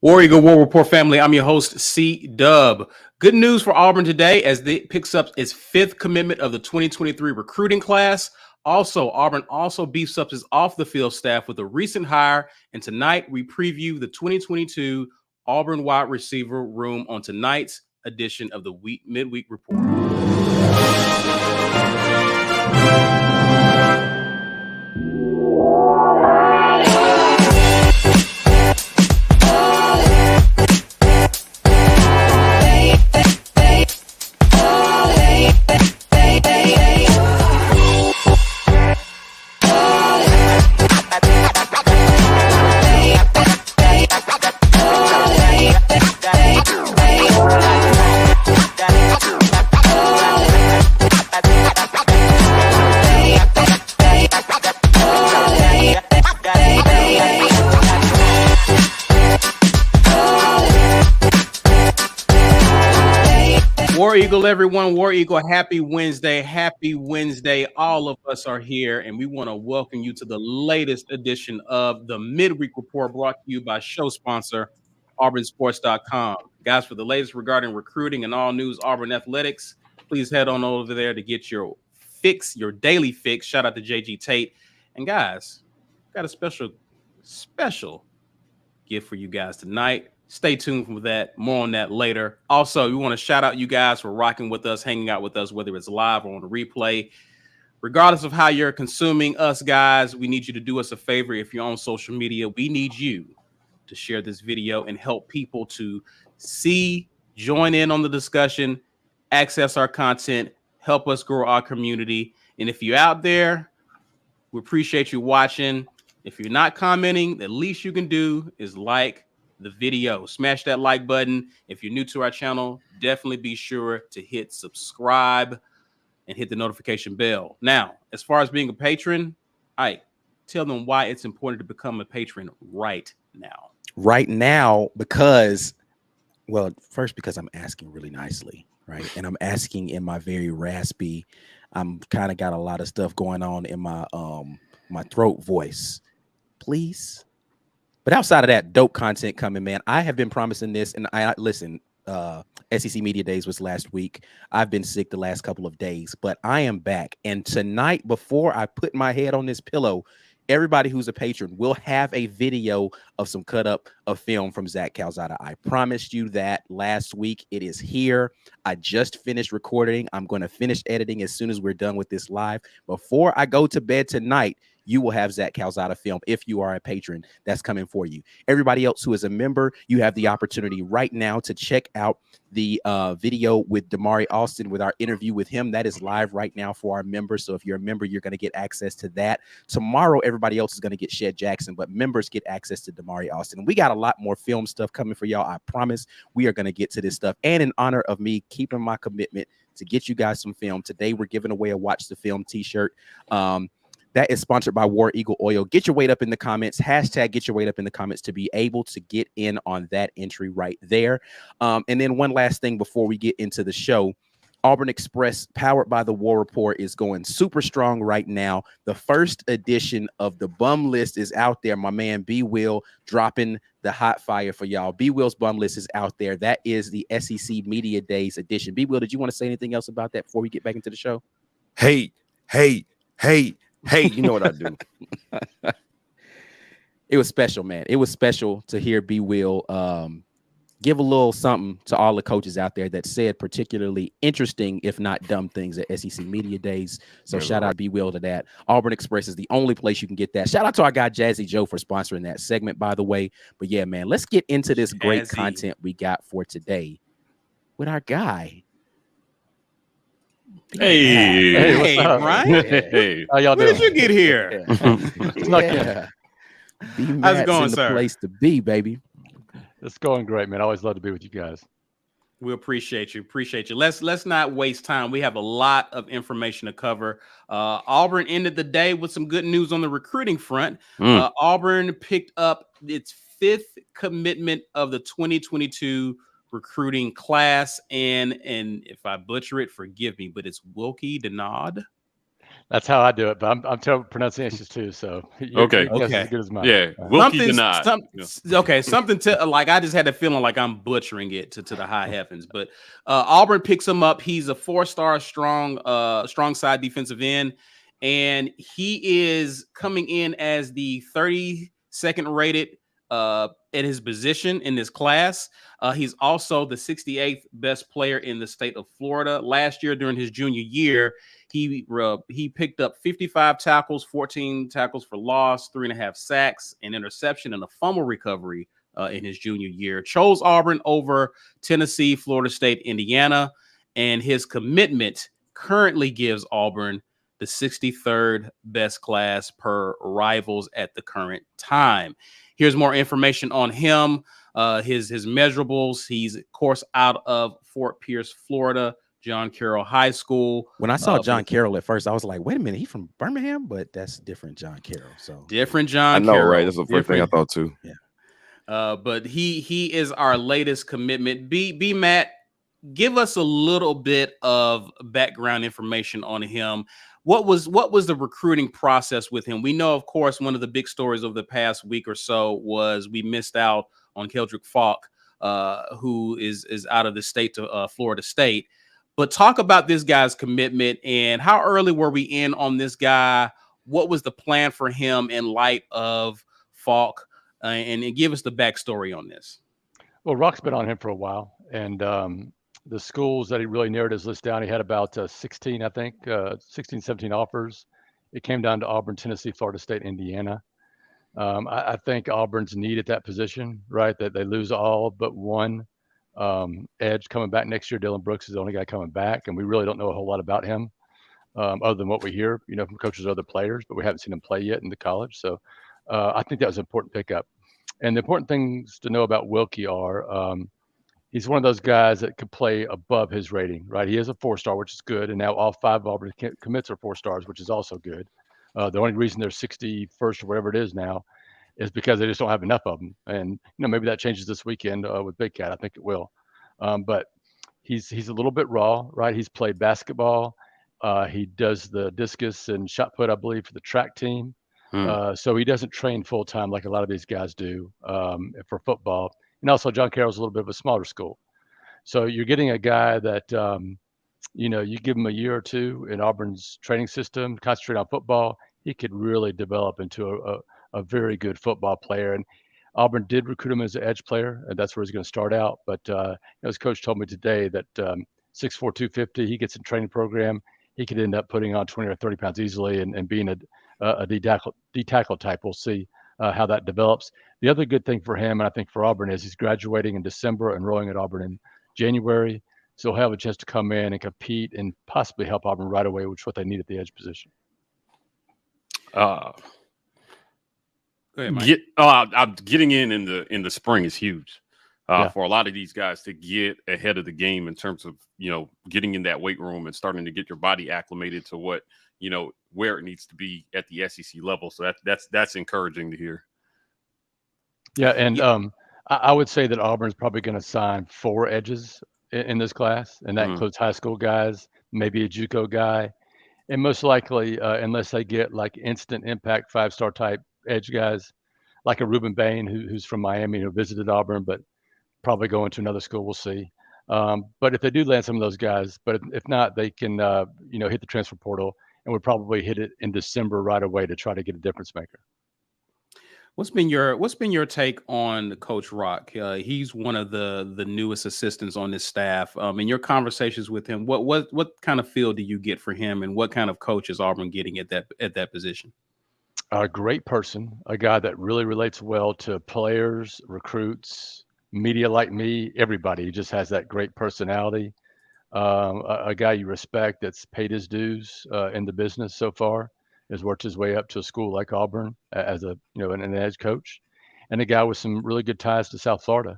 War Eagle War Rapport family, I'm your host, C-Dub. Good news for Auburn today as it picks up its fifth commitment of the 2023 recruiting class. Also, Auburn also beefs up his off-the-field staff with a recent hire, and tonight we preview the 2022 Auburn wide receiver room on tonight's edition of the Midweek Report. War Eagle, everyone. War Eagle, happy Wednesday. Happy Wednesday. All of us are here, and we want to welcome you to the latest edition of the Midweek Report brought to you by show sponsor, auburnsports.com. Guys, for the latest regarding recruiting and all news Auburn athletics, please head on over there to get your fix, your daily fix. Shout out to JG Tate. And guys, got a special gift for you guys tonight. Stay tuned for that. More on that later. Also, we want to shout out you guys for rocking with us, hanging out with us, whether it's live or on the replay. Regardless of how you're consuming us, guys, we need you to do us a favor. If you're on social media, we need you to share this video and help people to see, join in on the discussion, access our content, help us grow our community. And if you're out there, we appreciate you watching. If you're not commenting, the least you can do is like the video. Smash that like button. If you're new to our channel, definitely be sure to hit subscribe and hit the notification bell. Now, as far as being a patron, I tell them why it's important to become a patron right now. Right now, because, well, first because I'm asking really nicely, right? And I'm asking in my very raspy, I'm kind of got a lot of stuff going on in my my throat voice. Please. But outside of that, dope content coming, man. I have been promising this, and I listen. SEC Media Days was last week. I've been sick the last couple of days, but I am back. And tonight, before I put my head on this pillow, everybody who's a patron will have a video of some cut up of film from Zach Calzada. I promised you that last week. It is here. I just finished recording. I'm going to finish editing as soon as we're done with this live. Before I go to bed tonight, you will have Zach Calzada film if you are a patron. That's coming for you. Everybody else who is a member, you have the opportunity right now to check out the video with Damari Austin with our interview with him. That is live right now for our members. So if you're a member, you're going to get access to that. Tomorrow, everybody else is going to get Shed Jackson, but members get access to Damari Austin. We got a lot more film stuff coming for y'all. I promise we are going to get to this stuff. And in honor of me keeping my commitment to get you guys some film, today we're giving away a Watch the Film t-shirt. That is sponsored by War Eagle Oil. Get your weight up in the comments. Hashtag get your weight up in the comments to be able to get in on that entry right there. And then one last thing before we get into the show. Auburn Express, powered by the War Rapport, is going super strong right now. The first edition of the bum list is out there. My man B Will dropping the hot fire for y'all. B Will's bum list is out there. That is the SEC Media Days edition. B Will, did you want to say anything else about that before we get back into the show? Hey, you know what I do. It was special, man. It was special to hear B Will give a little something to all the coaches out there that said particularly interesting, if not dumb things at SEC Media Days. So shout out B Will to that. Auburn Express is the only place you can get that. Shout out to our guy Jazzy Joe for sponsoring that segment, by the way. But yeah, man, let's get into this great content we got for today with our guy. Hey, what's up, Ryan? Hey, how y'all doing? doing? When did you get here? How's it going, sir? The place to be, baby. It's going great, man. I always love to be with you guys. We appreciate you. Let's not waste time. We have a lot of information to cover. Auburn ended the day with some good news on the recruiting front. Auburn picked up its fifth commitment of the 2022 recruiting class, and if I butcher it, forgive me, but it's Wilky Denaud. That's how I do it, but I'm terrible with pronunciations too. So Okay. your guess is Okay. as good as mine. Yeah, Wilky Something, Denaud. okay, something to like. I just had a feeling like I'm butchering it to the high heavens, but Auburn picks him up. He's a 4-star strong side defensive end, and he is coming in as the 32nd rated at his position in this class. He's also the 68th best player in the state of Florida. Last year, during his junior year, he picked up 55 tackles, 14 tackles for loss, 3.5 sacks, an interception, and a fumble recovery in his junior year. Chose Auburn over Tennessee, Florida State, Indiana, and his commitment currently gives Auburn the 63rd best class per Rivals at the current time. Here's more information on him, his measurables. He's, of course, out of Fort Pierce, Florida, John Carroll High School. When I saw John Carroll at first, I was like, wait a minute, he's from Birmingham, but that's different John Carroll. So different John I know, Carroll. right? That's the first thing I thought too. Yeah. But he is our latest commitment. B Matt, give us a little bit of background information on him. What was the recruiting process with him? We know, of course, one of the big stories of the past week or so was we missed out on Keldrick Falk, who is out of the state to Florida State. But talk about this guy's commitment and how early were we in on this guy? What was the plan for him in light of Falk? And give us the backstory on this. Well, Rock's been on him for a while, and the schools that he really narrowed his list down, he had about 16, I think, 16, 17 offers. It came down to Auburn, Tennessee, Florida State, Indiana. I think Auburn's need at that position, right, that they lose all but one edge coming back next year. Dylan Brooks is the only guy coming back, and we really don't know a whole lot about him other than what we hear, from coaches or other players, but we haven't seen him play yet in the college. So I think that was an important pickup. And the important things to know about Wilky are he's one of those guys that could play above his rating, right? He is a 4-star, which is good. And now all 5 Auburn commits are 4-stars, which is also good. The only reason they're 61st or whatever it is now is because they just don't have enough of them. And, maybe that changes this weekend with Big Cat. I think it will. But he's a little bit raw, right? He's played basketball. He does the discus and shot put, I believe, for the track team. So he doesn't train full time like a lot of these guys do for football. And also, John Carroll's a little bit of a smaller school. So you're getting a guy that, you give him a year or two in Auburn's training system, concentrate on football, he could really develop into a very good football player. And Auburn did recruit him as an edge player, and that's where he's going to start out. But his coach told me today that 6'4", 250, he gets in training program, he could end up putting on 20 or 30 pounds easily and being a D-tackle type. We'll see how that develops. The other good thing for him, and I think for Auburn, is he's graduating in December, enrolling at Auburn in January. So he'll have a chance to come in and compete and possibly help Auburn right away, which is what they need at the edge position. Go ahead, Mike. Getting in the spring is huge for a lot of these guys to get ahead of the game in terms of getting in that weight room and starting to get your body acclimated to what where it needs to be at the SEC level. So that's encouraging to hear. Yeah, and I would say that Auburn's probably going to sign 4 edges in this class, and that includes high school guys, maybe a JUCO guy, and most likely, unless they get like instant impact 5-star type edge guys, like a Reuben Bain who's from Miami who visited Auburn, but probably going to another school. We'll see. But if they do land some of those guys, but if not, they can hit the transfer portal and would probably hit it in December right away to try to get a difference maker. What's been your take on Coach Rock? He's one of the newest assistants on this staff. In your conversations with him, what kind of feel do you get for him, and what kind of coach is Auburn getting at that position? A great person, a guy that really relates well to players, recruits, media like me, everybody. He just has that great personality. A guy you respect that's paid his dues in the business so far, has worked his way up to a school like Auburn as an edge coach, and a guy with some really good ties to South Florida.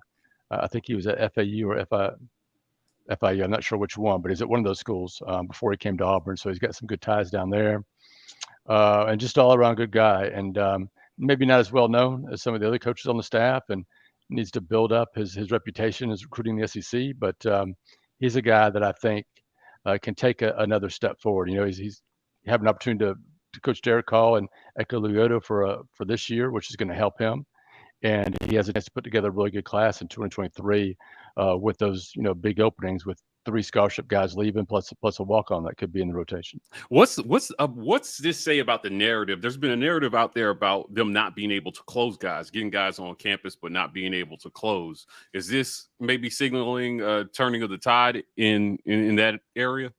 I think he was at FAU or FIU. I'm not sure which one, but he's at one of those schools before he came to Auburn. So he's got some good ties down there, and just all around good guy. And maybe not as well known as some of the other coaches on the staff, and needs to build up his reputation as recruiting the SEC. But he's a guy that I think can take another step forward. He's have an opportunity to coach Derek Hall and Eko Lyoto for this year, which is going to help him. And he has a chance to put together a really good class in 2023 with those big openings with 3 scholarship guys leaving plus a walk-on that could be in the rotation. What's this say about the narrative? There's been a narrative out there about them not being able to close guys, getting guys on campus, but not being able to close. Is this maybe signaling turning of the tide in that area?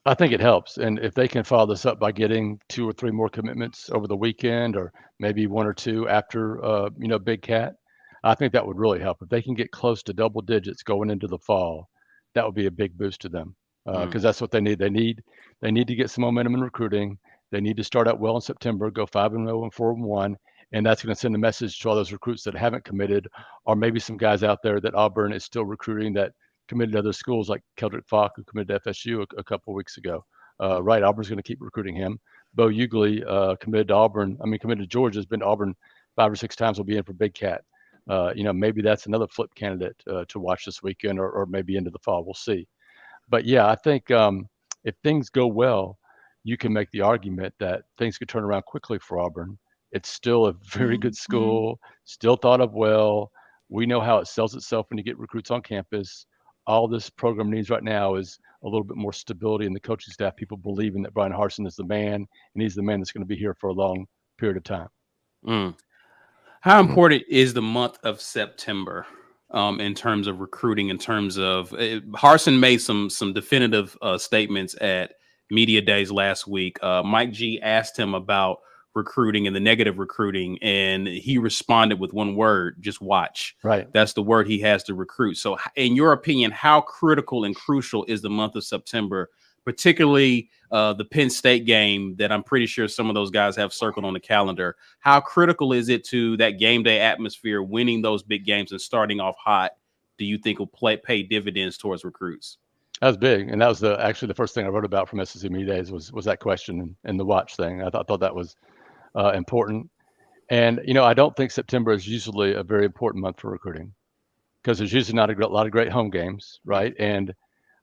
I think it helps. And if they can follow this up by getting 2 or 3 more commitments over the weekend, or maybe 1 or 2 after, Big Cat, I think that would really help. If they can get close to double digits going into the fall, that would be a big boost to them because that's what they need. They need to get some momentum in recruiting. They need to start out well in September, go 5-0 and 4-1, and that's going to send a message to all those recruits that haven't committed, or maybe some guys out there that Auburn is still recruiting that committed to other schools, like Keldrick Falk, who committed to FSU a couple of weeks ago. Right, Auburn's going to keep recruiting him. Bo Ugly committed to Georgia, has been to Auburn 5 or 6 times, will be in for Big Cat. Maybe that's another flip candidate to watch this weekend or maybe into the fall. We'll see. But yeah, I think if things go well, you can make the argument that things could turn around quickly for Auburn. It's still a very good school, still thought of well. We know how it sells itself when you get recruits on campus. All this program needs right now is a little bit more stability in the coaching staff, people believing that Brian Harsin is the man, and he's the man that's going to be here for a long period of time. How important is the month of September in terms of recruiting, in terms of Harsin made some definitive statements at media days last week. Mike G asked him about recruiting and the negative recruiting, and he responded with one word: just watch. Right. That's the word he has to recruit. So in your opinion, how critical and crucial is the month of September, particularly the Penn State game that I'm pretty sure some of those guys have circled on the calendar? How critical is it to that game day atmosphere, winning those big games and starting off hot? Do you think will pay dividends towards recruits? That was big, and that was actually the first thing I wrote about from SEC Media Days was that question and the watch thing. I thought that was important. And I don't think September is usually a very important month for recruiting because there's usually not a lot of great home games, right? And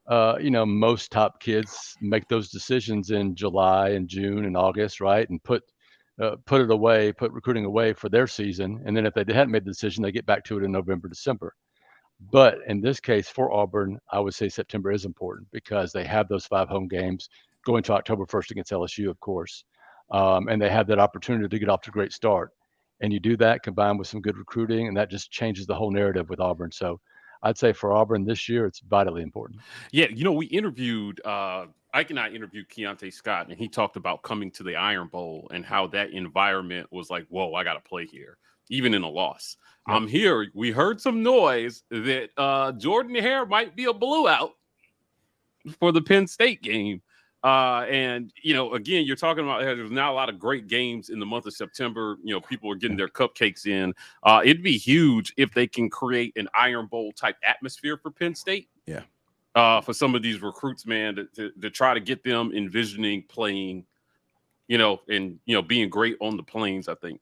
most top kids make those decisions in July and June and August, right? And put recruiting away for their season. And then if they hadn't made the decision, they get back to it in November, December. But in this case for Auburn, I would say September is important because they have those 5 home games going to October 1st against LSU, of course. And they have that opportunity to get off to a great start. And you do that combined with some good recruiting, and that just changes the whole narrative with Auburn. So I'd say for Auburn this year, it's vitally important. Yeah, we interviewed Ike and I interviewed Keontae Scott, and he talked about coming to the Iron Bowl and how that environment was like, whoa, I got to play here, even in a loss. Yep. I'm here. We heard some noise that Jordan Hare might be a blowout for the Penn State game. And again, you're talking about there's not a lot of great games in the month of September. People are getting their cupcakes in. It'd be huge if they can create an Iron Bowl type atmosphere for Penn State. Yeah. For some of these recruits, man, to try to get them envisioning playing, and being great on the plains, I think.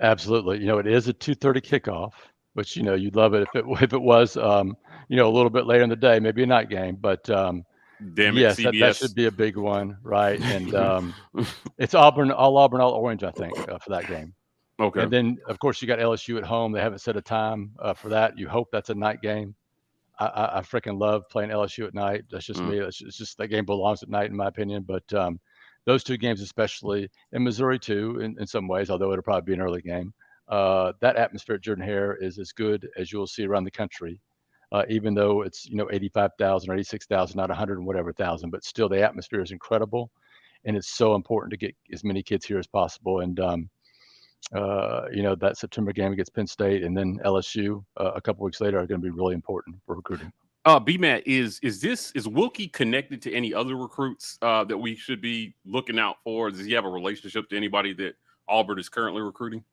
Absolutely. It is a 2:30 kickoff, which you'd love it if it was a little bit later in the day, maybe a night game, but damn it, yes, CBS. that should be a big one, right? And it's Auburn, all orange, I think, for that game. Okay. And then, of course, you got LSU at home. They haven't set a time for that. You hope that's a night game. I freaking love playing LSU at night. That's just me. It's just that game belongs at night, in my opinion. But those 2 games, especially in Missouri too, in some ways, although it'll probably be an early game, that atmosphere at Jordan Hare is as good as you'll see around the country. Even though it's 85,000 or 86,000, not 100 and whatever thousand, but still the atmosphere is incredible, and it's so important to get as many kids here as possible. And that September game against Penn State and then LSU a couple weeks later are going to be really important for recruiting. B-Matt, is Wilky connected to any other recruits that we should be looking out for? Does he have a relationship to anybody that Auburn is currently recruiting?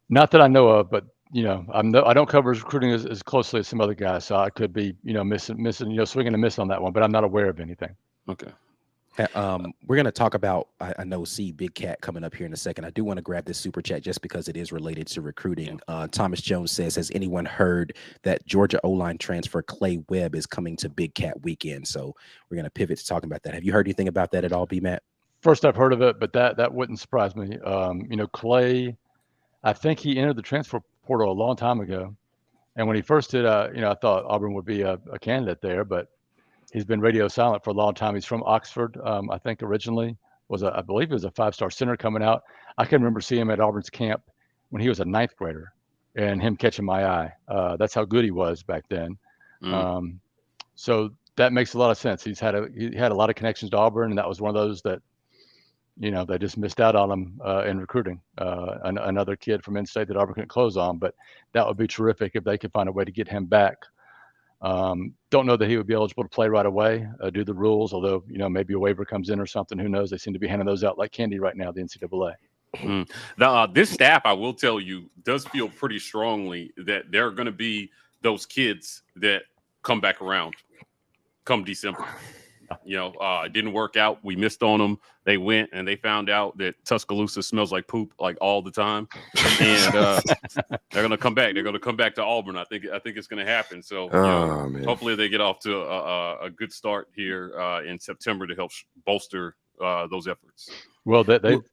Not that I know of, but I don't cover his recruiting as closely as some other guys, so I could be, missing, swinging and missing on that one, but I'm not aware of anything. Okay. We're going to talk about, I know, Big Cat coming up here in a second. I do want to grab this super chat just because it is related to recruiting. Thomas Jones says, has anyone heard that Georgia O-line transfer Clay Webb is coming to Big Cat weekend? So we're going to pivot to talking about that. Have you heard anything about that at all, B-Matt? First, I've heard of it, but that wouldn't surprise me. Clay, I think he entered the transfer portal a long time ago. And when he first did, I thought Auburn would be a candidate there, but he's been radio silent for a long time. He's from Oxford, I think originally. I believe he was a 5-star center coming out. I can remember seeing him at Auburn's camp when he was a 9th grader and him catching my eye. That's how good he was back then. So that makes a lot of sense. He had a lot of connections to Auburn, and that was one of those that, they just missed out on him in recruiting. Another kid from in-state that Auburn couldn't close on, but that would be terrific if they could find a way to get him back. Don't know that he would be eligible to play right away, do the rules, although, maybe a waiver comes in or something. Who knows? They seem to be handing those out like candy right now, the NCAA. This staff, I will tell you, does feel pretty strongly that there are going to be those kids that come back around come December. It didn't work out. We missed on them. They went and they found out that Tuscaloosa smells like poop like all the time, and they're going to come back. They're going to come back to Auburn. I think it's going to happen. So hopefully they get off to a good start here in September to help bolster those efforts. Well,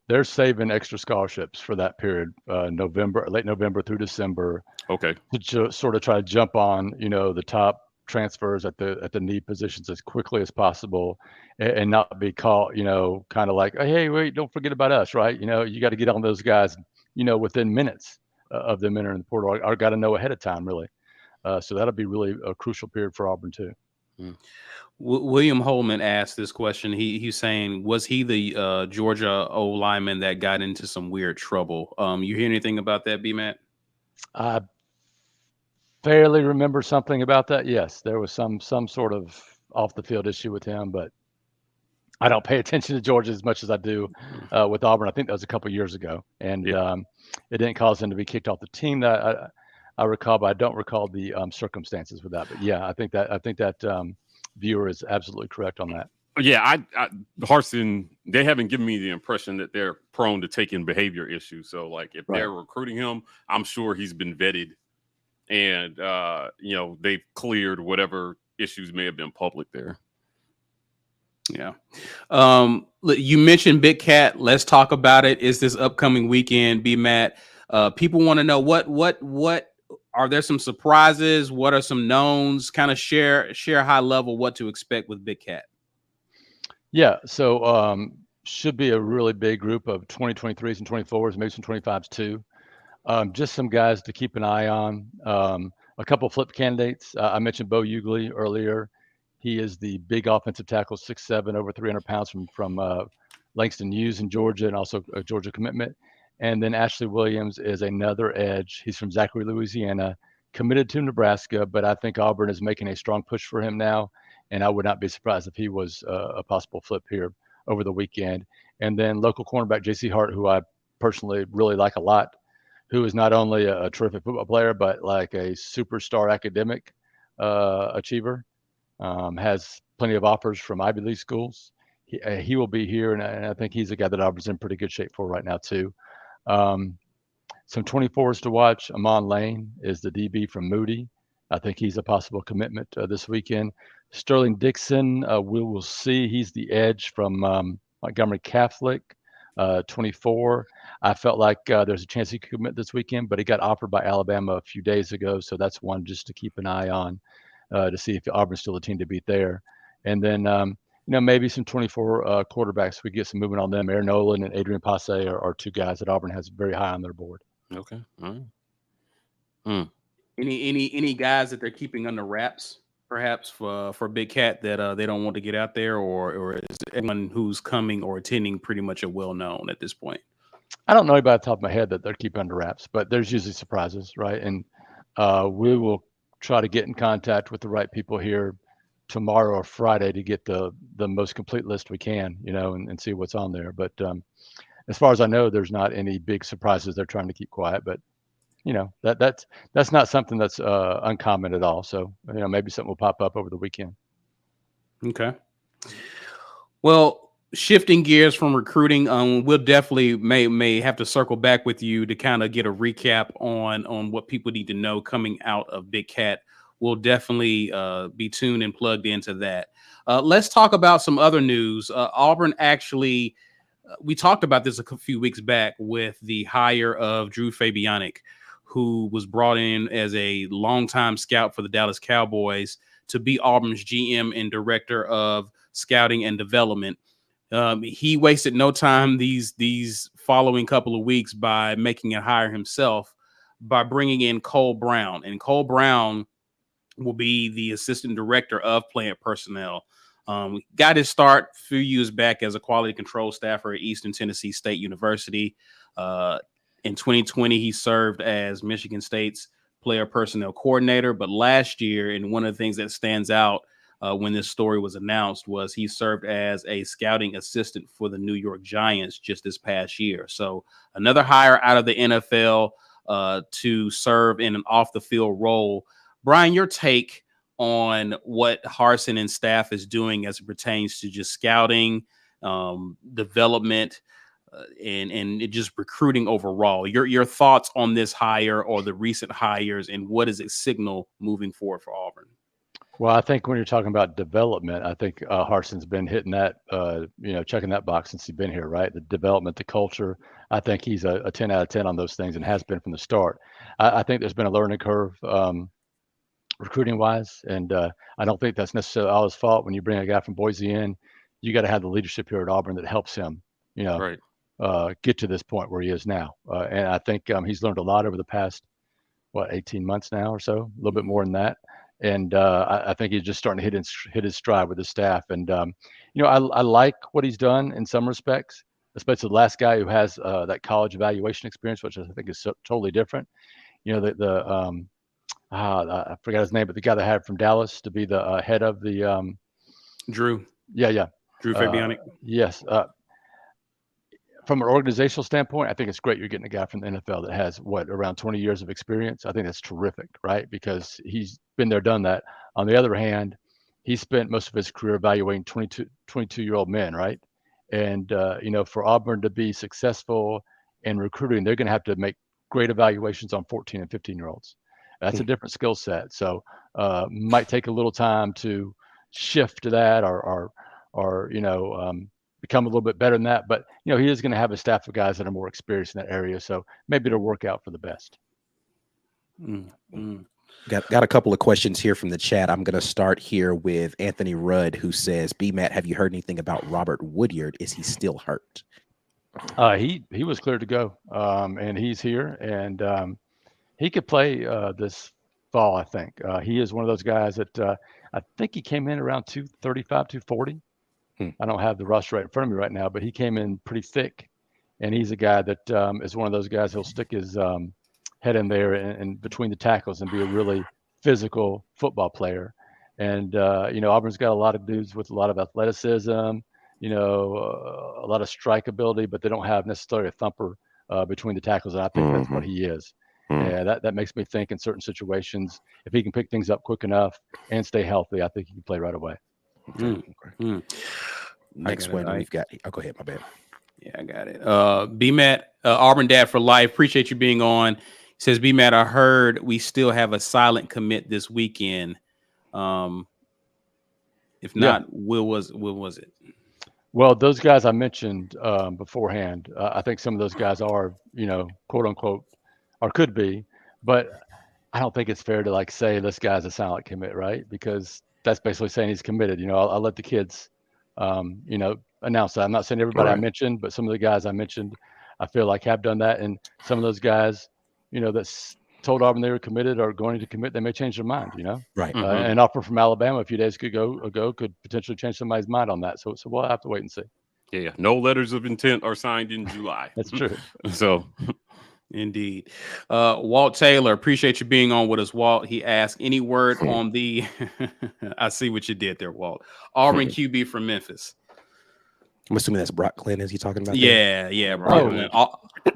they're saving extra scholarships for that period, late November through December. Okay, to sort of try to jump on the top transfers at the need positions as quickly as possible, and not be caught, kind of like, hey, wait, don't forget about us, right? You got to get on those guys, within minutes of them entering the portal. I got to know ahead of time, really. So that'll be really a crucial period for Auburn too. William Holman asked this question. He's saying, was he the Georgia O lineman that got into some weird trouble? You hear anything about that, B-Matt? I fairly remember something about that. Yes, there was some sort of off the field issue with him, but I don't pay attention to Georgia as much as I do with Auburn. I think that was a couple of years ago, and it didn't cause him to be kicked off the team that I recall, but I don't recall the circumstances with that. But yeah, I think that viewer is absolutely correct on that. Yeah, Harsin, they haven't given me the impression that they're prone to taking behavior issues. So, like, if they're recruiting him, I'm sure he's been vetted, and they've cleared whatever issues may have been public there. Yeah. You mentioned Big Cat. Let's talk about it. Is this upcoming weekend, B-Matt? People want to know what are there some surprises? What are some knowns? Kind of share high level what to expect with Big Cat. Yeah. So should be a really big group of 2023s and 24s, maybe some 25s too. Just some guys to keep an eye on. A couple flip candidates. I mentioned Bo Ugly earlier. He is the big offensive tackle, 6'7", over 300 pounds from Langston Hughes in Georgia, and also a Georgia commitment. And then Ashley Williams is another edge. He's from Zachary, Louisiana, committed to Nebraska, but I think Auburn is making a strong push for him now, and I would not be surprised if he was a possible flip here over the weekend. And then local cornerback J.C. Hart, who I personally really like a lot, who is not only a terrific football player, but like a superstar academic achiever, has plenty of offers from Ivy League schools. He will be here, and I think he's a guy that Auburn's in pretty good shape for right now too. Some 24s to watch. Amon Lane is the DB from Moody. I think he's a possible commitment this weekend. Sterling Dixon, we will see. He's the edge from Montgomery Catholic, 24. I felt like there's a chance he could commit this weekend, but he got offered by Alabama a few days ago, so that's one just to keep an eye on to see if Auburn's still a team to beat there. And then maybe some 24 quarterbacks. We get some movement on them. Aaron Nolan and Adrian Passe are two guys that Auburn has very high on their board. Okay. All right. Any guys that they're keeping under wraps, perhaps for Big Cat that they don't want to get out there, or is anyone who's coming or attending pretty much a well known at this point? I don't know about the top of my head that they're keeping under wraps, but there's usually surprises, right? And we will try to get in contact with the right people here tomorrow or Friday to get the most complete list we can, and see what's on there. But as far as I know, there's not any big surprises they're trying to keep quiet, but that's not something that's uncommon at all. So, maybe something will pop up over the weekend. Okay. Well, shifting gears from recruiting, we'll definitely may have to circle back with you to kind of get a recap on what people need to know coming out of Big Cat. We'll definitely be tuned and plugged into that. Let's talk about some other news. Auburn actually, we talked about this a few weeks back with the hire of Drew Fabianic, who was brought in as a longtime scout for the Dallas Cowboys to be Auburn's GM and director of scouting and development. He wasted no time these following couple of weeks by making a hire himself by bringing in Cole Brown. And Cole Brown will be the assistant director of plant personnel. Got his start a few years back as a quality control staffer at Eastern Tennessee State University. In 2020, he served as Michigan State's player personnel coordinator. But last year, and one of the things that stands out when this story was announced was he served as a scouting assistant for the New York Giants just this past year. So another hire out of the NFL to serve in an off the field role. Brian, your take on what Harsin and staff is doing as it pertains to just scouting, development, and just recruiting overall. Your thoughts on this hire or the recent hires, and what does it signal moving forward for Auburn? Well, I think when you're talking about development, I think Harsin's been hitting that, checking that box since he's been here, right? The development, the culture. I think he's a 10 out of 10 on those things and has been from the start. I think there's been a learning curve recruiting wise, and I don't think that's necessarily all his fault. When you bring a guy from Boise in, you got to have the leadership here at Auburn that helps him, Right. get to this point where he is now. And I think he's learned a lot over the past, 18 months now or so, a little bit more than that. And I think he's just starting to hit his stride with his staff. And, I like what he's done in some respects, especially the last guy who has that college evaluation experience, which I think is totally different. I forgot his name, but the guy that had from Dallas to be the head of the Drew. Yeah. Drew Fabianic. Yes. From an organizational standpoint, I think it's great you're getting a guy from the NFL that has around 20 years of experience. I think that's terrific, right? Because he's been there, done that. On the other hand, he spent most of his career evaluating 22-year-old men, right? And, for Auburn to be successful in recruiting, they're going to have to make great evaluations on 14 and 15-year-olds. That's a different skill set. So might take a little time to shift to that or become a little bit better than that. But, he is going to have a staff of guys that are more experienced in that area. So maybe it'll work out for the best. Got a couple of questions here from the chat. I'm going to start here with Anthony Rudd, who says, B-Matt, have you heard anything about Robert Woodyard? Is he still hurt? He was cleared to go, and he's here, and he could play this fall, I think. He is one of those guys that I think he came in around 235, 240. I don't have the roster right in front of me right now, but he came in pretty thick, and he's a guy that is one of those guys who'll stick his head in there and between the tackles and be a really physical football player. And Auburn's got a lot of dudes with a lot of athleticism, a lot of strike ability, but they don't have necessarily a thumper between the tackles, and I think that's what he is. Yeah, that makes me think in certain situations, if he can pick things up quick enough and stay healthy, I think he can play right away. Next one we've got. Oh, go ahead. My bad. Yeah, I got it. B-Matt, Auburn Dad for Life. Appreciate you being on. He says, B-Matt, I heard we still have a silent commit this weekend. If not, when was it? Well, those guys I mentioned beforehand, I think some of those guys are, quote unquote, or could be, but I don't think it's fair to say this guy's a silent commit, right? Because that's basically saying he's committed. I'll let the kids, announce that. I'm not saying everybody I mentioned, but some of the guys I mentioned, I feel like have done that. And some of those guys, that's told Auburn they were committed or going to commit, they may change their mind, Right. An offer from Alabama a few days ago could potentially change somebody's mind on that. So we'll have to wait and see. Yeah. No letters of intent are signed in July. That's true. So indeed. Walt Taylor, appreciate you being on with us, Walt. He asked, any word on the I see what you did there, Walt. Auburn QB from Memphis. I'm assuming that's Brock Glenn. Is he talking about? Yeah. Brock Glenn.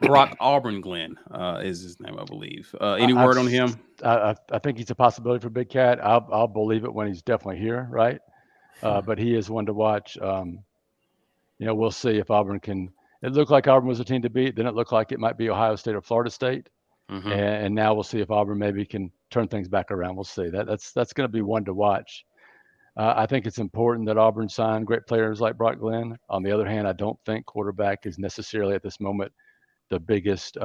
Brock Auburn Glenn is his name, I believe. Any word on him? I think he's a possibility for Big Cat. I'll believe it when he's definitely here, right? But he is one to watch. we'll see if Auburn can. It looked like Auburn was a team to beat. Then it looked like it might be Ohio State or Florida State. Mm-hmm. And now we'll see if Auburn maybe can turn things back around. We'll see. That's going to be one to watch. I think it's important that Auburn sign great players like Brock Glenn. On the other hand, I don't think quarterback is necessarily at this moment the biggest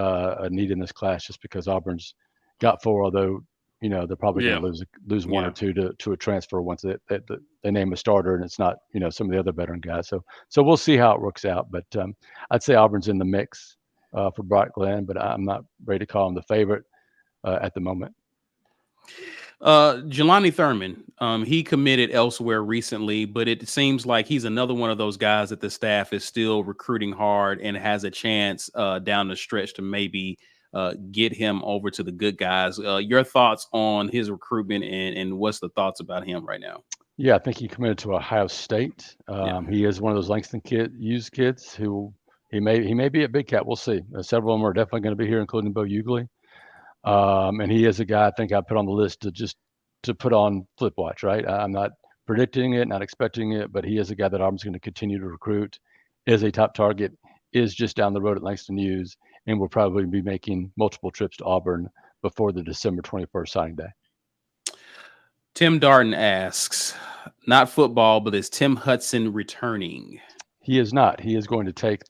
need in this class, just because Auburn's got 4, although they're probably going to lose 1 or 2 to a transfer once they name a starter, and it's not some of the other veteran guys. So we'll see how it works out. But I'd say Auburn's in the mix for Brock Glenn, but I'm not ready to call him the favorite at the moment. Jelani Thurman, he committed elsewhere recently, but it seems like he's another one of those guys that the staff is still recruiting hard and has a chance down the stretch to maybe get him over to the good guys. Your thoughts on his recruitment and what's the thoughts about him right now? Yeah, I think he committed to Ohio State. He is one of those Langston kids who he may be at Big Cat. We'll see. Several of them are definitely going to be here, including Bo Hughley. And he is a guy I think I put on the list to put on flip watch, right? I'm not predicting it, not expecting it, but he is a guy that Auburn's going to continue to recruit, is a top target, is just down the road at Langston Hughes, and will probably be making multiple trips to Auburn before the December 21st signing day. Tim Darden asks, not football, but is Tim Hudson returning? He is not. He is going to take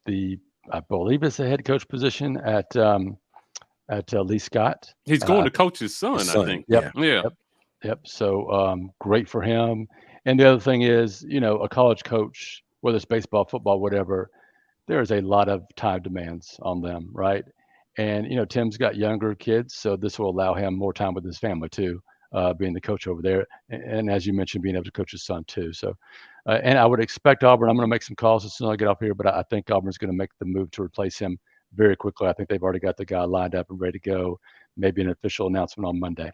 I believe it's the head coach position at Lee Scott. He's going to coach his son, I think. Yep. So great for him. And the other thing is, a college coach, whether it's baseball, football, whatever, there's a lot of time demands on them, right? And, Tim's got younger kids, so this will allow him more time with his family too, being the coach over there. And as you mentioned, being able to coach his son too. So, and I would expect Auburn, I'm going to make some calls as soon as I get off here, but I think Auburn's going to make the move to replace him very quickly. I think they've already got the guy lined up and ready to go. Maybe an official announcement on Monday.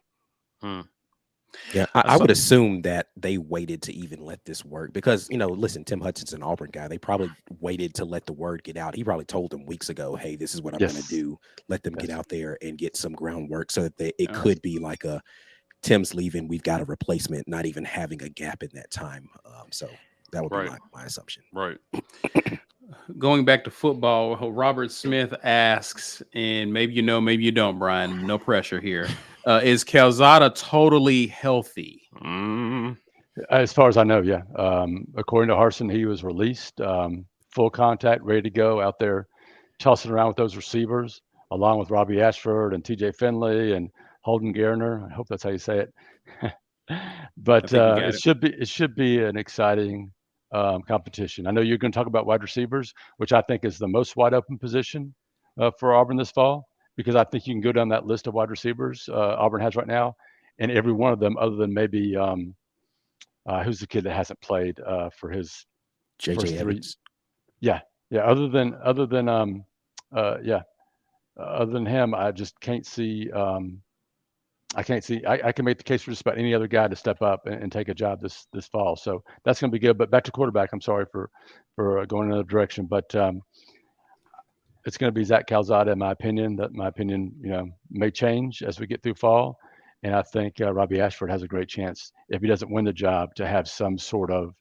Yeah, I would assume that they waited to even let this work because, listen, Tim Hudson's an Auburn guy. They probably waited to let the word get out. He probably told them weeks ago, hey, this is what I'm going to do. Let them get out there and get some groundwork so that it could be like Tim's leaving. We've got a replacement, not even having a gap in that time. So that would be my assumption. Right. Going back to football, Robert Smith asks, and maybe you know, maybe you don't, Brian. No pressure here. Is Calzada totally healthy? As far as I know, yeah. According to Harsin, he was released, full contact, ready to go out there, tossing around with those receivers, along with Robbie Ashford and TJ Finley and Holden Garner. I hope that's how you say it. But it should be an exciting competition. I know you're going to talk about wide receivers, which I think is the most wide open position for Auburn this fall, because I think you can go down that list of wide receivers Auburn has right now, and every one of them, other than maybe who's the kid that hasn't played for his JJ Evans. Yeah. Other than him, I just can't see. I can make the case for just about any other guy to step up and take a job this fall. So that's going to be good. But back to quarterback, I'm sorry for going another direction, but it's going to be Zach Calzada, in my opinion. That my opinion, may change as we get through fall. And I think Robbie Ashford has a great chance, if he doesn't win the job, to have some sort of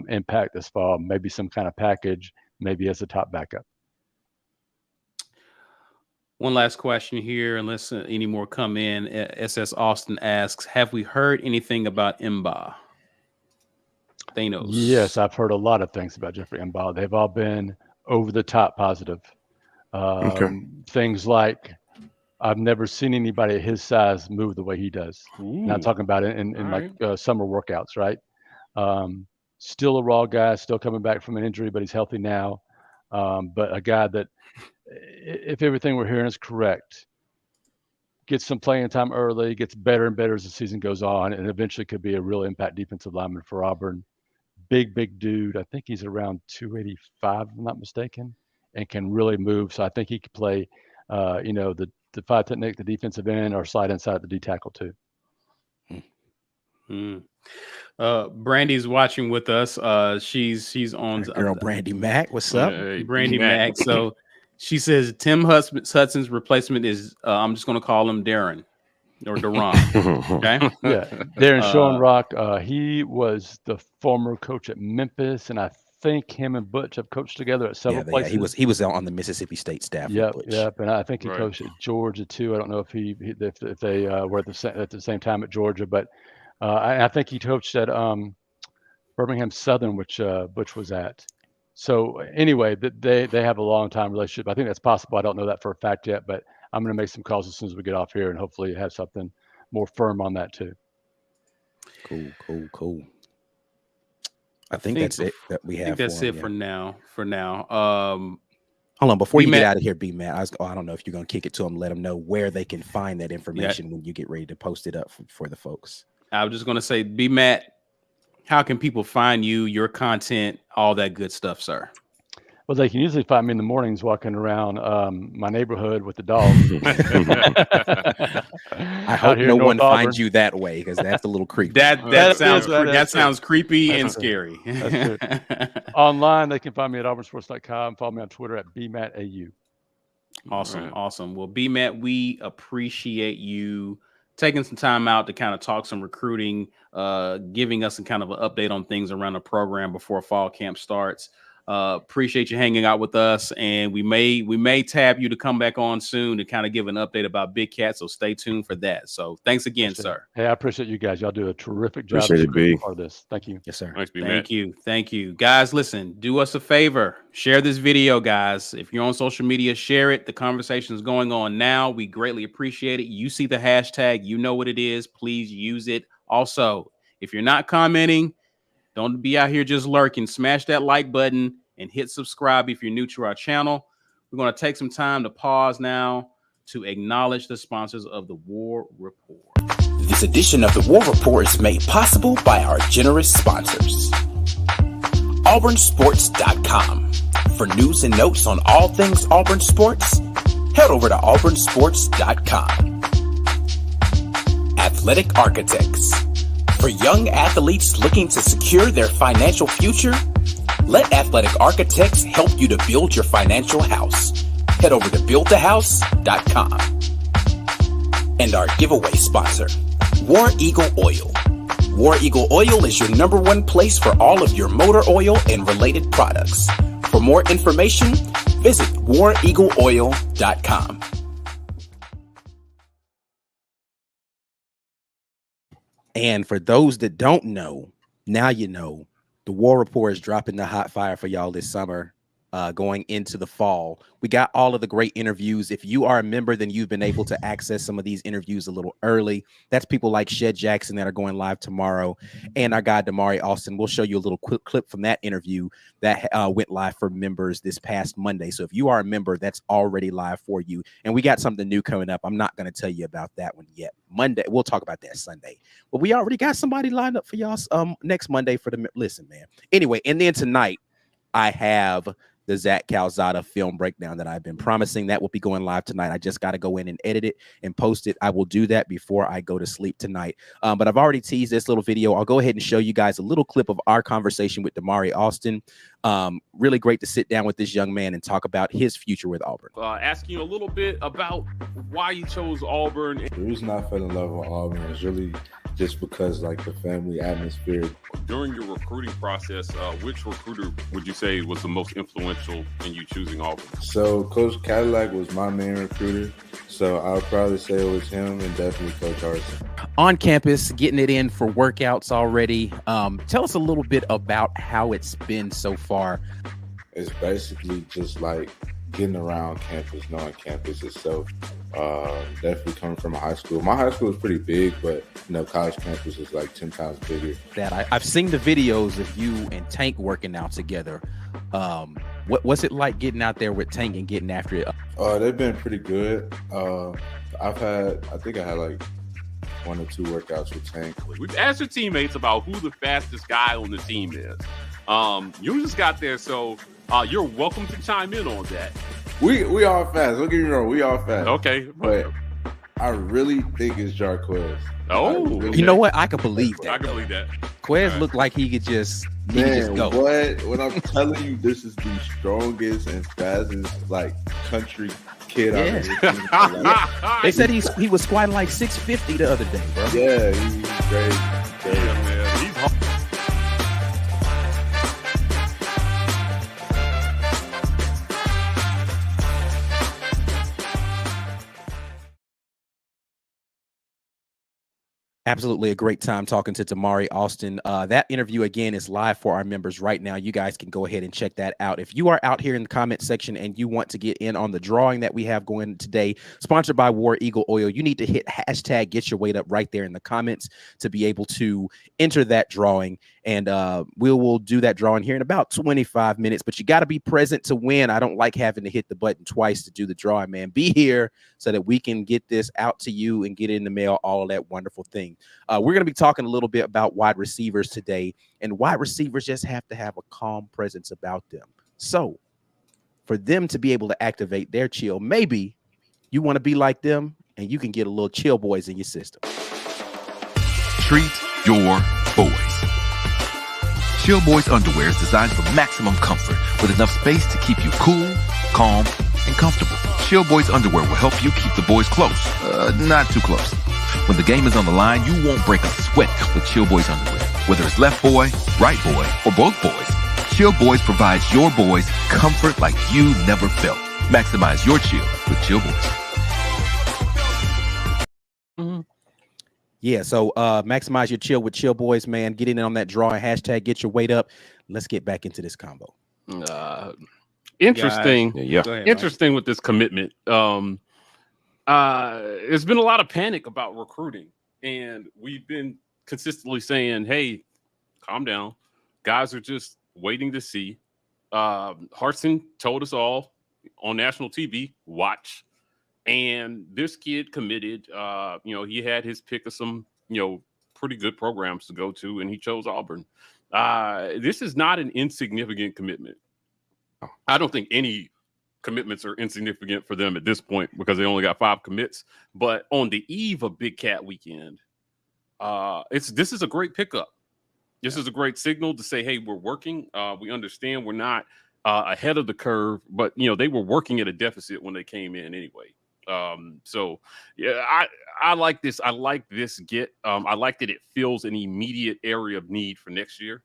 impact this fall, maybe some kind of package, maybe as a top backup. One last question here, unless any more come in. SS Austin asks, have we heard anything about Mba? Thanos. Yes, I've heard a lot of things about Jeffrey Mba. They've all been over the top positive. Things like, I've never seen anybody his size move the way he does. And I'm talking about it in summer workouts, right? Still a raw guy, still coming back from an injury, but he's healthy now. But a guy that, if everything we're hearing is correct, gets some playing time early, gets better and better as the season goes on, and eventually could be a real impact defensive lineman for Auburn. Big dude. I think he's around 285, if I'm not mistaken, and can really move. So I think he could play, the 5 technique, the defensive end, or slide inside the D tackle too. Brandy's watching with us. She's on. Girl, Brandy Mack, what's up? Brandy Mack. So she says Tim Hudson's replacement is, I'm just going to call him Darren or Deron. Okay. Yeah. Darren Schoenrock. He was the former coach at Memphis, and I think him and Butch have coached together at several Yeah, places. he was on the Mississippi State staff. Yep, and I think he Right. coached at Georgia too. I don't know if if they were at the same time at Georgia, but I think he coached at Birmingham Southern, which Butch was at. So anyway, they have a long time relationship. I think that's possible. I don't know that for a fact yet, but I'm going to make some calls as soon as we get off here and hopefully have something more firm on that too. Cool. I think that's it that we have. I think that's for it for now. Hold on, before you B-Matt. get out of here, B-Matt, I don't know if you're going to kick it to them, let them know where they can find that information when you get ready to post it up for the folks. I was just going to say, B-Matt, how can people find you, your content, all that good stuff, sir? Well, they can usually find me in the mornings walking around my neighborhood with the dog. I hope no one finds you that way, because that's a little creepy. That sounds creepy and scary. Online, they can find me at auburnsports.com. Follow me on Twitter at bmattau. Awesome. Well, B-Matt, we appreciate you taking some time out to kind of talk some recruiting, giving us some kind of an update on things around the program before fall camp starts. Appreciate you hanging out with us, and we may tab you to come back on soon to kind of give an update about Big Cat, so stay tuned for that. So thanks again, sir. Hey, I appreciate you guys. Y'all do a terrific job Appreciate it, B. part of this. Thank you. Yes, sir. Nice, Thank you guys. Listen, do us a favor, share this video, guys. If you're on social media, share it. The conversation is going on now. We greatly appreciate it. You see the hashtag, you know what it is. Please use it. Also, if you're not commenting, don't be out here just lurking. Smash that like button and hit subscribe if you're new to our channel. We're going to take some time to pause now to acknowledge the sponsors of the War Rapport. This edition of the War Rapport is made possible by our generous sponsors. AuburnSports.com. For news and notes on all things Auburn Sports, head over to AuburnSports.com. Athletic Architects. For young athletes looking to secure their financial future, let Athletic Architects help you to build your financial house. Head over to buildthehouse.com. And our giveaway sponsor, War Eagle Oil. War Eagle Oil is your #1 place for all of your motor oil and related products. For more information, visit wareagleoil.com. And for those that don't know, now you know, the War Rapport is dropping the hot fire for y'all this summer, going into the fall. We got all of the great interviews. If you are a member, then you've been able to access some of these interviews a little early. That's people like Shed Jackson that are going live tomorrow, and our guy Damari Austin. We'll show you a little quick clip from that interview that went live for members this past Monday. So if you are a member, that's already live for you. And we got something new coming up. I'm not going to tell you about that one yet. Monday, we'll talk about that Sunday. But we already got somebody lined up for y'all next Monday for the listen, man. Anyway, and then tonight I have the Zach Calzada film breakdown that I've been promising. That will be going live tonight. I just got to go in and edit it and post it. I will do that before I go to sleep tonight. But I've already teased this little video. I'll go ahead and show you guys a little clip of our conversation with Damari Austin. Really great to sit down with this young man and talk about his future with Auburn. Asking you a little bit about why you chose Auburn. The reason I fell in love with Auburn is really just because, like, the family atmosphere. During your recruiting process, which recruiter would you say was the most influential in you choosing Auburn? So Coach Cadillac was my main recruiter, so I would probably say it was him and definitely Coach Harsin. On campus, getting it in for workouts already. Tell us a little bit about how it's been so far. It's basically just like getting around campus, knowing campus itself. Definitely coming from a high school. My high school is pretty big, but college campus is like 10 times bigger. That I've seen the videos of you and Tank working out together. What's it like getting out there with Tank and getting after it? They've been pretty good. I think I had like 1 or 2 workouts with Tank. We've asked your teammates about who the fastest guy on the team is. You just got there, so you're welcome to chime in on that. We all fast. Don't get me wrong. We all fast. Okay. But I really think it's Jarquez. Oh. You know what? I could believe that. I can believe that. Quez looked like he could just go. When I'm telling you, this is the strongest and fastest country kid I've ever seen. They said he was squatting like 650 the other day, bro. Yeah, he's great. Yeah, man. He's Absolutely a great time talking to Damari Austin. That interview, again, is live for our members right now. You guys can go ahead and check that out. If you are out here in the comment section and you want to get in on the drawing that we have going today, sponsored by War Eagle Oil, you need to hit hashtag get your weight up right there in the comments to be able to enter that drawing. And we will do that drawing here in about 25 minutes, but you got to be present to win. I don't like having to hit the button twice to do the drawing, man. Be here so that we can get this out to you and get it in the mail, all of that wonderful thing. We're going to be talking a little bit about wide receivers today, and wide receivers just have to have a calm presence about them. So for them to be able to activate their chill, maybe you want to be like them and you can get a little chill boys in your system. Treat your boys. Chill Boys underwear is designed for maximum comfort with enough space to keep you cool, calm, and comfortable. Chill Boys underwear will help you keep the boys close, not too close. When the game is on the line, you won't break a sweat with Chill Boys underwear. Whether it's left boy, right boy, or both boys, Chill Boys provides your boys comfort like you never felt. Maximize your chill with Chill Boys. Mm-hmm. Yeah, so maximize your chill with Chill Boys, man. Get in on that drawing. Hashtag get your weight up. Let's get back into this combo. Interesting. Go ahead, interesting Mike. With this commitment. There's been a lot of panic about recruiting, and we've been consistently saying, hey, calm down. Guys are just waiting to see. Hartson told us all on national TV, watch. And this kid committed, he had his pick of some, pretty good programs to go to, and he chose Auburn. This is not an insignificant commitment. I don't think any commitments are insignificant for them at this point because they only got 5 commits. But on the eve of Big Cat Weekend, this is a great pickup. This is a great signal to say, hey, we're working. We understand we're not ahead of the curve, but they were working at a deficit when they came in anyway. So yeah, I like this. I like this get. I like that it fills an immediate area of need for next year.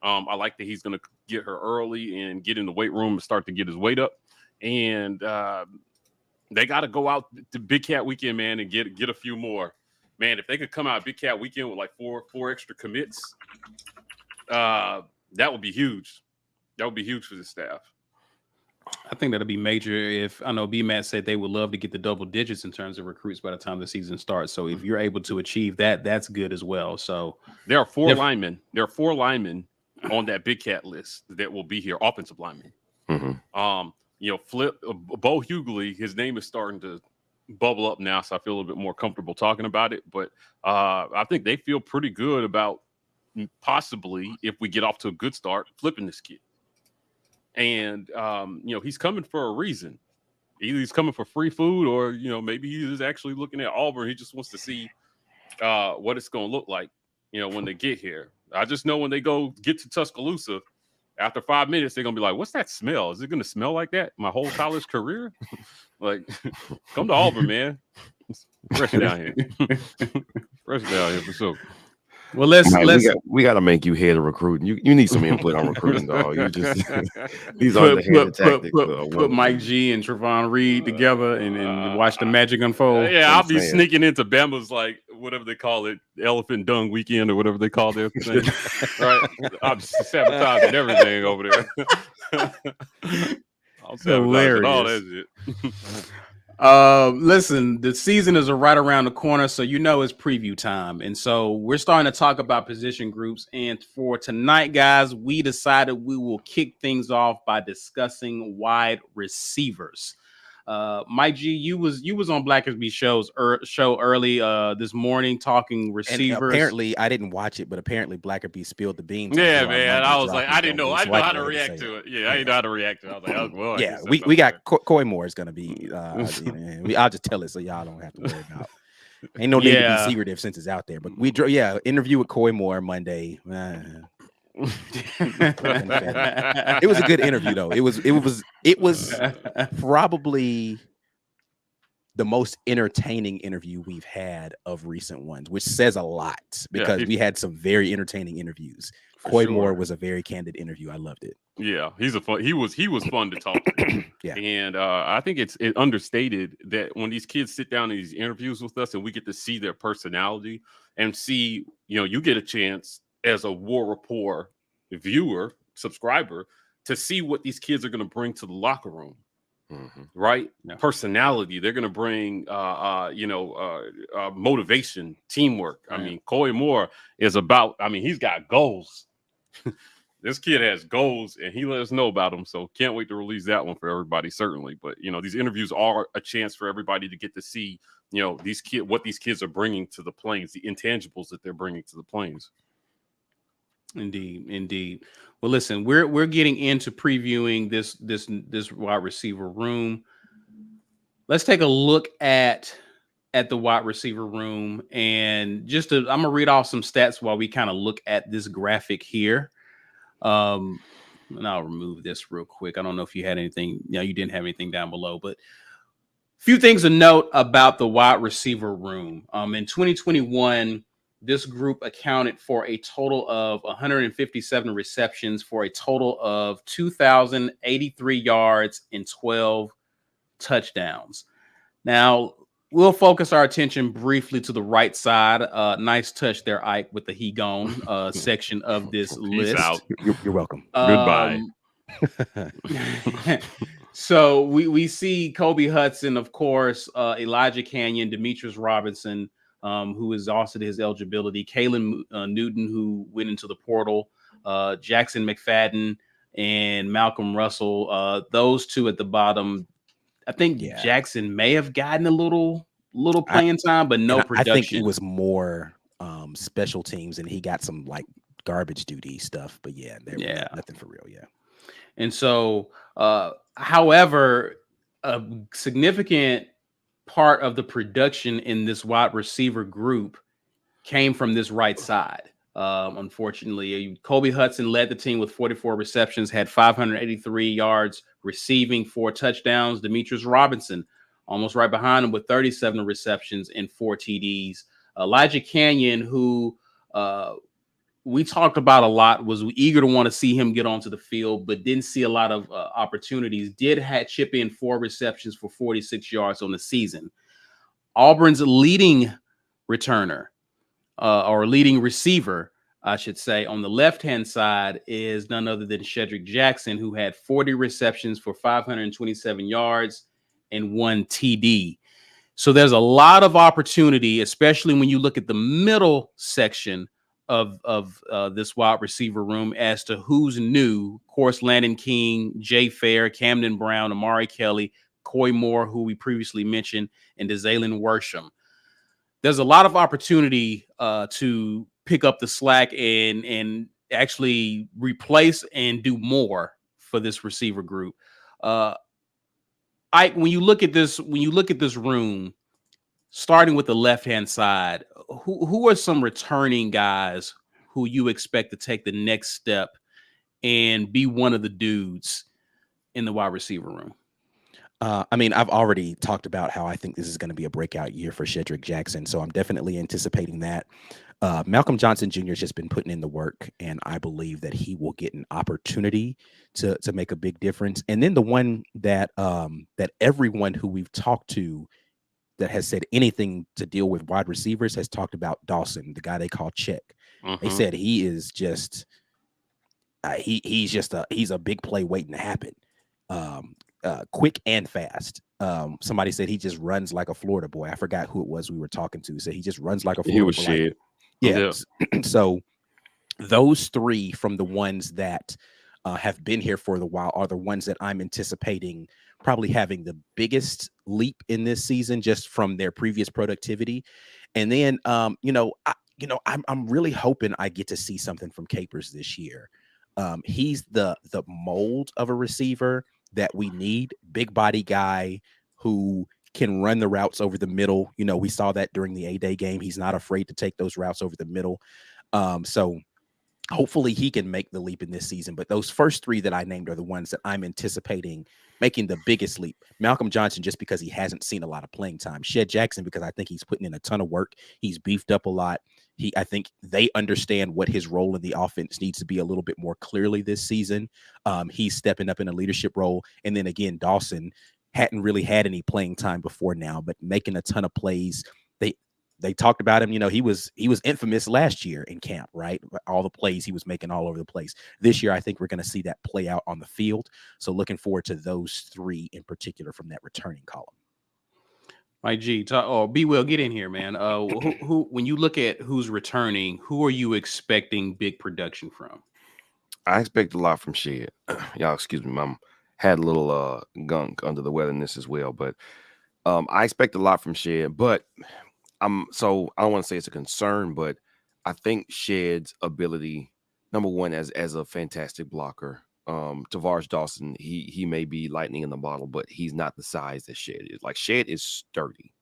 I like that he's going to get her early and get in the weight room and start to get his weight up. And they got to go out to Big Cat Weekend, man, and get a few more. Man, if they could come out Big Cat Weekend with like four extra commits, that would be huge. That would be huge for the staff. I think that'll be major. If I know B-Matt said they would love to get the double digits in terms of recruits by the time the season starts. So if you're able to achieve that, that's good as well. So there are 4 linemen. There are 4 linemen on that Big Cat list that will be here, offensive linemen. Mm-hmm. Bo Hughley, his name is starting to bubble up now, so I feel a little bit more comfortable talking about it. But I think they feel pretty good about possibly, if we get off to a good start, flipping this kid. And, he's coming for a reason. Either he's coming for free food or, maybe he is actually looking at Auburn. He just wants to see what it's going to look like, when they get here. I just know when they get to Tuscaloosa, after 5 minutes, they're going to be like, what's that smell? Is it going to smell like that my whole college career? Like, come to Auburn, man. It's fresh down here. Fresh down here for sure. Well, we got to make you head of recruiting. You need some input on recruiting, dog. You just these are the head tactics. Put Mike G and Trevon Reed together and watch the magic unfold. Yeah, I'll be sneaking into Bama's like whatever they call it, elephant dung weekend or whatever they call their thing. Right? I'm sabotaging everything over there. I'm sabotaging all that shit. Listen, the season is right around the corner, so it's preview time. And so we're starting to talk about position groups. And for tonight, guys, we decided we will kick things off by discussing wide receivers. Mike G, you was on Blackersby show early this morning talking receivers. And apparently, I didn't watch it, but apparently Blackerby spilled the beans. Yeah, man. I was like, I didn't know. I didn't know how to react to it. Yeah, I didn't know how to react to it. I was like, well, yeah, we got Coy Moore is going to be. I'll just tell it so y'all don't have to worry about. Ain't no need to be secretive since it's out there. But interview with Coy Moore Monday. It was a good interview though. It was probably the most entertaining interview we've had of recent ones, which says a lot because we had some very entertaining interviews. Coy Moore was a very candid interview. I loved it. Yeah, he was fun to talk to. Yeah, and I think it's understated that when these kids sit down in these interviews with us and we get to see their personality and see, you get a chance as a War Rapport viewer, subscriber, to see what these kids are going to bring to the locker room. Right? Yeah. Personality. They're going to bring, motivation, teamwork. Right. I mean, Coy Moore is about, he's got goals. This kid has goals, and he let us know about them. So can't wait to release that one for everybody, certainly. But, these interviews are a chance for everybody to get to see, what these kids are bringing to the Plains, the intangibles that they're bringing to the Plains. Indeed. Well, listen, we're getting into previewing this wide receiver room. Let's take a look at the wide receiver room, and I'm gonna read off some stats while we kind of look at this graphic here. And I'll remove this real quick. I don't know if you had anything. You didn't have anything down below, but a few things to note about the wide receiver room. In 2021. This group accounted for a total of 157 receptions for a total of 2,083 yards and 12 touchdowns. Now, we'll focus our attention briefly to the right side. Nice touch there, Ike, with the he gone section of this list. Out. You're welcome. Goodbye. So we see Kobe Hudson, of course, Elijah Canyon, Demetrius Robinson, who is also his eligibility, Kalen Newton, who went into the portal, Jackson McFadden, and Malcolm Russell. Those two at the bottom. I think Jackson may have gotten a little playing time, but no production. I think it was more special teams, and he got some like garbage duty stuff. But nothing for real. Yeah. And so, however, a significant part of the production in this wide receiver group came from this right side. Unfortunately, Kobe Hudson led the team with 44 receptions, had 583 yards receiving, 4 touchdowns. Demetrius Robinson, almost right behind him, with 37 receptions and 4 TDs. Elijah Canyon, who we talked about a lot, was eager to want to see him get onto the field, but didn't see a lot of opportunities. Did chip in 4 receptions for 46 yards on the season. Auburn's leading returner, or leading receiver, I should say, on the left-hand side is none other than Shedrick Jackson, who had 40 receptions for 527 yards and 1 TD. So there's a lot of opportunity, especially when you look at the middle section of this wide receiver room as to who's new. Of course, Landon King, Jay Fair, Camden Brown, Amari Kelly, Coy Moore, who we previously mentioned, and Desalen Worsham. There's a lot of opportunity to pick up the slack and actually replace and do more for this receiver group. Ike, when you look at this room, starting with the left-hand side, who are some returning guys who you expect to take the next step and be one of the dudes in the wide receiver room? I've already talked about how I think this is going to be a breakout year for Shedrick Jackson, so I'm definitely anticipating that. Malcolm Johnson Jr. has just been putting in the work, and I believe that he will get an opportunity to make a big difference. And then the one that that everyone who we've talked to that has said anything to deal with wide receivers has talked about Dawson, the guy they call Check. They said he is just he's a big play waiting to happen. Quick and fast. Somebody said he just runs like a Florida boy. I forgot who it was we were talking to. Said he just runs like a Florida boy. He was shit. Yeah. So those 3 from the ones that have been here for the while are the ones that I'm anticipating probably having the biggest leap in this season, just from their previous productivity. And then, I'm really hoping I get to see something from Capers this year. He's the mold of a receiver that we need. Big body guy who can run the routes over the middle. We saw that during the A-Day game. He's not afraid to take those routes over the middle. So hopefully he can make the leap in this season. But those first 3 that I named are the ones that I'm anticipating making the biggest leap. Malcolm Johnson, just because he hasn't seen a lot of playing time. Shed Jackson, because I think he's putting in a ton of work. He's beefed up a lot. I think they understand what his role in the offense needs to be a little bit more clearly this season. He's stepping up in a leadership role. And then again, Dawson hadn't really had any playing time before now, but making a ton of plays. they talked about him. You know, he was infamous last year in camp, right? All the plays he was making all over the place. This year, I think we're going to see that play out on the field. So looking forward to those three in particular from that returning column. Mike G, B Will, get in here, man. Who when you look at who's returning, who are you expecting big production from? I expect a lot from Shed. Y'all, excuse me, Mom. Had a little gunk under the weather in this as well, but I expect a lot from Shed. But I don't want to say it's a concern, but I think Shed's ability, number one, as a fantastic blocker. Tavares Dawson, he may be lightning in the bottle, but he's not the size that Shed is. Like, Shed is sturdy.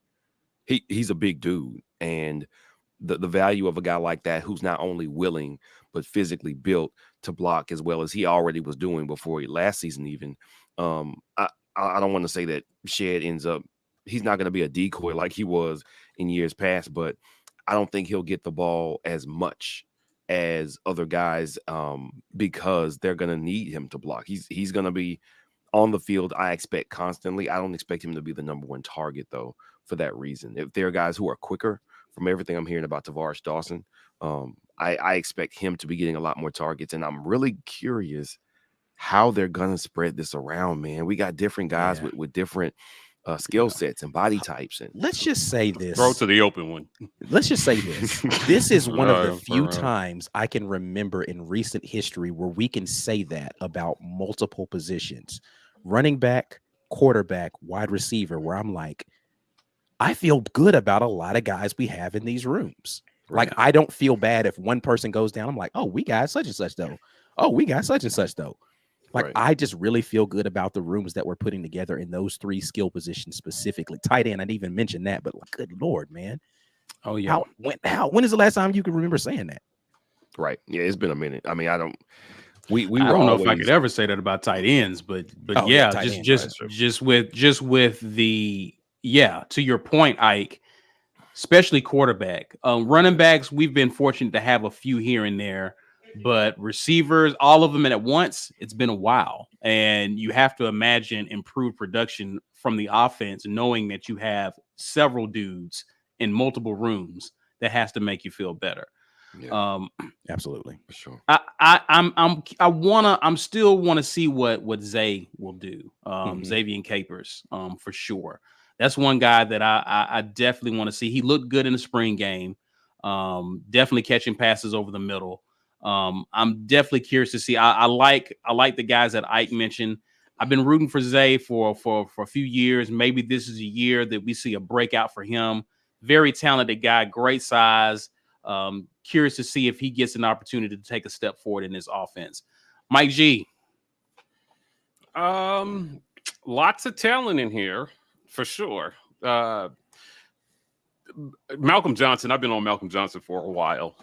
He's a big dude, and the value of a guy like that who's not only willing but physically built to block as well as he already was doing before last season even. I don't want to say that Shed ends up, he's not going to be a decoy like he was in years past, but I don't think he'll get the ball as much as other guys because they're going to need him to block. He's going to be on the field, I expect, constantly. I don't expect him to be the number one target, though, for that reason. If there are guys who are quicker, from everything I'm hearing about Tavares Dawson, I expect him to be getting a lot more targets, and I'm really curious how they're going to spread this around, man. We got different guys with different skill sets and body types. And let's just say this. Throw to the open one. Let's just say this. This is one of the few times I can remember in recent history where we can say that about multiple positions. Running back, quarterback, wide receiver, where I'm like, I feel good about a lot of guys we have in these rooms. Like, I don't feel bad if one person goes down. I'm like, oh, we got such and such, though. Oh, we got such and such, though. Like, I just really feel good about the rooms that we're putting together in those three skill positions specifically. Tight end, I didn't even mention that, but good Lord, man. Oh, yeah. When is the last time you can remember saying that? Right. Yeah, it's been a minute. I mean, I don't know if I could ever say that about tight ends, but just with the, to your point, Ike, especially quarterback. Running backs, we've been fortunate to have a few here and there. But receivers, all of them at once, it's been a while. And you have to imagine improved production from the offense, knowing that you have several dudes in multiple rooms. That has to make you feel better. Yeah, absolutely, for sure. I still want to see what Zay will do. Xavier Capers, for sure. That's one guy that I definitely want to see. He looked good in the spring game. Definitely catching passes over the middle. I'm definitely curious to see. I like the guys that Ike mentioned. I've been rooting for Zay for a few years. Maybe this is a year that we see a breakout for him. Very talented guy, great size. Curious to see if he gets an opportunity to take a step forward in this offense. Mike G. Lots of talent in here for sure. Malcolm Johnson, I've been on Malcolm Johnson for a while.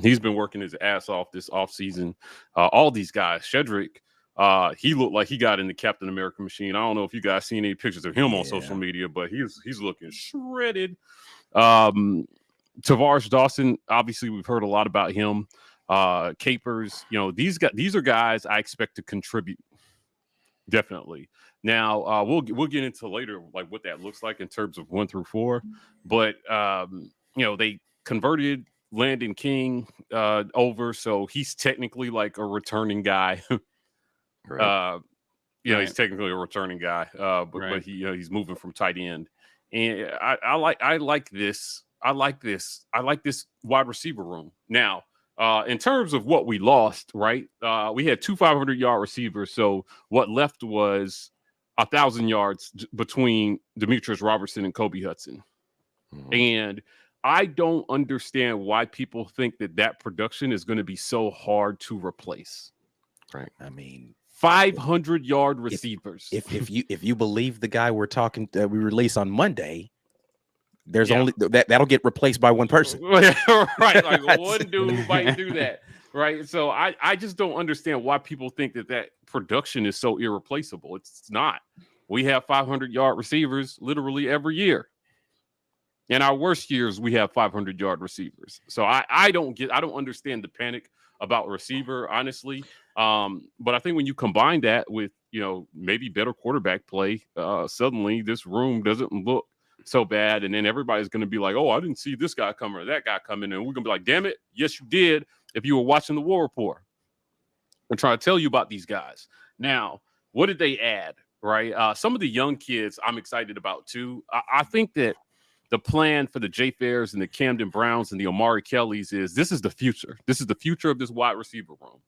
He's been working his ass off this offseason. All these guys, Shedrick, he looked like he got in the Captain America machine. I don't know if you guys seen any pictures of him on social media, but he's looking shredded. Tavares Dawson, obviously we've heard a lot about him. Capers, these are guys I expect to contribute. Definitely. Now we'll get into later like what that looks like in terms of 1 through 4, but they converted Landon King over, so he's technically like a returning guy. Right. He's technically a returning guy, but he's moving from tight end, and I like this. I like this wide receiver room now. In terms of what we lost, right? We had 2 500-yard receivers, so what left was 1,000 yards between Demetrius Robertson and Kobe Hudson. Mm-hmm. And I don't understand why people think that production is going to be so hard to replace. Right. I mean, 500-yard receivers. If you believe the guy we're talking we release on Monday, there's only that'll get replaced by one person. Right. Like one dude might do that. Right. So I just don't understand why people think that production is so irreplaceable. It's not. We have 500-yard receivers literally every year. In our worst years, we have 500-yard receivers. So I don't understand the panic about receiver, honestly. But I think when you combine that with, maybe better quarterback play, suddenly this room doesn't look so bad, and then everybody's going to be like, oh, I didn't see this guy coming or that guy coming, and we're going to be like, damn it, yes, you did if you were watching the War Rapport. I'm trying to tell you about these guys. Now, what did they add, right? Some of the young kids I'm excited about, too. I think that the plan for the Jay Fairs and the Camden Browns and the Omari Kellys is this is the future. This is the future of this wide receiver room.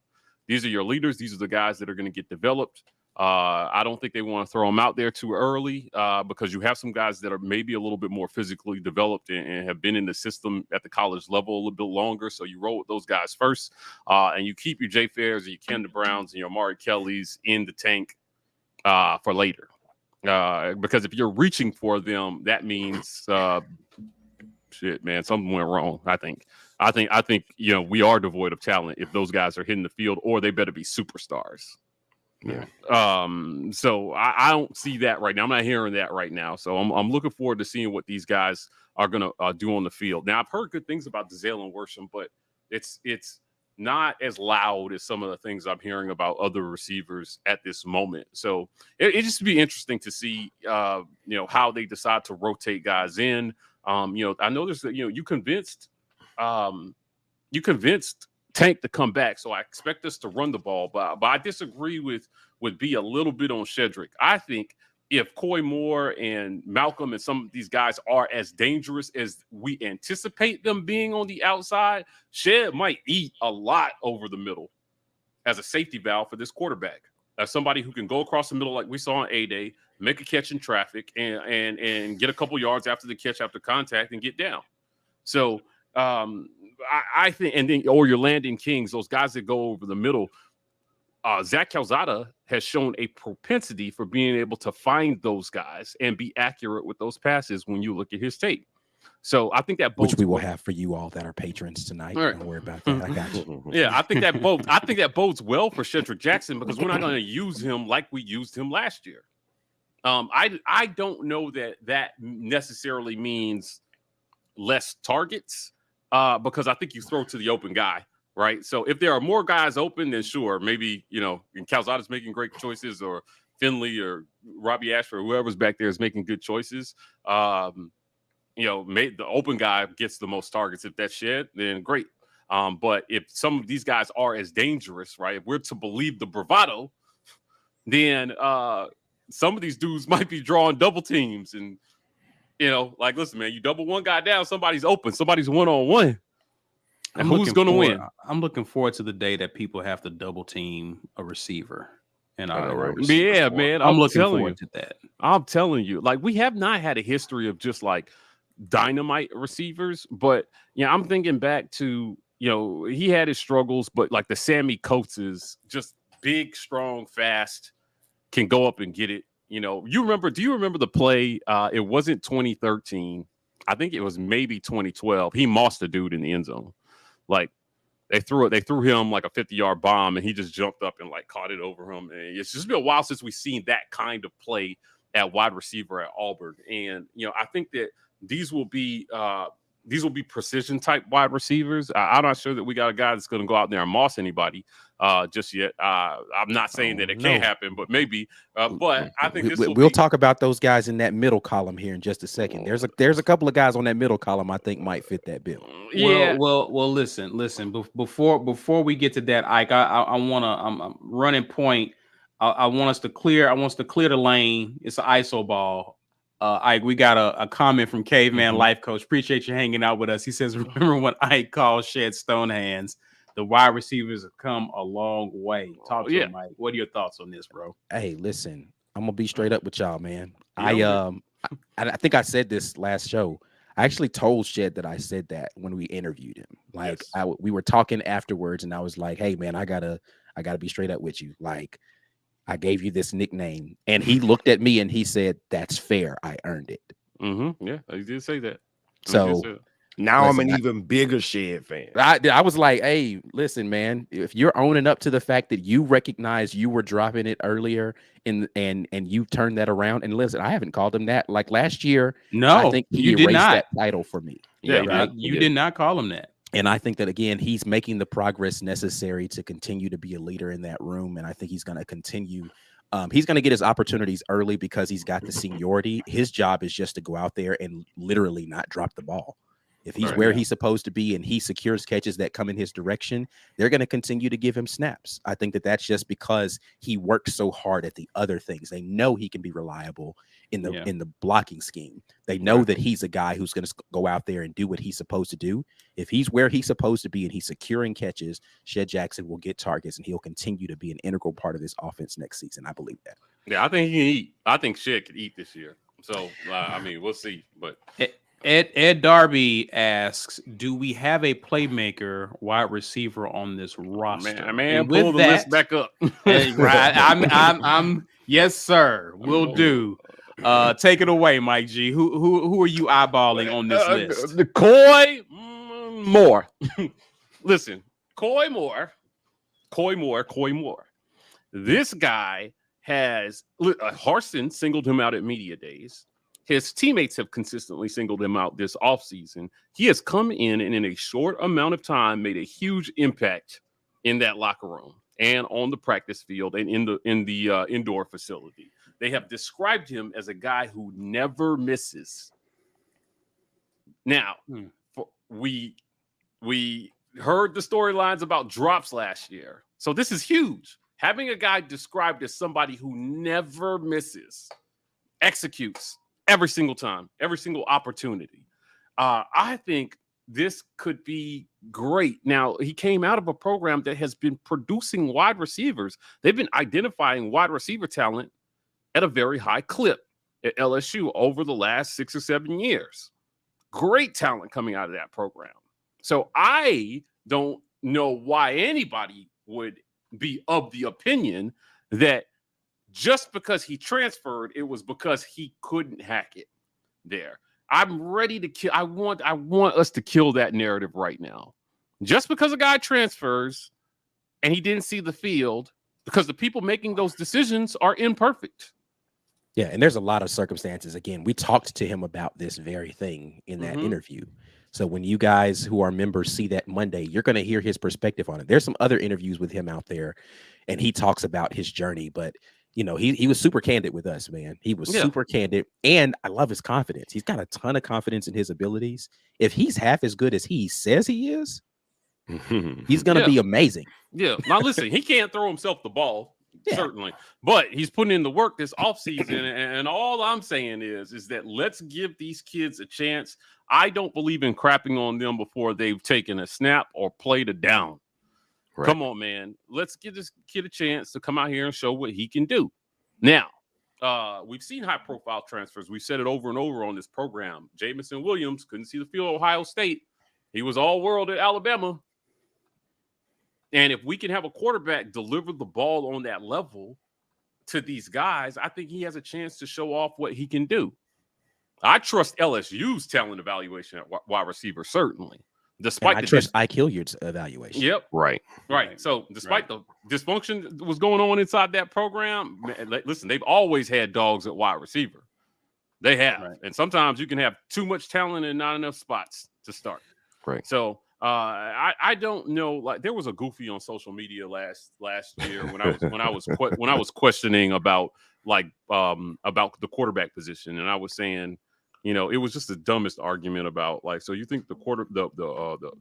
These are your leaders. These are the guys that are going to get developed. I don't think they want to throw them out there too early because you have some guys that are maybe a little bit more physically developed and have been in the system at the college level a little bit longer. So you roll with those guys first, and you keep your Jay Fairs and your Camden Browns and your Amari Kellys in the tank for later. Because if you're reaching for them, that means shit, man, something went wrong. I think we are devoid of talent if those guys are hitting the field, or they better be superstars. Yeah. So I don't see that right now. I'm not hearing that right now. So I'm looking forward to seeing what these guys are gonna do on the field. Now I've heard good things about Zalen Worsham, but it's not as loud as some of the things I'm hearing about other receivers at this moment. So it just be interesting to see how they decide to rotate guys in. I know there's you convinced Tank to come back, so I expect us to run the ball, but I disagree with B a little bit on Shedrick. I think if Coy Moore and Malcolm and some of these guys are as dangerous as we anticipate them being on the outside, Shed might eat a lot over the middle as a safety valve for this quarterback. As somebody who can go across the middle like we saw on A-Day, make a catch in traffic, and get a couple yards after the catch after contact and get down. So I think, and then or your Landon Kings, those guys that go over the middle. Zach Calzada has shown a propensity for being able to find those guys and be accurate with those passes when you look at his tape. So I think that which we will have for you all that are patrons tonight. Right. Don't worry about that. I got you. Yeah, I think that bodes well for Shedrick Jackson because we're not going to use him like we used him last year. I don't know that necessarily means less targets because I think you throw to the open guy. Right. So if there are more guys open, then sure, maybe, and Calzada's making great choices, or Finley or Robbie Ashford, whoever's back there is making good choices. The open guy gets the most targets. If that's Shed, then great. But if some of these guys are as dangerous, right, if we're to believe the bravado, then some of these dudes might be drawing double teams. And, listen, man, you double one guy down, somebody's open, somebody's one-on-one. And who's going to win? I'm looking forward to the day that people have to double team a receiver. And yeah, man, I'm looking forward to that. I'm telling you, we have not had a history of just dynamite receivers, but I'm thinking back to he had his struggles, but the Sammy Coates is just big, strong, fast, can go up and get it. Do you remember the play? It wasn't 2013. I think it was maybe 2012. He mossed a dude in the end zone. They threw him like a 50-yard bomb, and he just jumped up and caught it over him. And it's just been a while since we've seen that kind of play at wide receiver at Auburn. And I think that these will be precision type wide receivers. I'm not sure that we got a guy that's going to go out there and moss anybody just yet. I'm not saying that it can't happen, but maybe. But I think we'll talk about those guys in that middle column here in just a second. There's a couple of guys on that middle column I think might fit that bill. Yeah. Well. Listen. Before we get to that, Ike, I'm running point. I want us to clear the lane. It's an ISO ball. Ike, we got a comment from Caveman Life Coach. Appreciate you hanging out with us. He says, remember when Ike called Shed stone hands? The wide receivers have come a long way. Talk to him, Mike. What are your thoughts on this, bro? Hey, listen, I'm gonna be straight up with y'all, man. I think I said this last show. I actually told Shed that I said that when we interviewed him. We were talking afterwards, and I was like, "Hey, man, I gotta be straight up with you. I gave you this nickname," and he looked at me and he said, "That's fair. I earned it." Yeah, he did say that. So. Now I'm an even bigger Shed fan. I was like, hey, listen, man, if you're owning up to the fact that you recognize you were dropping it earlier and you turned that around, and listen, I haven't called him that. Last year, no, I think you did not. That title for me. Yeah, right? You did not call him that. And I think that, again, he's making the progress necessary to continue to be a leader in that room. And I think he's going to continue He's going to get his opportunities early because he's got the seniority. His job is just to go out there and literally not drop the ball. If he's where he's supposed to be and he secures catches that come in his direction, they're going to continue to give him snaps. I think that that's just because he works so hard at the other things. They know he can be reliable in the blocking scheme. They know that he's a guy who's going to go out there and do what he's supposed to do. If he's where he's supposed to be and he's securing catches, Shed Jackson will get targets and he'll continue to be an integral part of this offense next season. I believe that. Yeah, I think he can eat. I think Shed could eat this year. So, I mean, we'll see. But Ed Darby asks, do we have a playmaker wide receiver on this roster? Man, pull the list back up. Right, I'm yes, sir. Will do. Take it away, Mike G. Who are you eyeballing on this list? The Coy Moore. Listen, Coy Moore. This guy has Harsin singled him out at media days. His teammates have consistently singled him out this offseason. He has come in and in a short amount of time made a huge impact in that locker room and on the practice field and in the indoor facility. They have described him as a guy who never misses. Now, we heard the storylines about drops last year. So this is huge. Having a guy described as somebody who never misses, executes every single time, every single opportunity. I think this could be great. Now, he came out of a program that has been producing wide receivers. They've been identifying wide receiver talent at a very high clip at LSU over the last 6 or 7 years. Great talent coming out of that program. So I don't know why anybody would be of the opinion that just because he transferred, it was because he couldn't hack it there. I'm ready to kill. I want us to kill that narrative right now. Just because a guy transfers and he didn't see the field, because the people making those decisions are imperfect. Yeah, and there's a lot of circumstances. Again, we talked to him about this very thing in that interview. So when you guys who are members see that Monday, you're going to hear his perspective on it. There's some other interviews with him out there, and he talks about his journey, but you know, he was super candid with us, man. He was super candid, and I love his confidence. He's got a ton of confidence in his abilities. If he's half as good as he says he is, he's going to be amazing. Yeah. Now, listen, he can't throw himself the ball, certainly, but he's putting in the work this offseason, and all I'm saying is that let's give these kids a chance. I don't believe in crapping on them before they've taken a snap or played a down. Right. Come on, man. Let's give this kid a chance to come out here and show what he can do. Now, we've seen high-profile transfers. We've said it over and over on this program. Jamison Williams couldn't see the field at Ohio State. He was all-world at Alabama. And if we can have a quarterback deliver the ball on that level to these guys, I think he has a chance to show off what he can do. I trust LSU's talent evaluation at wide receiver, certainly. Despite I trust Ike Hilliard's evaluation. Yep. Right. So despite the dysfunction that was going on inside that program, listen, they've always had dogs at wide receiver. They have. Right. And sometimes you can have too much talent and not enough spots to start. Right. So I don't know. Like, there was a goofy on social media last year when I was questioning about the quarterback position, and I was saying, you know, it was just the dumbest argument about, like, so you think the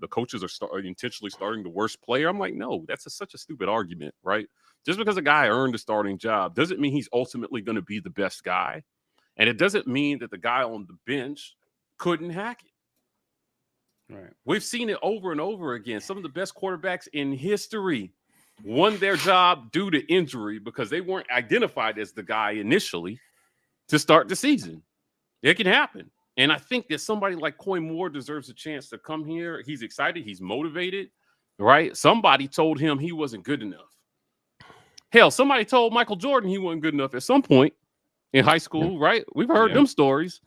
coaches are intentionally starting the worst player? I'm like, no, that's such a stupid argument, right? Just because a guy earned a starting job doesn't mean he's ultimately going to be the best guy, and it doesn't mean that the guy on the bench couldn't hack it. Right. We've seen it over and over again. Some of the best quarterbacks in history won their job due to injury because they weren't identified as the guy initially to start the season. It can happen. And I think that somebody like Coy Moore deserves a chance to come here. He's excited. He's motivated, right? Somebody told him he wasn't good enough. Hell, somebody told Michael Jordan he wasn't good enough at some point in high school, right? We've heard them stories.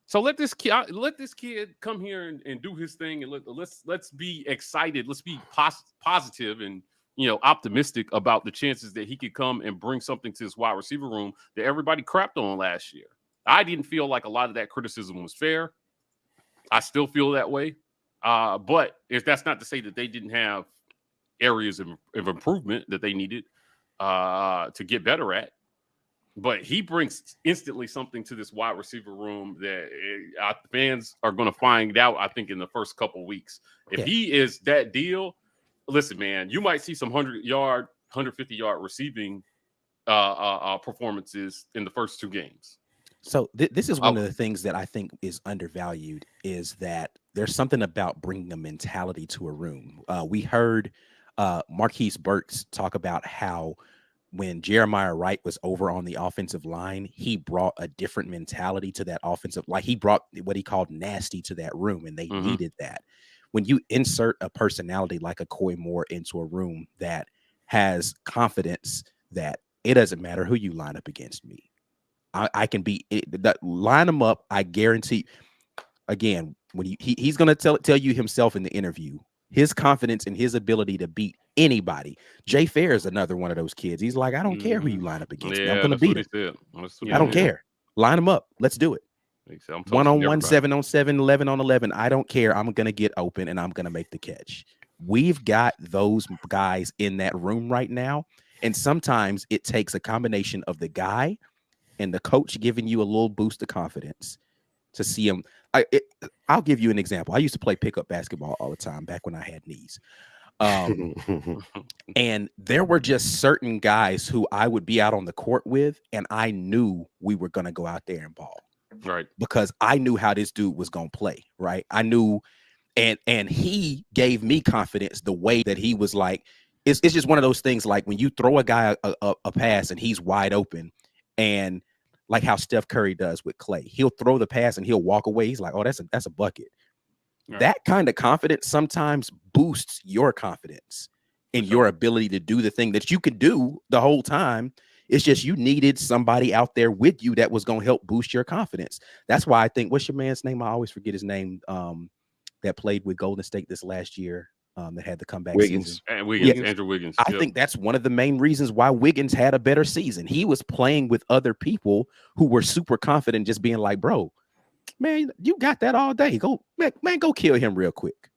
So let this kid come here and do his thing, and let's be excited. Let's be positive and, you know, optimistic about the chances that he could come and bring something to this wide receiver room that everybody crapped on last year. I didn't feel like a lot of that criticism was fair. I still feel that way. But if that's not to say that they didn't have areas of improvement that they needed. to get better at. But he brings instantly something to this wide receiver room that our fans are going to find out, I think, in the first couple of weeks. If he is that deal, listen, man, you might see some 100-yard, 150-yard receiving performances in the first 2 games. So this is one of the things that I think is undervalued, is that there's something about bringing a mentality to a room. We heard Marquise Burks talk about how when Jeremiah Wright was over on the offensive line, he brought a different mentality to that offensive. Like, he brought what he called nasty to that room, and they needed that. When you insert a personality like a Coy Moore into a room that has confidence that it doesn't matter who you line up against me, I can be that, line them up. I guarantee. Again, when he's going to tell you himself in the interview, his confidence and his ability to beat anybody. Jay Fair is another one of those kids. He's like, I don't care who you line up against me. I'm going to beat him. I don't care. Line them up. Let's do it. 1-on-1, 7-on-7, 11-on-11. I don't care. I'm going to get open and I'm going to make the catch. We've got those guys in that room right now. And sometimes it takes a combination of the guy and the coach giving you a little boost of confidence to see him. I'll give you an example. I used to play pickup basketball all the time back when I had knees. And there were just certain guys who I would be out on the court with, and I knew we were going to go out there and ball. Right. Because I knew how this dude was going to play. Right. I knew. And he gave me confidence the way that he was like, it's just one of those things, like when you throw a guy a pass and he's wide open, and like how Steph Curry does with Clay, he'll throw the pass and he'll walk away. He's like, oh, that's a bucket. Right. That kind of confidence sometimes boosts your confidence in your ability to do the thing that you could do the whole time. It's just you needed somebody out there with you that was going to help boost your confidence. That's why I think, what's your man's name? I always forget his name. That played with Golden State this last year. That had the comeback season. Andrew Wiggins. I think that's one of the main reasons why Wiggins had a better season. He was playing with other people who were super confident, just being like, bro, man, you got that all day. Go, man, go kill him real quick.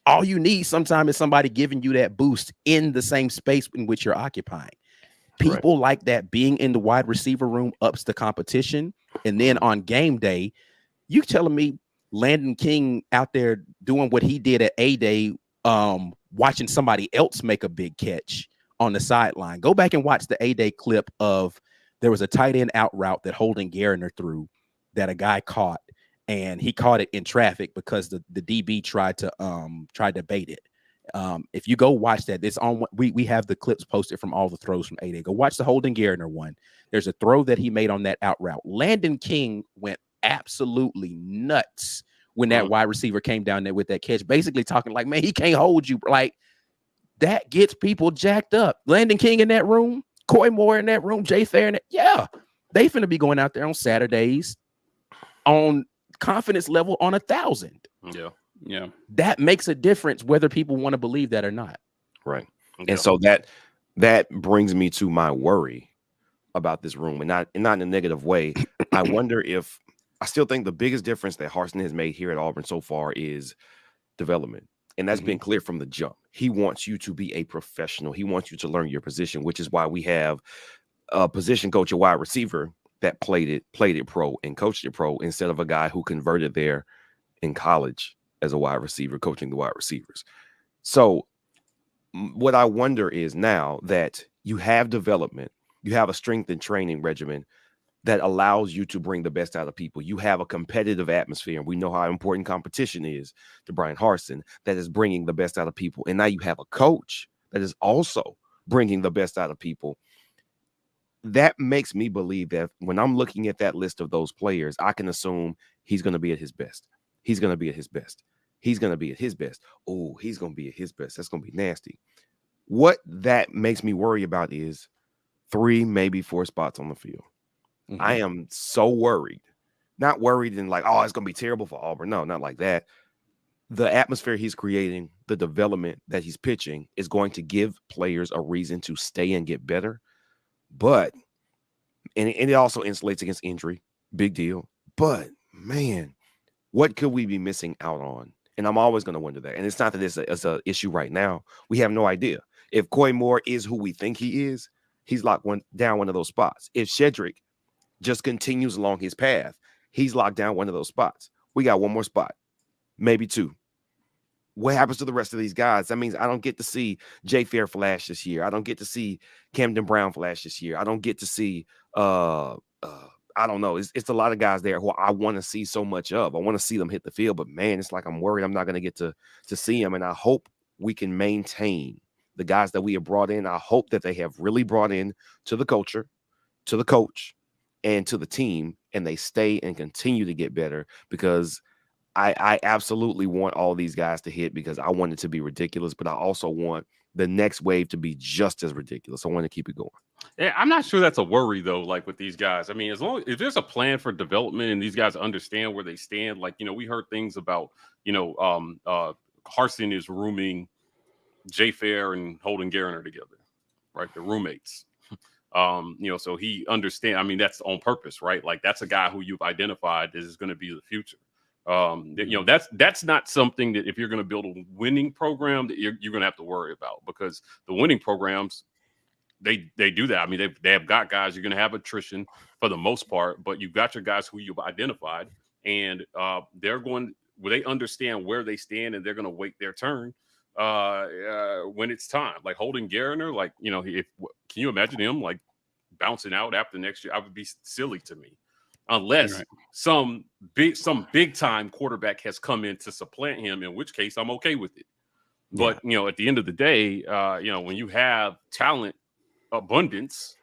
All you need sometimes is somebody giving you that boost in the same space in which you're occupying. People like that being in the wide receiver room ups the competition. And then on game day, you telling me Landon King out there doing what he did at A-Day, watching somebody else make a big catch on the sideline. Go back and watch the A-Day clip of, there was a tight end out route that Holden Garner threw that a guy caught, and he caught it in traffic because the DB tried to bait it. If you go watch that, it's on. We have the clips posted from all the throws from A-Day. Go watch the Holden Garner one. There's a throw that he made on that out route. Landon King went absolutely nuts when that wide receiver came down there with that catch, basically talking like, man, he can't hold you. Like, that gets people jacked up. Landon King in that room, Coy Moore in that room, Jay Fair in it. Yeah, they finna be going out there on Saturdays on confidence level on 1,000. Yeah. That makes a difference whether people want to believe that or not. Right. And so that brings me to my worry about this room, and not in a negative way. I wonder if, I still think the biggest difference that Harsin has made here at Auburn so far is development. And that's been clear from the jump. He wants you to be a professional. He wants you to learn your position, which is why we have a position coach, a wide receiver that played it pro and coached it pro, instead of a guy who converted there in college as a wide receiver, coaching the wide receivers. So what I wonder is, now that you have development, you have a strength and training regimen that allows you to bring the best out of people. You have a competitive atmosphere, and we know how important competition is to Brian Harsin, that is bringing the best out of people. And now you have a coach that is also bringing the best out of people. That makes me believe that when I'm looking at that list of those players, I can assume he's going to be at his best. He's going to be at his best. He's going to be at his best. Oh, he's going to be at his best. That's going to be nasty. What that makes me worry about is 3, maybe 4 spots on the field. I am so worried. Not worried in like, oh, it's going to be terrible for Auburn. No, not like that. The atmosphere he's creating, the development that he's pitching, is going to give players a reason to stay and get better. But, and it also insulates against injury. Big deal. But, man, what could we be missing out on? And I'm always going to wonder that. And it's not that it's an issue right now. We have no idea. If Coy Moore is who we think he is, he's locked down one of those spots. If Shedrick just continues along his path, he's locked down one of those spots. We got one more spot, maybe two. What happens to the rest of these guys? That means I don't get to see Jay Fair flash this year. I don't get to see Camden Brown flash this year. I don't get to see I don't know. It's a lot of guys there who I want to see so much of. I want to see them hit the field, but man, it's like I'm worried I'm not going to get to see them. And I hope we can maintain the guys that we have brought in. I hope that they have really brought in to the culture, to the coach, and to the team, and they stay and continue to get better, because I absolutely want all these guys to hit, because I want it to be ridiculous, but I also want the next wave to be just as ridiculous. I want to keep it going. Yeah, I'm not sure that's a worry though. Like with these guys, I mean, as long if there's a plan for development and these guys understand where they stand, like, you know, we heard things about, you know, Harsin is rooming Jay Fair and Holden Garner together, right? They're roommates. You know, so he understand. I mean, that's on purpose, right? Like that's a guy who you've identified as is going to be the future. You know, that's not something that if you're going to build a winning program that you're going to have to worry about, because the winning programs, they do that. I mean, they have got guys. You're going to have attrition for the most part, but you've got your guys who you've identified, and they understand where they stand, and they're going to wait their turn when it's time. Like Holden Garner, like, you know, can you imagine him like bouncing out after next year? I would be silly to me, unless some big time quarterback has come in to supplant him, in which case I'm okay with it. But you know, at the end of the day, you know, when you have talent abundance,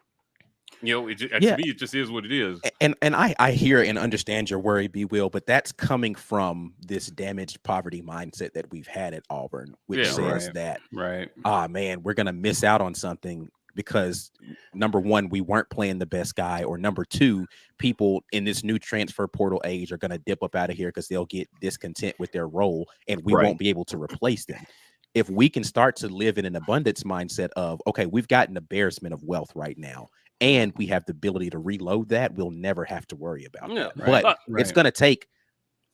you know, to me it just is what it is. And I hear and understand your worry, B. Will, but that's coming from this damaged poverty mindset that we've had at Auburn, which says that man, we're gonna miss out on something because number one, we weren't playing the best guy, or number two, people in this new transfer portal age are gonna dip up out of here because they'll get discontent with their role, and we won't be able to replace them. If we can start to live in an abundance mindset of, okay, we've got an embarrassment of wealth right now, and we have the ability to reload that, we'll never have to worry about that. But it's going to take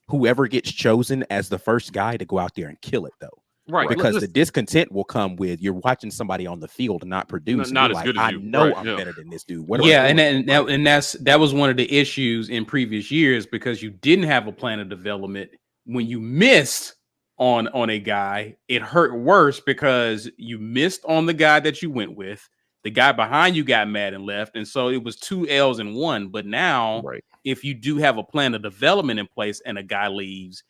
whoever gets chosen as the first guy to go out there and kill it, though. Right. Because the discontent will come with you're watching somebody on the field not produce. Not as good as you. I know I'm better than this dude. That was one of the issues in previous years, because you didn't have a plan of development. When you missed on a guy, it hurt worse because you missed on the guy that you went with. The guy behind you got mad and left, and so it was 2 L's in one. But now, if you do have a plan of development in place and a guy leaves,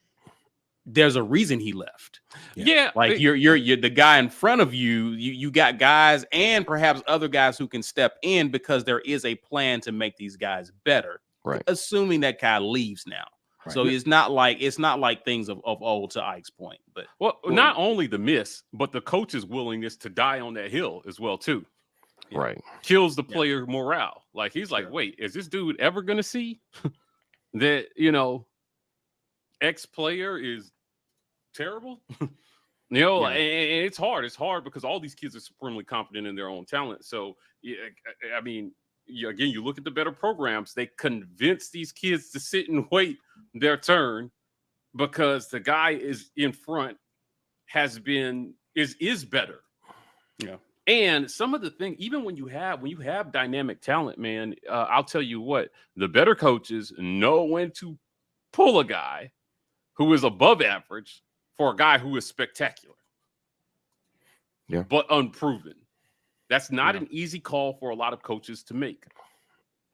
there's a reason he left. Like you're the guy in front of you. You got guys and perhaps other guys who can step in because there is a plan to make these guys better. Assuming that guy leaves now. So it's not like things of old, to Ike's point. But not only the miss, but the coach's willingness to die on that hill as well too. Kills the player morale. Like he's like, wait, is this dude ever gonna see that, you know, X player is terrible? You know, and it's hard. It's hard because all these kids are supremely confident in their own talent. So I mean, again, you look at the better programs, they convince these kids to sit and wait their turn because the guy is in front is better. And some of the things, even when you have dynamic talent, man, I'll tell you what, the better coaches know when to pull a guy who is above average for a guy who is spectacular, but unproven. That's not an easy call for a lot of coaches to make.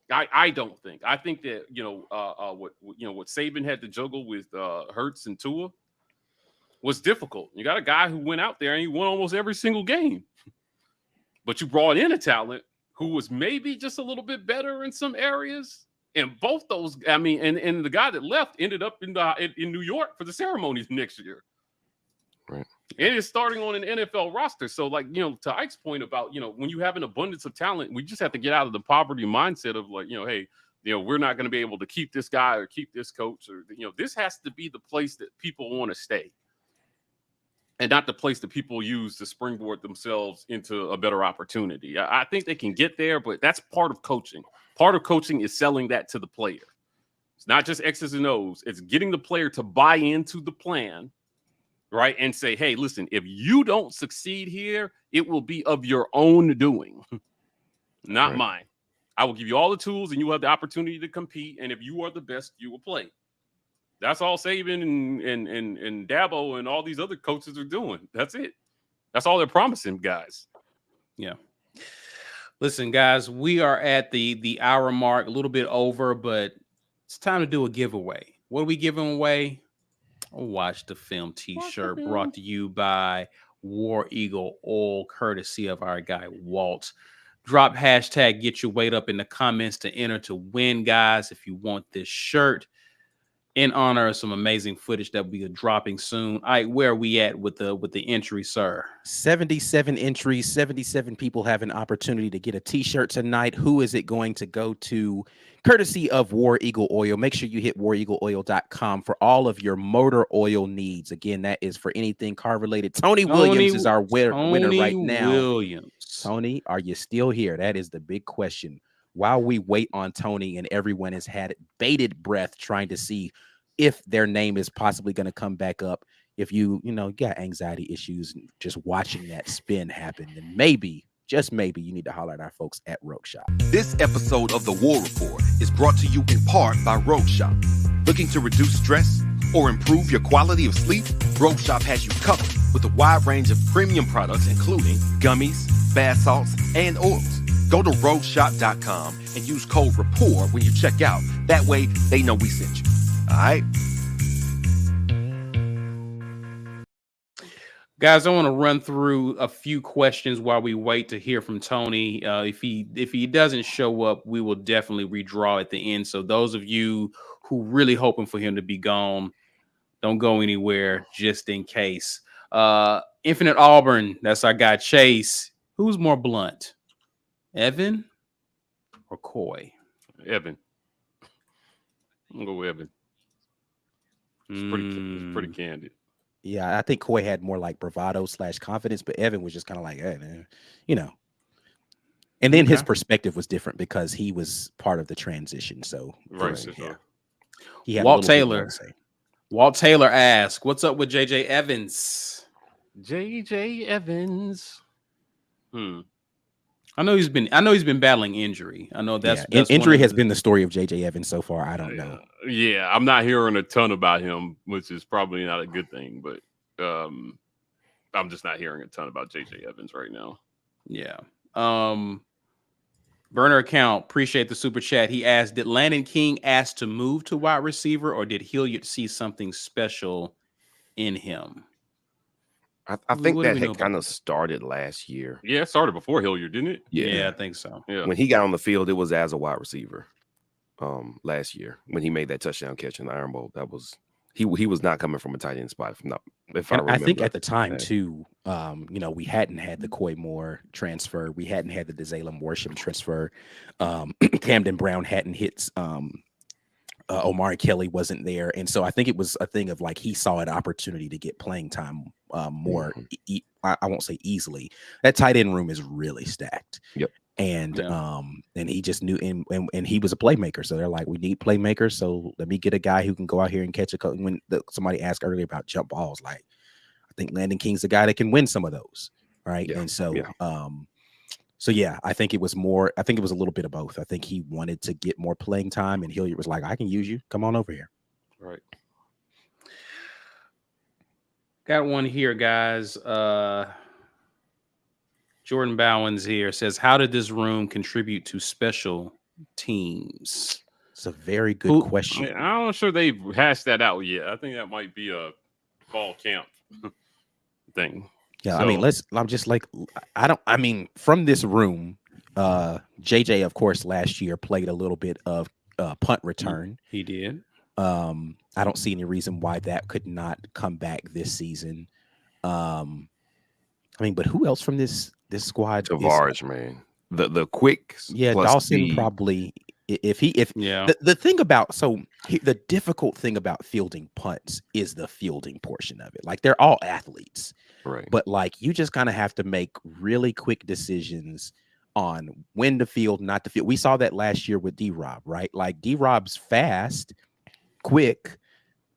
I don't think. I think that, what Saban had to juggle with Hurts and Tua was difficult. You got a guy who went out there and he won almost every single game. But you brought in a talent who was maybe just a little bit better in some areas. And both those, I mean, and the guy that left ended up in New York for the ceremonies next year. Right. And it's starting on an NFL roster. So, like, you know, to Ike's point about, you know, when you have an abundance of talent, we just have to get out of the poverty mindset of like, you know, hey, you know, we're not going to be able to keep this guy or keep this coach, or, you know, this has to be the place that people want to stay. And not the place that people use to springboard themselves into a better opportunity. I think they can get there, but that's part of coaching. Part of coaching is selling that to the player. It's not just X's and O's. It's getting the player to buy into the plan, right? And say, hey, listen, if you don't succeed here, it will be of your own doing. not Right. mine. I will give you all the tools, and you will have the opportunity to compete. And if you are the best, you will play. That's all Saban and Dabo and all these other coaches are doing. That's it. That's all they're promising, guys. Yeah. Listen, guys, we are at the hour mark, a little bit over, but it's time to do a giveaway. What are we giving away? A Watch the Film t-shirt brought to you by War Eagle Oil, courtesy of our guy Walt. Drop hashtag get your weight up in the comments to enter to win, guys. If you want this shirt, in honor of some amazing footage that we are dropping soon. All right, where are we at with the entry, sir? 77 entries, 77 people have an opportunity to get a t-shirt tonight. Who is it going to go to? Courtesy of War Eagle Oil. Make sure you hit wareagleoil.com for all of your motor oil needs. Again, that is for anything car related. Tony Williams is our winner right now. Tony, are you still here? That is the big question. While we wait on Tony, and everyone has had bated breath trying to see if their name is possibly going to come back up. If you got anxiety issues and just watching that spin happen, then maybe, just maybe, you need to holler at our folks at Rogue Shop. This episode of the War Rapport is brought to you in part by Rogue Shop. Looking to reduce stress or improve your quality of sleep? Rogue Shop has you covered with a wide range of premium products, including gummies, bath salts, and oils. Go to rogueshop.com and use code RAPPORT when you check out. That way, they know we sent you. All right? Guys, I want to run through a few questions while we wait to hear from Tony. If he doesn't show up, we will definitely redraw at the end. So those of you who really hoping for him to be gone, don't go anywhere just in case. Infinite Auburn, that's our guy Chase. Who's more blunt, Evan or Coy? Evan. I'm going to go with Evan. It's pretty candid. Yeah, I think Coy had more like bravado / confidence, but Evan was just kind of like, hey, man, And then his perspective was different because he was part of the transition. So, he had Walt Taylor asked, "What's up with JJ Evans?" JJ Evans. I know he's been battling injury. I know that's injury has been the story of JJ Evans so far. I don't know. Yeah, I'm not hearing a ton about him, which is probably not a good thing, but I'm just not hearing a ton about JJ Evans right now. Yeah. Burner account, appreciate the super chat. He asked, did Landon King ask to move to wide receiver, or did Hilliard see something special in him? I think that had kind of started last year. Yeah, it started before Hilliard, didn't it? Yeah, I think so. Yeah. When he got on the field, it was as a wide receiver. Last year when he made that touchdown catch in the Iron Bowl, that was he was not coming from a tight end spot. I think at the time too, we hadn't had the Coy Moore transfer, we hadn't had the DeZalem Worsham transfer, Camden Brown hadn't hit, Omari Kelly wasn't there, and so I think it was a thing of like he saw an opportunity to get playing time more. I won't say easily. That tight end room is really stacked. Yep. And he just knew, and he was a playmaker. So they're like, we need playmakers. So let me get a guy who can go out here and catch a couple. When somebody asked earlier about jump balls, like I think Landon King's the guy that can win some of those, right? Yeah. And so, I think it was more. I think it was a little bit of both. I think he wanted to get more playing time, and Hilliard was like, I can use you. Come on over here. Right. Got one here, guys. Jordan Bowens here says, how did this room contribute to special teams? It's a very good question. I'm not sure they've hashed that out yet. I think that might be a fall camp thing. Yeah, so, I'm just like, from this room, JJ, of course, last year played a little bit of punt return. He did. I don't see any reason why that could not come back this season. But who else from this squad? Tavares, man. The quick. Yeah, Dawson probably. The thing about the difficult thing about fielding punts is the fielding portion of it. Like they're all athletes, right? But like you just kind of have to make really quick decisions on when to field, not to field. We saw that last year with D-Rob, right? Like D-Rob's fast, quick,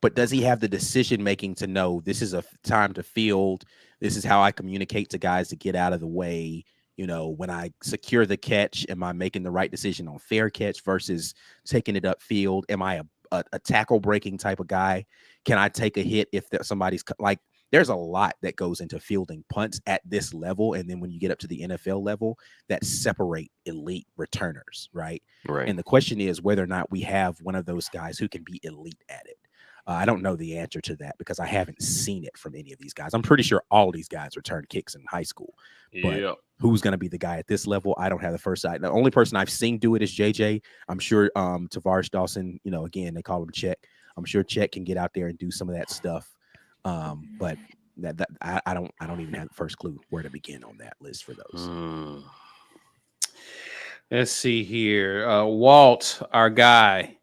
but does he have the decision making to know this is a time to field? This is how I communicate to guys to get out of the way. You know, when I secure the catch, am I making the right decision on fair catch versus taking it upfield? Am I a tackle breaking type of guy? Can I take a hit if somebody's like, there's a lot that goes into fielding punts at this level. And then when you get up to the NFL level, that separate elite returners, right? Right. And the question is whether or not we have one of those guys who can be elite at it. I don't know the answer to that because I haven't seen it from any of these guys. I'm pretty sure all these guys returned kicks in high school. But who's going to be the guy at this level? I don't have the first sight. The only person I've seen do it is JJ. I'm sure Tavares Dawson, you know, again, they call him Chet. I'm sure Chet can get out there and do some of that stuff. But I don't even have the first clue where to begin on that list for those. Let's see here. Walt, our guy.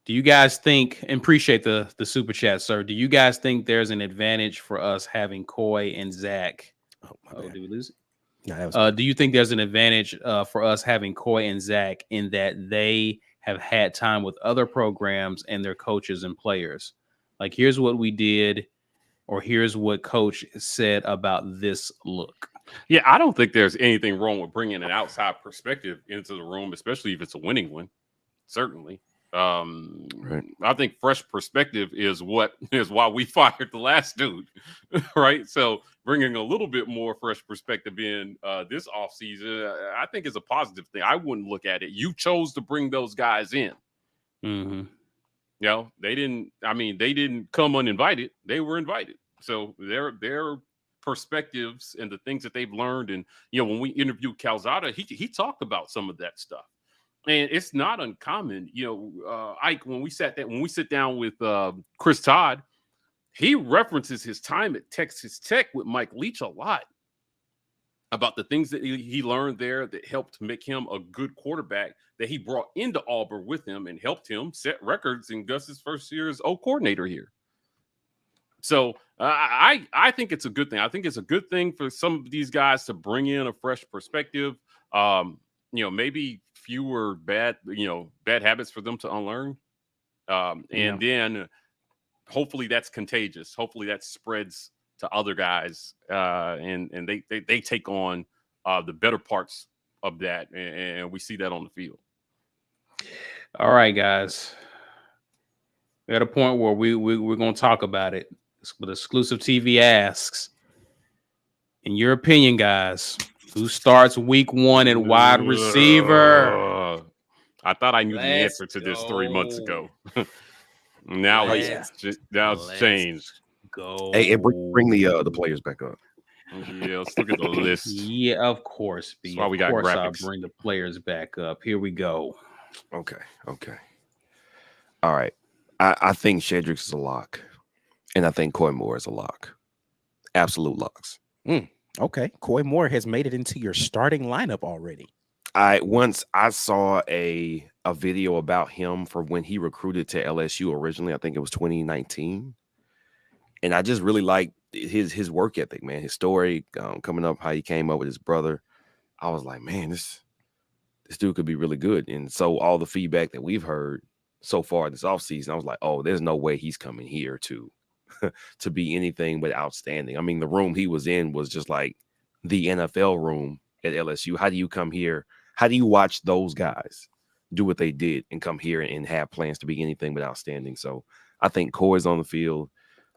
Do you guys think, and appreciate the super chat, sir. Do you guys think there's an advantage for us having Coy and Zach? Did we lose it? No, that was do you think there's an advantage for us having Coy and Zach in that they have had time with other programs and their coaches and players? Like, here's what we did, or here's what coach said about this look. Yeah, I don't think there's anything wrong with bringing an outside perspective into the room, especially if it's a winning one. Certainly. Right. I think fresh perspective is why we fired the last dude, right? So bringing a little bit more fresh perspective in this offseason, I think is a positive thing. I wouldn't look at it. You chose to bring those guys in. Mm-hmm. You know, they didn't come uninvited. They were invited. So their perspectives and the things that they've learned, and you know, when we interviewed Calzada, he talked about some of that stuff. And it's not uncommon, you know, Ike, when we sit down with Chris Todd, he references his time at Texas Tech with Mike Leach a lot about the things that he learned there that helped make him a good quarterback, that he brought into Auburn with him and helped him set records in Gus's first year as O coordinator here. So I think it's a good thing. I think it's a good thing for some of these guys to bring in a fresh perspective. You know, maybe fewer bad habits for them to unlearn. And then hopefully that's contagious. Hopefully that spreads to other guys and they take on the better parts of that. And we see that on the field. All right, guys. We're at a point where we're going to talk about it. But Exclusive TV asks, in your opinion, guys, who starts week 1 at wide receiver? I thought I knew the answer to this 3 months ago. Now it's changed. Go. Hey, bring the players back up. Yeah, let's look at the list. Yeah, of course. That's why we got graphics. I'll bring the players back up. Here we go. Okay. All right. I think Shedrick's is a lock, and I think Coy Moore is a lock. Absolute locks. Okay. Coy Moore has made it into your starting lineup already. Once I saw a video about him for when he recruited to LSU originally. I think it was 2019. And I just really liked his work ethic, man. His story coming up, how he came up with his brother. I was like, man, this dude could be really good. And so all the feedback that we've heard so far this offseason, I was like, oh, there's no way he's coming here to be anything but outstanding. I mean, the room he was in was just like the NFL room at LSU. How do you come here? How do you watch those guys do what they did and come here and have plans to be anything but outstanding? So I think Coy's on the field,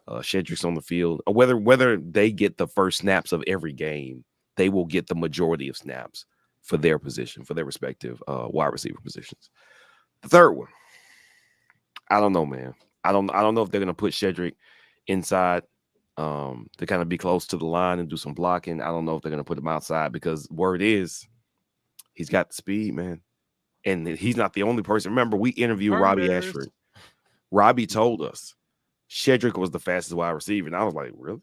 Shedrick's on the field. Whether they get the first snaps of every game, they will get the majority of snaps for their position, for their respective wide receiver positions. The third one, I don't know, man. I don't know if they're going to put Shedrick inside to kind of be close to the line and do some blocking. I don't know if they're going to put him outside because word is he's got the speed, man. And he's not the only person. Remember, we interviewed Robbie Ashford. Robbie told us Shedrick was the fastest wide receiver. And I was like, really?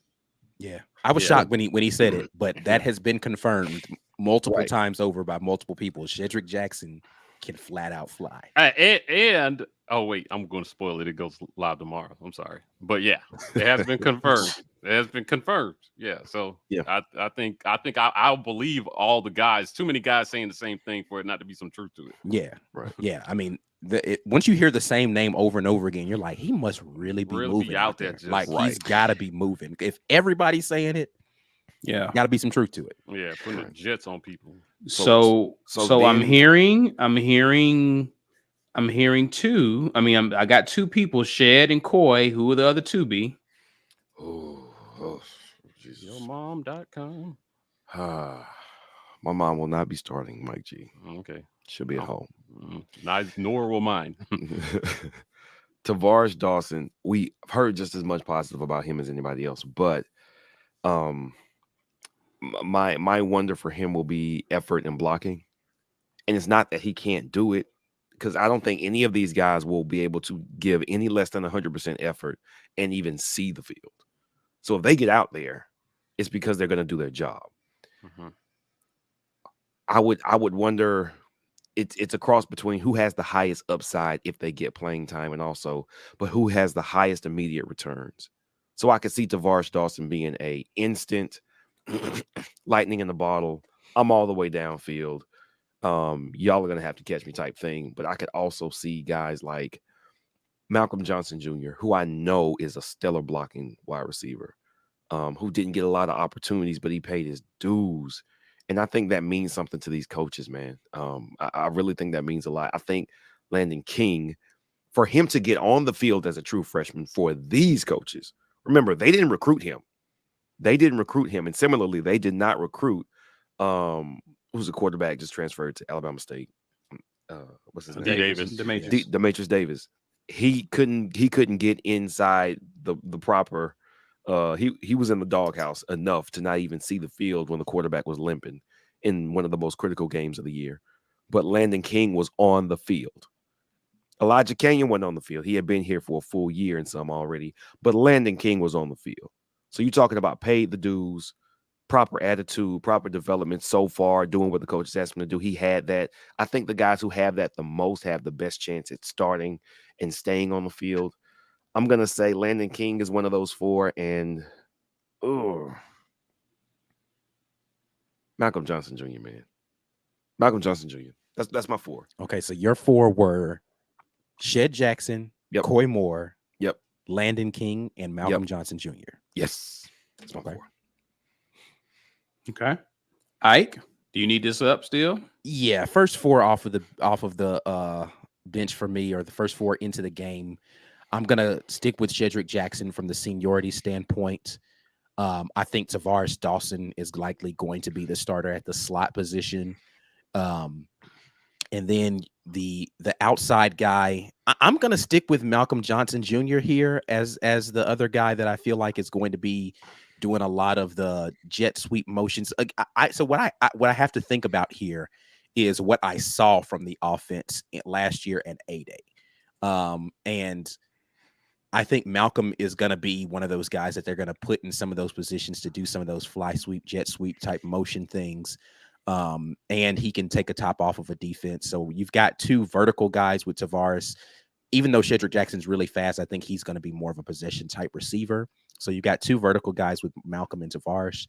Yeah. I was shocked when he said it, but that has been confirmed multiple times over by multiple people. Shedrick Jackson can flat out fly. And oh wait, I'm going to spoil it. It goes live tomorrow. I'm sorry, but yeah, it has been confirmed. It has been confirmed. Yeah, so yeah, I think I'll believe all the guys. Too many guys saying the same thing for it not to be some truth to it. Yeah, right. Yeah, I mean, once you hear the same name over and over again, you're like, he must really be moving out there. Like he's got to be moving. If everybody's saying it, Yeah. Got to be some truth to it. Yeah, putting the Jets on people. So I'm then- hearing two. I mean, I got two people, Shed and Coy. Who would the other two be? Oh, Jesus. Yourmom.com. My mom will not be starting, Mike G. Okay. She'll be at home. Nor will mine. Tavares Dawson, we've heard just as much positive about him as anybody else, but my wonder for him will be effort and blocking. And it's not that he can't do it, because I don't think any of these guys will be able to give any less than 100% effort and even see the field. So if they get out there, it's because they're going to do their job. Mm-hmm. I would wonder, it's a cross between who has the highest upside if they get playing time, and also, but who has the highest immediate returns. So I could see Tavares Dawson being a instant lightning in the bottle. I'm all the way downfield. Y'all are gonna have to catch me type thing. But I could also see guys like Malcolm Johnson Jr., who I know is a stellar blocking wide receiver, who didn't get a lot of opportunities, but he paid his dues. And I think that means something to these coaches, man. I really think that means a lot. I think Landon King, for him to get on the field as a true freshman for these coaches, remember, they didn't recruit him. And similarly, they did not recruit who's a quarterback just transferred to Alabama State. What's his name? Demetrius Davis. He couldn't get inside the proper. He was in the doghouse enough to not even see the field when the quarterback was limping in one of the most critical games of the year. But Landon King was on the field. Elijah Canyon wasn't on the field. He had been here for a full year and some already, but Landon King was on the field. So you're talking about paid the dues, proper attitude, proper development so far, doing what the coaches asked him to do. He had that. I think the guys who have that the most have the best chance at starting and staying on the field. I'm going to say Landon King is one of those four, and Malcolm Johnson Jr., man. Malcolm Johnson Jr. That's my four. Okay, so your four were Shed Jackson, Coy Moore, Landon King, and Malcolm Johnson Jr. Yes. That's my four. Okay. Ike, do you need this up still? Yeah, first four off of the bench for me, or the first four into the game. I'm gonna stick with Shedrick Jackson from the seniority standpoint. I think Tavares Dawson is likely going to be the starter at the slot position. And then the outside guy, I'm going to stick with Malcolm Johnson Jr. here as the other guy that I feel like is going to be doing a lot of the jet sweep motions. So what I have to think about here is what I saw from the offense last year at A-Day. And I think Malcolm is going to be one of those guys that they're going to put in some of those positions to do some of those fly sweep, jet sweep type motion things. And he can take a top off of a defense. So you've got two vertical guys with Tavares. Even though Shedrick Jackson's really fast, I think he's going to be more of a possession type receiver. So you've got two vertical guys with Malcolm and Tavares.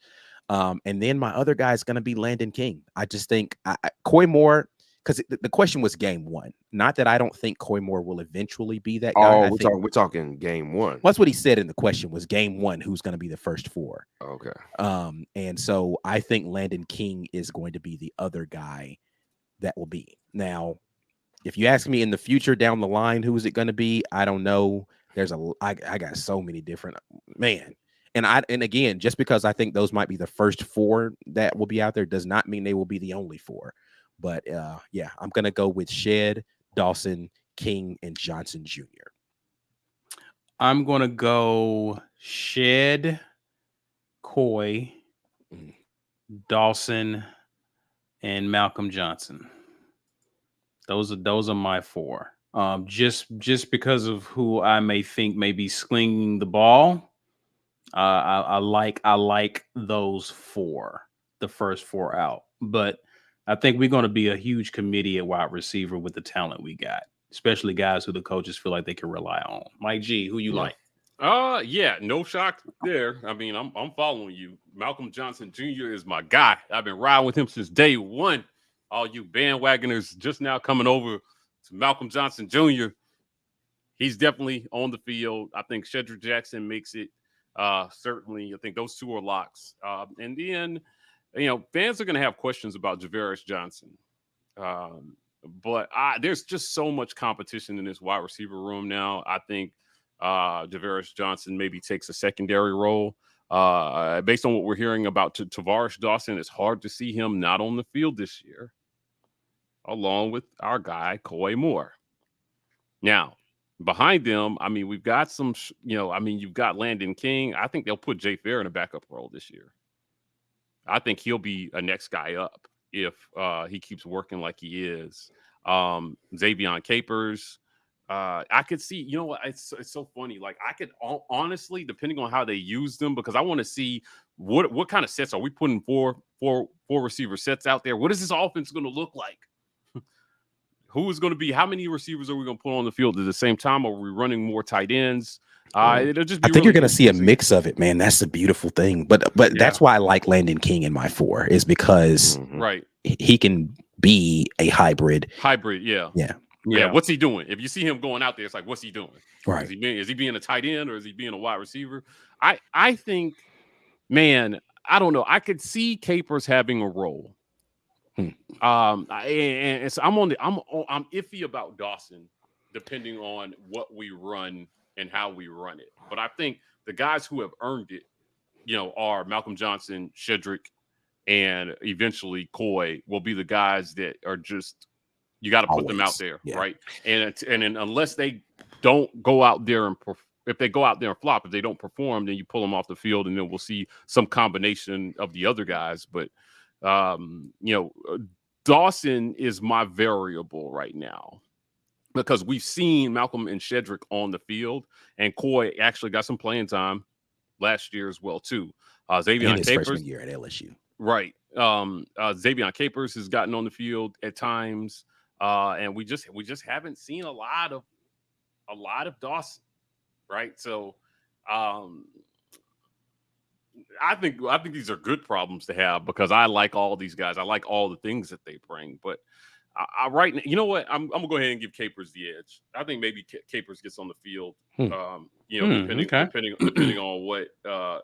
And then my other guy is going to be Landon King. I just think Coy Moore, because the question was game one. Not that I don't think Coy Moore will eventually be that guy. We're talking game one. That's what he said in the question was game one, who's going to be the first four. Okay. And so I think Landon King is going to be the other guy that will be. Now, if you ask me in the future down the line, who is it going to be? I don't know. I got so many different, man. And again, just because I think those might be the first four that will be out there does not mean they will be the only four. But yeah, I'm going to go with Shed, Dawson, King, and Johnson Jr. I'm going to go Shed, Coy, Dawson, and Malcolm Johnson. Those are my four. Just because of who I may think may be slinging the ball. I like those four, the first four out. But I think we're going to be a huge committee at wide receiver with the talent we got, especially guys who the coaches feel like they can rely on. Mike G, who you like? Yeah, no shock there. I mean, I'm following you. Malcolm Johnson Jr. is my guy. I've been riding with him since day one. All you bandwagoners just now coming over to Malcolm Johnson Jr., he's definitely on the field. I think Shedrick Jackson makes it Certainly, I think those two are locks. And then, fans are going to have questions about Javaris Johnson. But there's just so much competition in this wide receiver room now. I think Javaris Johnson maybe takes a secondary role. Based on what we're hearing about Tavares Dawson, it's hard to see him not on the field this year, along with our guy, Coy Moore. Now, behind them, I mean, we've got some, you've got Landon King. I think they'll put Jay Fair in a backup role this year. I think he'll be a next guy up if he keeps working like he is. Xavion Capers. I could see, it's so funny. Like, I could honestly, depending on how they use them, because I want to see what kind of sets are we putting four receiver sets out there. What is this offense going to look like? Who is going to be? How many receivers are we going to put on the field at the same time? Are we running more tight ends? It'll just be I think you're going to see a mix of it, man. That's the beautiful thing. But that's why I like Landon King in my 4 is because he can be a hybrid. Yeah. What's he doing? If you see him going out there, it's like, what's he doing? Right. Is he being a tight end or is he being a wide receiver? I think, man, I don't know. I could see Capers having a role. And so I'm iffy about Dawson, depending on what we run and how we run it. But I think the guys who have earned it, are Malcolm Johnson, Shedrick, and eventually Coy will be the guys that are just, you got to put them out there, right? And unless they don't go out there and if they go out there and flop, if they don't perform, then you pull them off the field, and then we'll see some combination of the other guys. But Dawson is my variable right now because we've seen Malcolm and Shedrick on the field, and Coy actually got some playing time last year as well too. Xavion Capers, freshman year at LSU, right? Xavion Capers has gotten on the field at times, and we just haven't seen a lot of Dawson, right? So, I think these are good problems to have because I like all these guys. I like all the things that they bring. But I right now, you know what? I'm gonna go ahead and give Capers the edge. I think maybe Capers gets on the field. Depending on what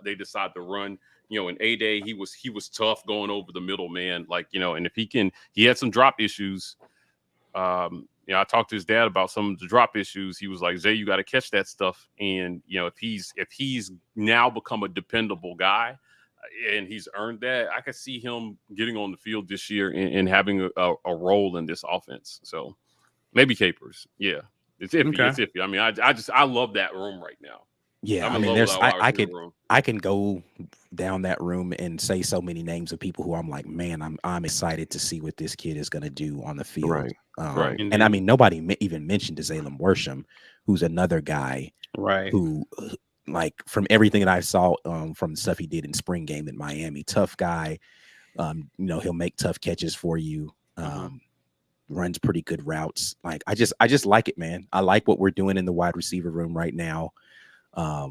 they decide to run. In A-Day, he was tough going over the middle, man. And if he had some drop issues. I talked to his dad about some of the drop issues. He was like, Zay, you got to catch that stuff. And, if he's now become a dependable guy and he's earned that, I could see him getting on the field this year and having a role in this offense. So maybe Capers. Yeah. It's iffy. Okay. It's iffy. I mean, I love that room right now. Yeah. I can go down that room and say so many names of people who I'm like, man, I'm excited to see what this kid is going to do on the field. Right. Right. And I mean, nobody even mentioned Zalem Worsham, who's another guy, right? Who, like, from everything that I saw from the stuff he did in spring game in Miami, tough guy. He'll make tough catches for you. Runs pretty good routes. Like, I just like it, man. I like what we're doing in the wide receiver room right now. I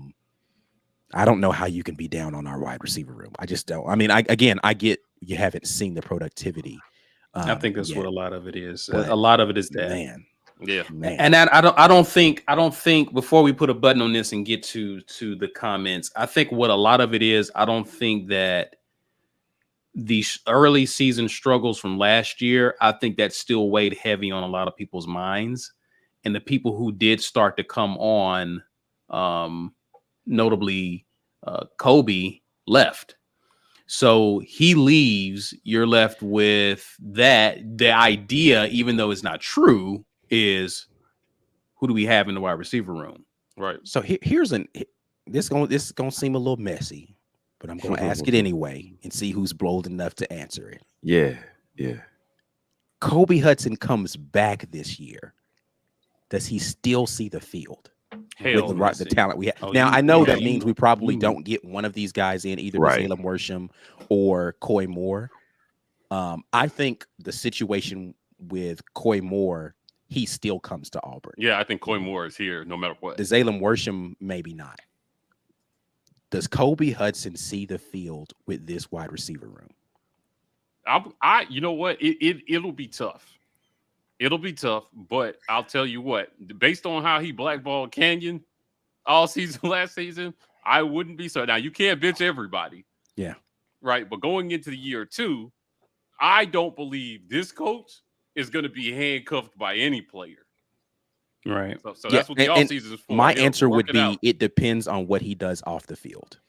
don't know how you can be down on our wide receiver room. I just don't. I mean, I get you haven't seen the productivity. I think that's what a lot of it is. A lot of it is that, man. Yeah, man. And that I don't think before we put a button on this and get to the comments, I think what a lot of it is, I don't think that the early season struggles from last year, I think that still weighed heavy on a lot of people's minds, and the people who did start to come on, notably Kobe, left. So he leaves, you're left with that. The idea, even though it's not true, is who do we have in the wide receiver room? Right. So this is gonna seem a little messy, but I'm gonna ask it anyway and see who's bold enough to answer it. Yeah. Kobe Hudson comes back this year. Does he still see the field? Hell, with the talent we have. Now, I know that means we probably don't get one of these guys in, either Zalem Worsham or Coy Moore. I think the situation with Coy Moore, he still comes to Auburn. Yeah, I think Coy Moore is here no matter what. The Zalem Worsham, maybe not. Does Kobe Hudson see the field with this wide receiver room? You know what? It'll be tough. It'll be tough, but I'll tell you what, based on how he blackballed Canyon all season last season, I wouldn't be so. Now you can't bench everybody. Yeah. Right. But going into the year 2, I don't believe this coach is going to be handcuffed by any player. Right. So that's what the offseason is for. My answer would be it depends on what he does off the field.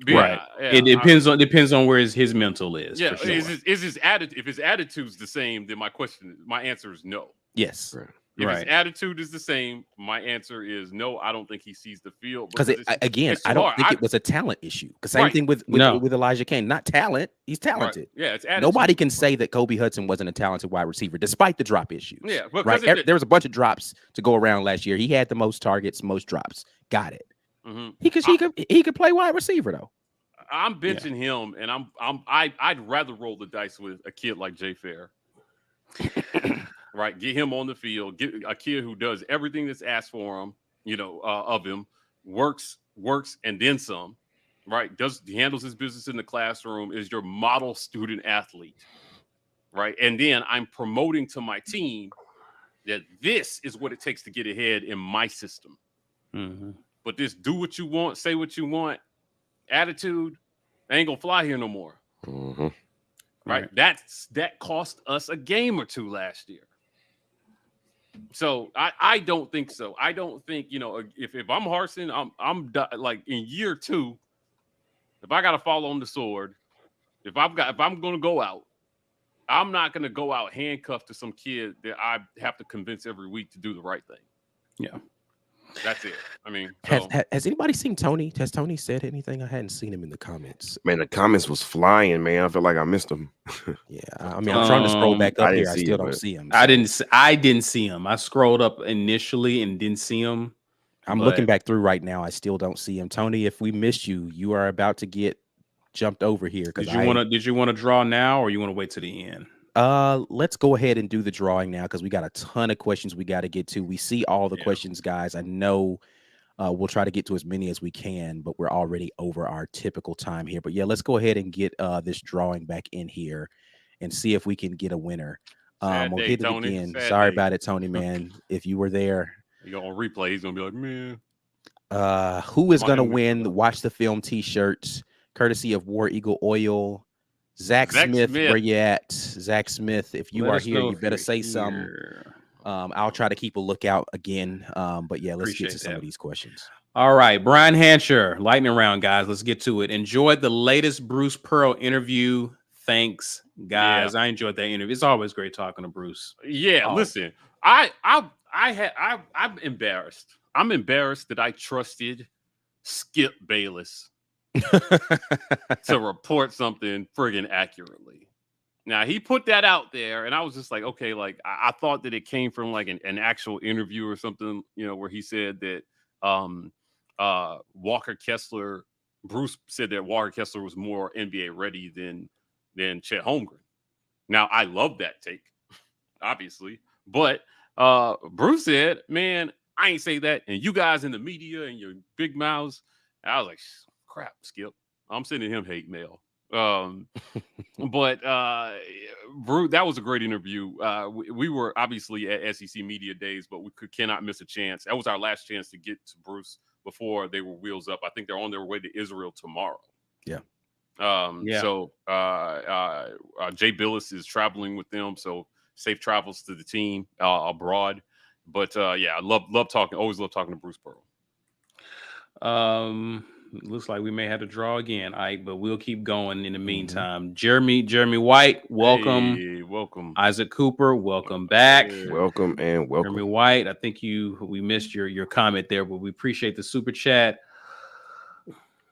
Yeah, right. Yeah, it depends on where his mental is. Yeah. For sure. Is his attitude? If his attitude's the same, then my answer is no. Yes. Right. If his attitude is the same, my answer is no. I don't think he sees the field Because again, I don't think it was a talent issue. Because same thing with Elijah Kane, not talent. He's talented. Right. Yeah, it's attitude. Nobody can say that Kobe Hudson wasn't a talented wide receiver, despite the drop issues. Yeah, right. There was a bunch of drops to go around last year. He had the most targets, most drops. Got it. Mm-hmm. He could play wide receiver though. I'm benching him, and I'd rather roll the dice with a kid like Jay Fair. Right, get him on the field. Get a kid who does everything that's asked for him, of him, works, and then some. Right, handles his business in the classroom, is your model student athlete. Right, and then I'm promoting to my team that this is what it takes to get ahead in my system. Mm-hmm. But this do what you want, say what you want attitude ain't gonna fly here no more. Mm-hmm. Right, that cost us a game or 2 last year. So I don't think so. I don't think, if I'm Harsin, I'm like in year 2, if I got to fall on the sword, if I'm going to go out, I'm not going to go out handcuffed to some kid that I have to convince every week to do the right thing. Yeah. That's it. I mean, has anybody seen Tony? Has Tony said anything? I hadn't seen him in the comments. Man, the comments was flying, man. I feel like I missed them. Yeah, I mean, I'm trying to scroll back up here. I still don't see him. So. I didn't see him. I scrolled up initially and didn't see him. I'm looking back through right now. I still don't see him. Tony, if we missed you, you are about to get jumped over here. Did you want to draw now, or you want to wait to the end? Let's go ahead and do the drawing now because we got a ton of questions we got to get to. We see all the questions, guys. I know we'll try to get to as many as we can, but we're already over our typical time here. But yeah, let's go ahead and get this drawing back in here and see if we can get a winner. We'll hit it again. Sorry about it, Tony, man. If you were there, you're on replay. He's gonna be like, man. Who is gonna win the Watch the Film t-shirts courtesy of War Eagle Oil? Zach Smith, where you at? Zach Smith, if you are here, you better say something. I'll try to keep a lookout again. But yeah, let's get to some of these questions. All right, Brian Hancher, lightning round, guys. Let's get to it. Enjoyed the latest Bruce Pearl interview. Thanks, guys. Yeah. I enjoyed that interview. It's always great talking to Bruce. Yeah, listen, I'm embarrassed. I'm embarrassed that I trusted Skip Bayless to report something friggin' accurately. Now he put that out there, and I was just like, okay, like I thought that it came from like an actual interview or something, where he said that Walker Kessler, Bruce said that Walker Kessler was more NBA ready than Chet Holmgren. Now I love that take, obviously, but Bruce said, man, I ain't say that, and you guys in the media and your big mouths. I was like, crap, Skip. I'm sending him hate mail. But Bruce, that was a great interview. We were obviously at SEC Media Days, but we cannot miss a chance. That was our last chance to get to Bruce before they were wheels up. I think they're on their way to Israel tomorrow. Yeah. So Jay Billis is traveling with them. So safe travels to the team abroad. But I love talking. Always love talking to Bruce Pearl. Looks like we may have to draw again, Ike, but we'll keep going in the meantime. Jeremy White, welcome. Hey, welcome. Isaac Cooper, welcome back. Welcome and welcome. Jeremy White, I think we missed your comment there, but we appreciate the super chat.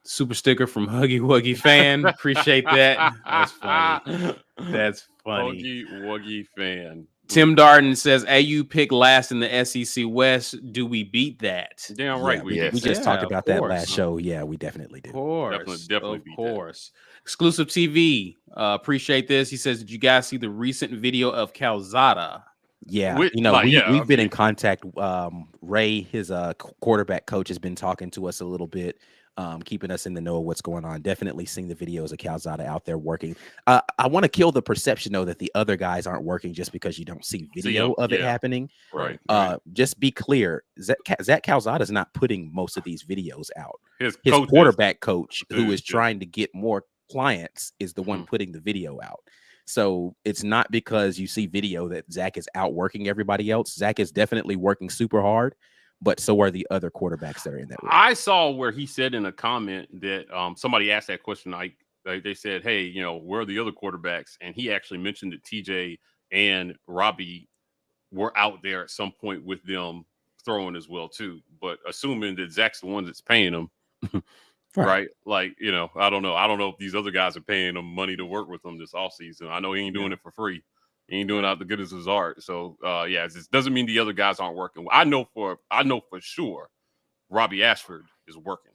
Super sticker from Huggy Wuggy fan. Appreciate that. That's funny. That's funny. Huggy Wuggy fan. Tim Darden says, AU picked last in the SEC West. Do we beat that? Damn right. We just talked about that last show. Yeah, we definitely did. Of course. Definitely of course. Exclusive TV. Appreciate this. He says, did you guys see the recent video of Calzada? Yeah, we've been in contact. Ray, his quarterback coach, has been talking to us a little bit. keeping us in the know of what's going on. Definitely seeing the videos of Calzada out there working. I want to kill the perception, though, that the other guys aren't working just because you don't see video of it happening. Right. Just be clear. Zach Calzada is not putting most of these videos out. His quarterback coach, who is trying to get more clients, is the one putting the video out. So it's not because you see video that Zach is outworking everybody else. Zach is definitely working super hard, but so are the other quarterbacks that are in that room. I saw where he said in a comment that somebody asked that question. They said, hey, you know, where are the other quarterbacks? And he actually mentioned that TJ and Robbie were out there at some point with them throwing as well, too. But assuming that Zach's the one that's paying them, right? Like, you know, I don't know. I don't know if these other guys are paying him money to work with them this offseason. I know he ain't doing it for free. He ain't doing it out the goodness of his heart. So, it doesn't mean the other guys aren't working. I know for sure Robbie Ashford is working.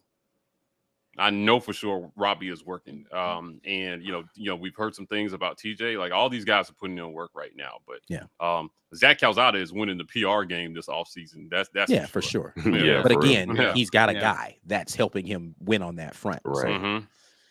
I know for sure Robbie is working. And you know, we've heard some things about TJ. Like, all these guys are putting in work right now. But Zach Calzada is winning the PR game this offseason. That's for sure. But again, he's got a guy that's helping him win on that front. Right. So.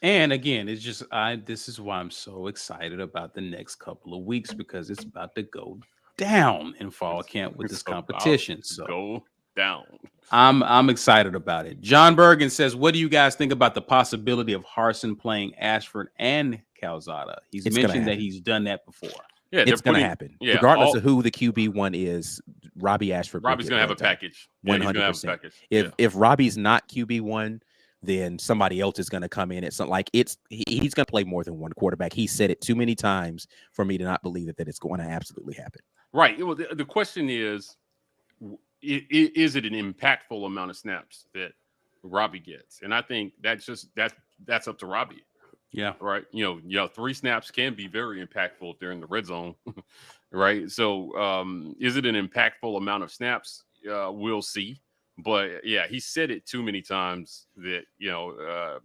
And again, it's just this is why I'm so excited about the next couple of weeks, because it's about to go down in fall camp with this competition. So go down. I'm excited about it. John Bergen says, what do you guys think about the possibility of Harsin playing Ashford and Calzada? He's mentioned that he's done that before. Yeah, it's going to happen. Yeah, regardless of who the QB1 is, Robbie's going to have a package. 100%. If Robbie's not QB1, then somebody else is going to come in. It's not like he's going to play more than one quarterback. He said it too many times for me to not believe that it's going to absolutely happen. Right. Well, the question is it an impactful amount of snaps that Robbie gets? And I think that's up to Robbie. Yeah. Right. You know, 3 snaps can be very impactful during the red zone. Right. So is it an impactful amount of snaps? We'll see. But yeah, he said it too many times that, you know,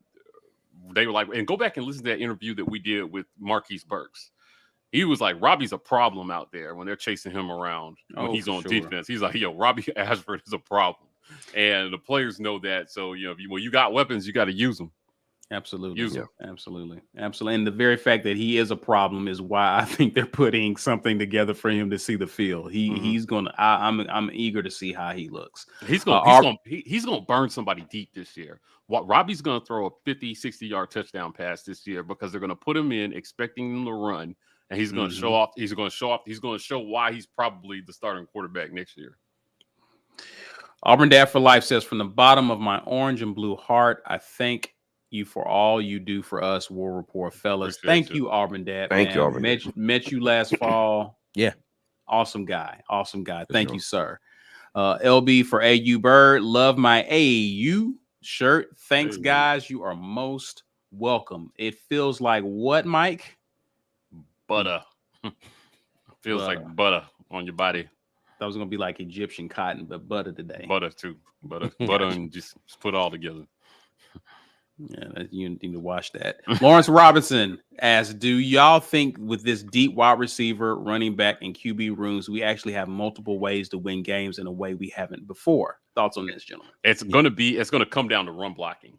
they were like, and go back and listen to that interview that we did with Marquise Burks. He was like, Robbie's a problem out there when they're chasing him around when he's on defense. He's like, yo, Robbie Ashford is a problem. And the players know that. So, you know, when you got weapons, you got to use them. Absolutely. Absolutely. And the very fact that he is a problem is why I think they're putting something together for him to see the field. He's gonna. I'm eager to see how he looks. He's gonna burn somebody deep this year. Robbie's gonna throw a 50, 60-yard touchdown pass this year because they're gonna put him in expecting him to run, and he's gonna show off. He's gonna show why he's probably the starting quarterback next year. Auburn Dad for Life says, from the bottom of my orange and blue heart, I thank you for all you do for us, War Rapport fellas. Thank you, Auburn Dad. Thank you, Auburn. Met you last fall. Yeah. Awesome guy. Thank you, sir. LB for AU Bird. Love my AU shirt. Thanks, guys. You are most welcome. It feels like what, Mike? Butter. Feels like butter on your body. That was going to be like Egyptian cotton, but butter today. Butter, too. Butter and just put it all together. Yeah, you need to watch that. Lawrence Robinson asks, do y'all think with this deep wide receiver, running back, and QB rooms, we actually have multiple ways to win games in a way we haven't before? Thoughts on this, gentlemen? It's going to come down to run blocking.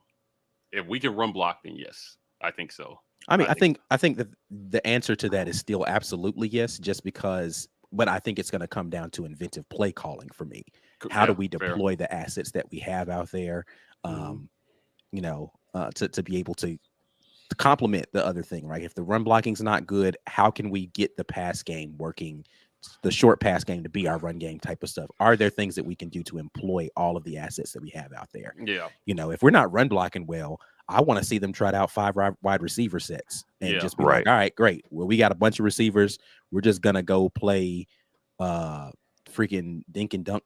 If we can run block, then yes, I think so. I mean, I think that the answer to that is still absolutely yes, just because, but I think it's going to come down to inventive play calling for me. How do we deploy the assets that we have out there? You know, to be able to complement the other thing, right? If the run blocking is not good, how can we get the pass game working, the short pass game to be our run game type of stuff? Are there things that we can do to employ all of the assets that we have out there? Yeah. You know, if we're not run blocking well, I want to see them try out 5 wide receiver sets and just be like, all right, great. Well, we got a bunch of receivers. We're just going to go play freaking dink and dunk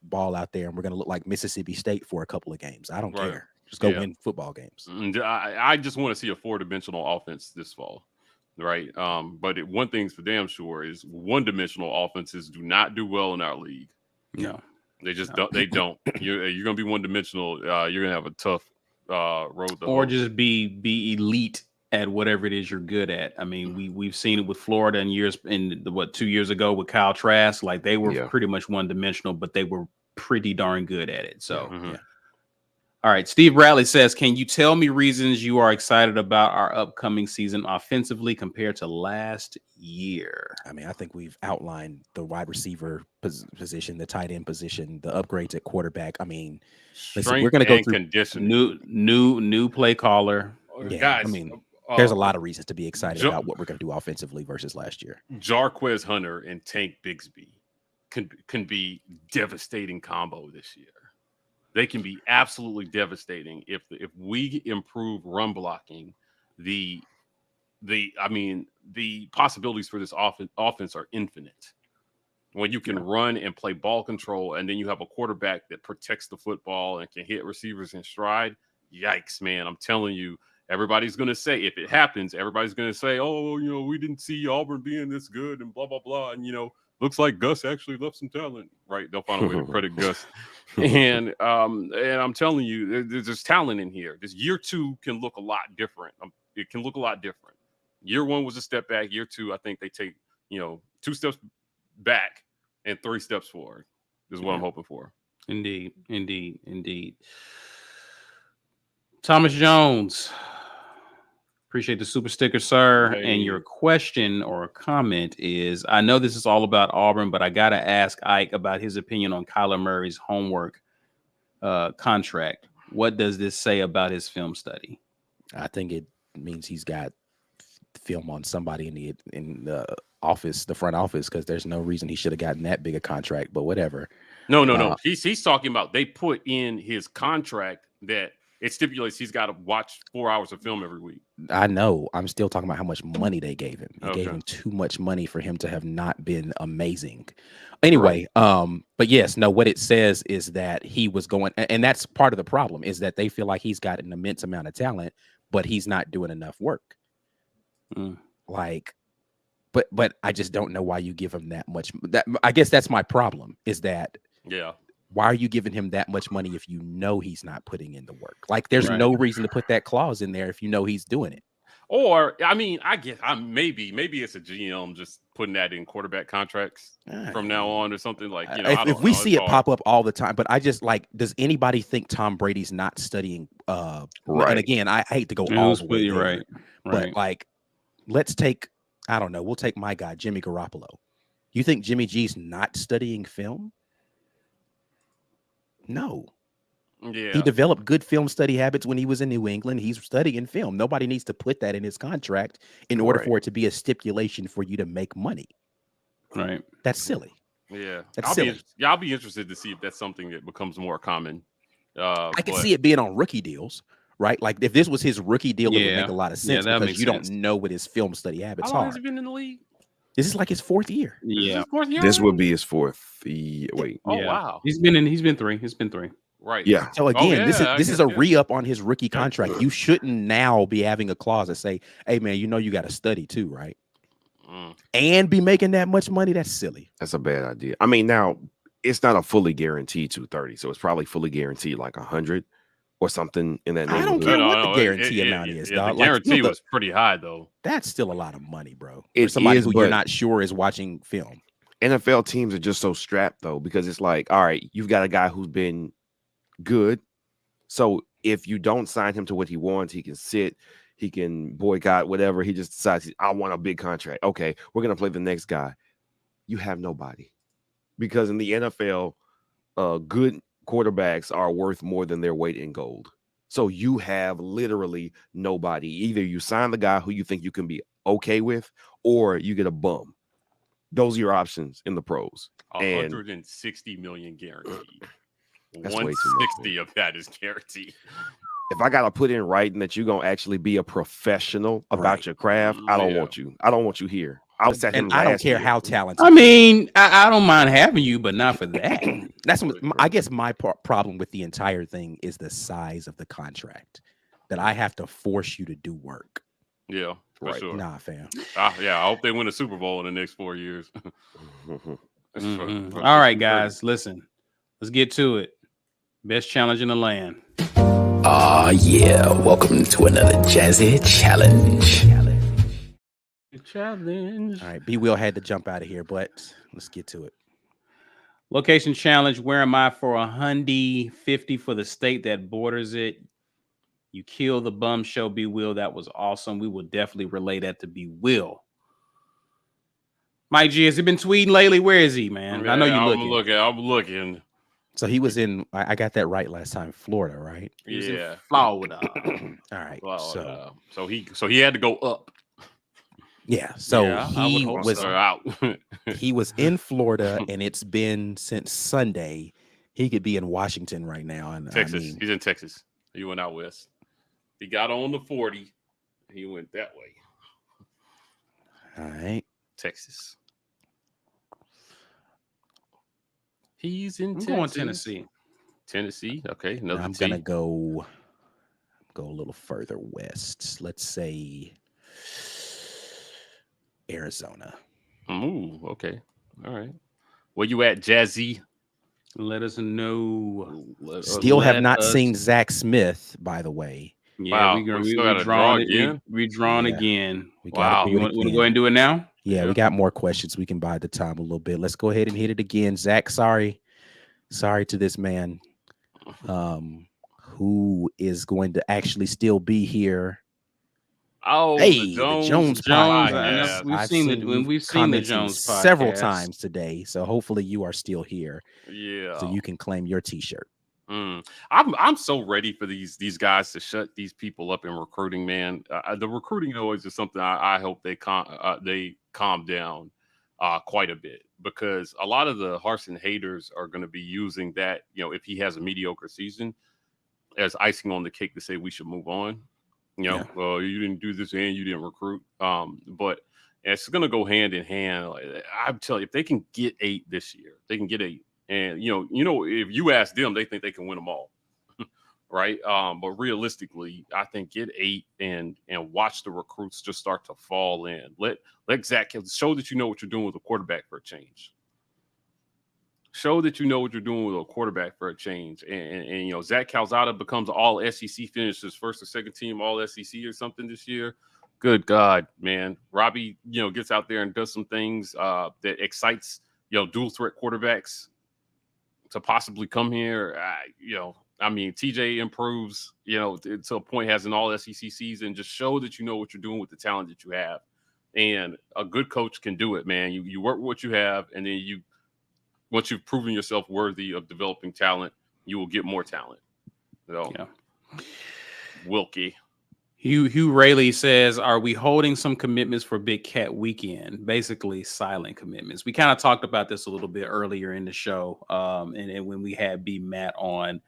ball out there, and we're going to look like Mississippi State for a couple of games. I don't care. Just go win football games. I just want to see a 4-dimensional offense this fall, right? But one thing's for damn sure is 1-dimensional offenses do not do well in our league. No, they just don't. They don't. You're going to be 1-dimensional. You're going to have a tough road to or just be elite at whatever it is you're good at. I mean, we've seen it with Florida in 2 years ago with Kyle Trask. Like, they were pretty much 1-dimensional, but they were pretty darn good at it. So All right. Steve Bradley says, can you tell me reasons you are excited about our upcoming season offensively compared to last year? I mean, I think we've outlined the wide receiver position, the tight end position, the upgrades at quarterback. I mean, listen, we're going to go through conditioning. New play caller. Yeah, Guys, I mean, there's a lot of reasons to be excited about what we're going to do offensively versus last year. Jarquez Hunter and Tank Bigsby can be devastating combo this year. They can be absolutely devastating if we improve run blocking. The possibilities for this offense are infinite. When you can run and play ball control, and then you have a quarterback that protects the football and can hit receivers in stride. Yikes, man! I'm telling you, everybody's going to say, if it happens, everybody's going to say, "Oh, we didn't see Auburn being this good," and blah blah blah, and looks like Gus actually left some talent, right? They'll find a way to credit Gus. And I'm telling you, there's talent in here. This year 2 can look a lot different. It can look a lot different. Year 1 was a step back. Year 2, I think they take, 2 steps back and 3 steps forward is what I'm hoping for. Indeed. Thomas Jones. Appreciate the super sticker, sir. Hey. And your question or comment is, I know this is all about Auburn, but I got to ask Ike about his opinion on Kyler Murray's homework contract. What does this say about his film study? I think it means he's got film on somebody in the office, the front office, because there's no reason he should have gotten that big a contract, but whatever. No. He's talking about they put in his contract that it stipulates he's got to watch 4 hours of film every week. I know. I'm still talking about how much money they gave him. They gave him too much money for him to have not been amazing. Anyway, but yes, no, what it says is that he was going, and that's part of the problem, is that they feel like he's got an immense amount of talent, but he's not doing enough work. But I just don't know why you give him that much. I guess that's my problem, is that why are you giving him that much money if you know he's not putting in the work? Like, there's no reason to put that clause in there if you know he's doing it. Or, I mean, I guess maybe it's a GM just putting that in quarterback contracts from now on or something like, if we see it pop up all the time, but I just does anybody think Tom Brady's not studying? Right. And again, I hate to go all the way there, but let's take, I don't know, we'll take my guy, Jimmy Garoppolo. You think Jimmy G's not studying film? No. Yeah. He developed good film study habits when he was in New England. He's studying film. Nobody needs to put that in his contract in order for it to be a stipulation for you to make money. Right. That's silly. Yeah. I'll be interested to see if that's something that becomes more common. I can see it being on rookie deals, right? Like, if this was his rookie deal, it would make a lot of sense because you don't know what his film study habits are. How long has he been in the league? This is like his 4th year. Yeah. This would be his 4th. Wait. Oh, wow. He's been 3. It's been 3. Right. Yeah. So again, this is a re-up on his rookie contract. You shouldn't now be having a clause that say, hey man, you got to study too, right? And be making that much money. That's silly. That's a bad idea. I mean, now it's not a fully guaranteed 230, so it's probably fully guaranteed like 100 or something in that neighborhood. I don't care what the guarantee amount is. The guarantee was pretty high though. That's still a lot of money, bro. For somebody who you're not sure is watching film. NFL teams are just so strapped though, because it's like, all right, you've got a guy who's been good. So if you don't sign him to what he wants, he can sit, he can boycott, whatever. He just decides, I want a big contract. Okay, we're going to play the next guy. You have nobody. Because in the NFL, good quarterbacks are worth more than their weight in gold. So you have literally nobody. Either you sign the guy who you think you can be okay with, or you get a bum. Those are your options in the pros. 160 million guaranteed. That's 160 of that is guaranteed. If I gotta put in writing that you're gonna actually be a professional about your craft, I don't want you. I don't want you here. I don't care how talented. I mean, I don't mind having you, but not for that. That's what, I guess my problem with the entire thing is the size of the contract. That I have to force you to do work. Yeah, for sure. Nah, fam. Yeah, I hope they win a Super Bowl in the next 4 years. All right, guys, listen. Let's get to it. Best challenge in the land. Yeah. Welcome to another Jazzy Challenge. Challenge. All right, B-Will had to jump out of here, but let's get to it. Location challenge. Where am I for $150 for the state that borders it? You kill the bum show, Be Will. That was awesome. We will definitely relay that to Be Will. Mike G, has he been tweeting lately? Where is he, man? I know you're looking. I'm looking. So he was in. I got that right last time. Florida, right? He was in Florida. All right. Florida. So he had to go up. Yeah. So Yeah, he was out. he was in Florida, and it's been since Sunday. He could be in Washington right now. And Texas. He's in Texas. He went out west. He got on the 40. He went that way. All right. Texas. He's in Texas. Going Tennessee. Tennessee. Okay. I'm gonna go a little further west. Let's say Arizona. Ooh, okay. All right. Where you at, Jazzy? Let us know. Still have not seen Zach Smith, by the way. Yeah, wow. we drawn again. We drawn again. Wow. You want to go ahead and do it now? Yeah, we got more questions. We can buy the time a little bit. Let's go ahead and hit it again. Zach, sorry to this man who is going to actually still be here. Oh, hey, the Jones podcast. We've seen the Jones podcast several times today. So hopefully you are still here. Yeah. So you can claim your t-shirt. I'm so ready for these guys to shut these people up in recruiting, man. The recruiting noise is something I hope they calm down quite a bit, because a lot of the Harsin haters are going to be using that, if he has a mediocre season, as icing on the cake to say we should move on. Well, you didn't do this and you didn't recruit. But it's going to go hand in hand. I'm telling you, if they can get 8 this year, they can get 8. And, if you ask them, they think they can win them all. Right. But realistically, I think get 8 and watch the recruits just start to fall in. Let Zach show that you know what you're doing with a quarterback for a change. Show that you know what you're doing with a quarterback for a change. And Zach Calzada becomes all SEC, finishes first or second team all SEC or something this year. Good God, man. Robbie, gets out there and does some things that excites, dual threat quarterbacks to possibly come here. TJ improves, to a point, has an all SEC season. Just show that you know what you're doing with the talent that you have. And a good coach can do it, man. You work with what you have, and then once you've proven yourself worthy of developing talent, you will get more talent. Wilky. Hugh Rayleigh says, are we holding some commitments for Big Cat Weekend? Basically silent commitments. We kind of talked about this a little bit earlier in the show. And when we had B Matt on,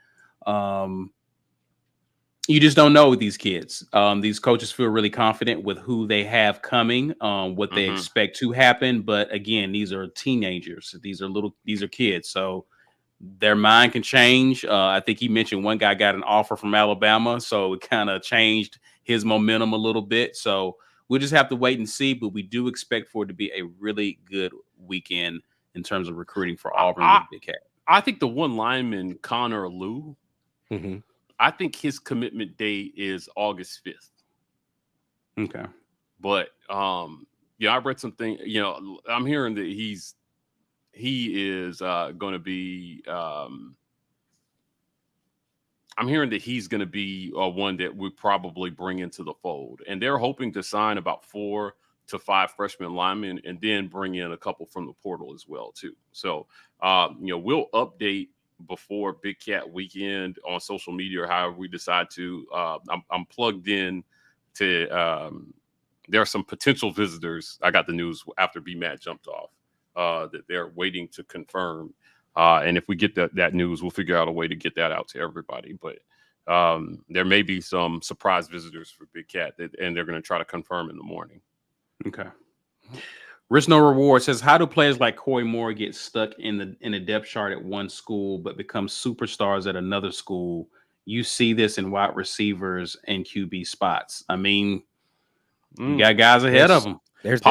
you just don't know with these kids. These coaches feel really confident with who they have coming, what they expect to happen. But again, these are teenagers. These are kids. So their mind can change. I think he mentioned one guy got an offer from Alabama, so it kind of changed his momentum a little bit. So we'll just have to wait and see. But we do expect for it to be a really good weekend in terms of recruiting for Auburn with Big Cat. I think the one lineman, Connor Liu, I think his commitment day is August 5th. Okay. But I read something, I'm hearing that he is going to be I'm hearing that he's going to be one that we probably bring into the fold. And they're hoping to sign about 4 to 5 freshman linemen and then bring in a couple from the portal as well, too. So, we'll update before Big Cat Weekend on social media or however we decide to. I'm plugged in to there are some potential visitors. I got the news after B-Matt jumped off that they're waiting to confirm. And if we get that news, we'll figure out a way to get that out to everybody. But there may be some surprise visitors for Big Cat, and they're going to try to confirm in the morning. Okay. Risk No Reward says, how do players like Corey Moore get stuck in a depth chart at one school but become superstars at another school? You see this in wide receivers and QB spots. I mean, you got guys ahead of them. There's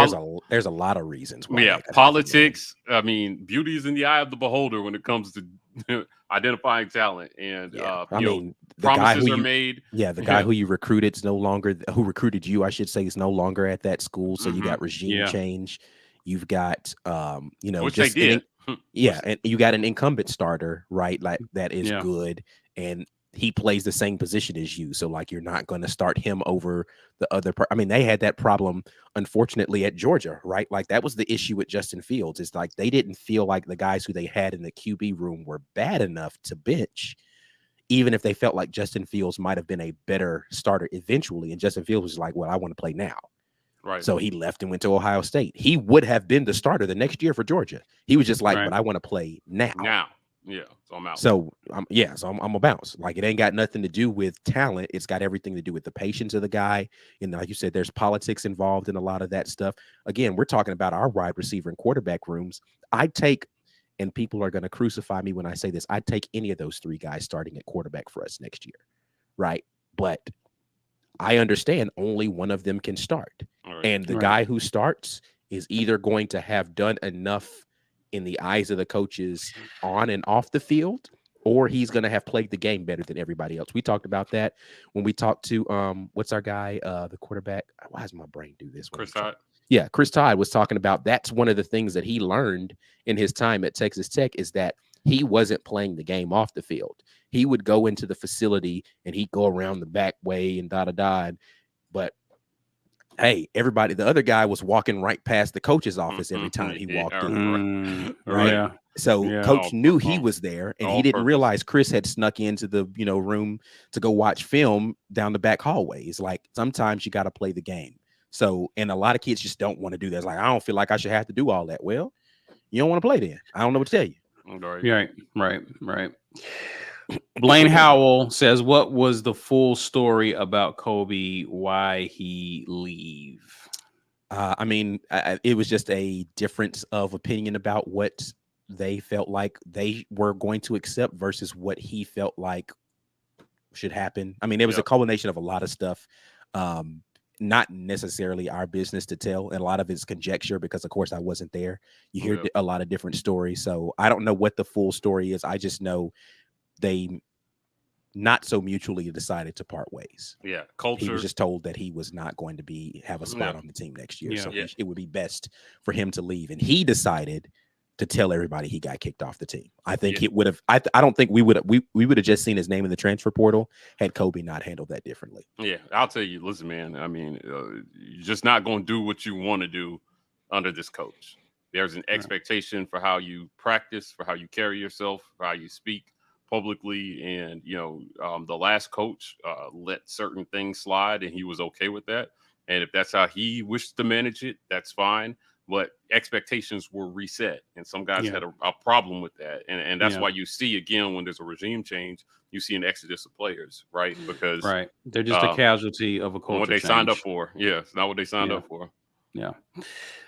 a lot of reasons why. Yeah, politics. I mean, beauty is in the eye of the beholder when it comes to identifying talent. And the promises are made. Yeah, the guy who you recruited is no longer who recruited you, I should say, is no longer at that school. So you got regime change. You've got which they did. Yeah, and you got an incumbent starter, right? Like that is Yeah. good, and he plays the same position as you. So like you're not going to start him over the other I mean, they had that problem unfortunately at Georgia, right? Like that was the issue with Justin Fields. It's like they didn't feel like the guys who they had in the QB room were bad enough to bench, even if they felt like Justin Fields might have been a better starter eventually. And Justin Fields was like, well, I want to play now. Right. So he left and went to Ohio State. He would have been the starter the next year for Georgia. He was just like, Right. but I want to play now. Now. Yeah. So I'm out. So I'm a bounce. Like it ain't got nothing to do with talent. It's got everything to do with the patience of the guy. And like you said, there's politics involved in a lot of that stuff. Again, we're talking about our wide receiver and quarterback rooms. And people are going to crucify me when I say this, I'd take any of those three guys starting at quarterback for us next year. Right. But I understand only one of them can start. Right. And the guy who starts is either going to have done enough in the eyes of the coaches on and off the field, or he's going to have played the game better than everybody else. We talked about that when we talked to what's our guy, the quarterback. Why does my brain do this? Chris Todd. Yeah, Chris Todd was talking about that's one of the things that he learned in his time at Texas Tech is that he wasn't playing the game off the field. He would go into the facility and he'd go around the back way and but hey, everybody, the other guy was walking right past the coach's office every time he walked in. Right. Yeah. So coach knew he was there, and he didn't realize Chris had snuck into the room to go watch film down the back hallway. It's like sometimes you got to play the game. So, and a lot of kids just don't want to do that. It's like, I don't feel like I should have to do all that. Well, you don't want to play then. I don't know what to tell you. Right. Blaine Howell says, what was the full story about Kobe? Why he leave? I mean, it was just a difference of opinion about what they felt like they were going to accept versus what he felt like should happen. I mean, it was a culmination of a lot of stuff. Not necessarily our business to tell, and a lot of it's conjecture because, of course, I wasn't there. You hear a lot of different stories, so I don't know what the full story is. I just know they not so mutually decided to part ways. Yeah, culture. He was just told that he was not going to have a spot on the team next year, so it would be best for him to leave, and he decided to tell everybody he got kicked off the team. I think it would have. I don't think we would have just seen his name in the transfer portal had Kobe not handled that differently. Yeah, I'll tell you. Listen, man. I mean, you're just not going to do what you want to do under this coach. There's an expectation for how you practice, for how you carry yourself, for how you speak publicly, and the last coach let certain things slide, and he was okay with that. And if that's how he wished to manage it, that's fine. But expectations were reset, and some guys had a problem with that, and that's why you see again when there's a regime change, you see an exodus of players, right? Because they're just a casualty of a culture. What they signed up for, it's not what they signed up for. Yeah.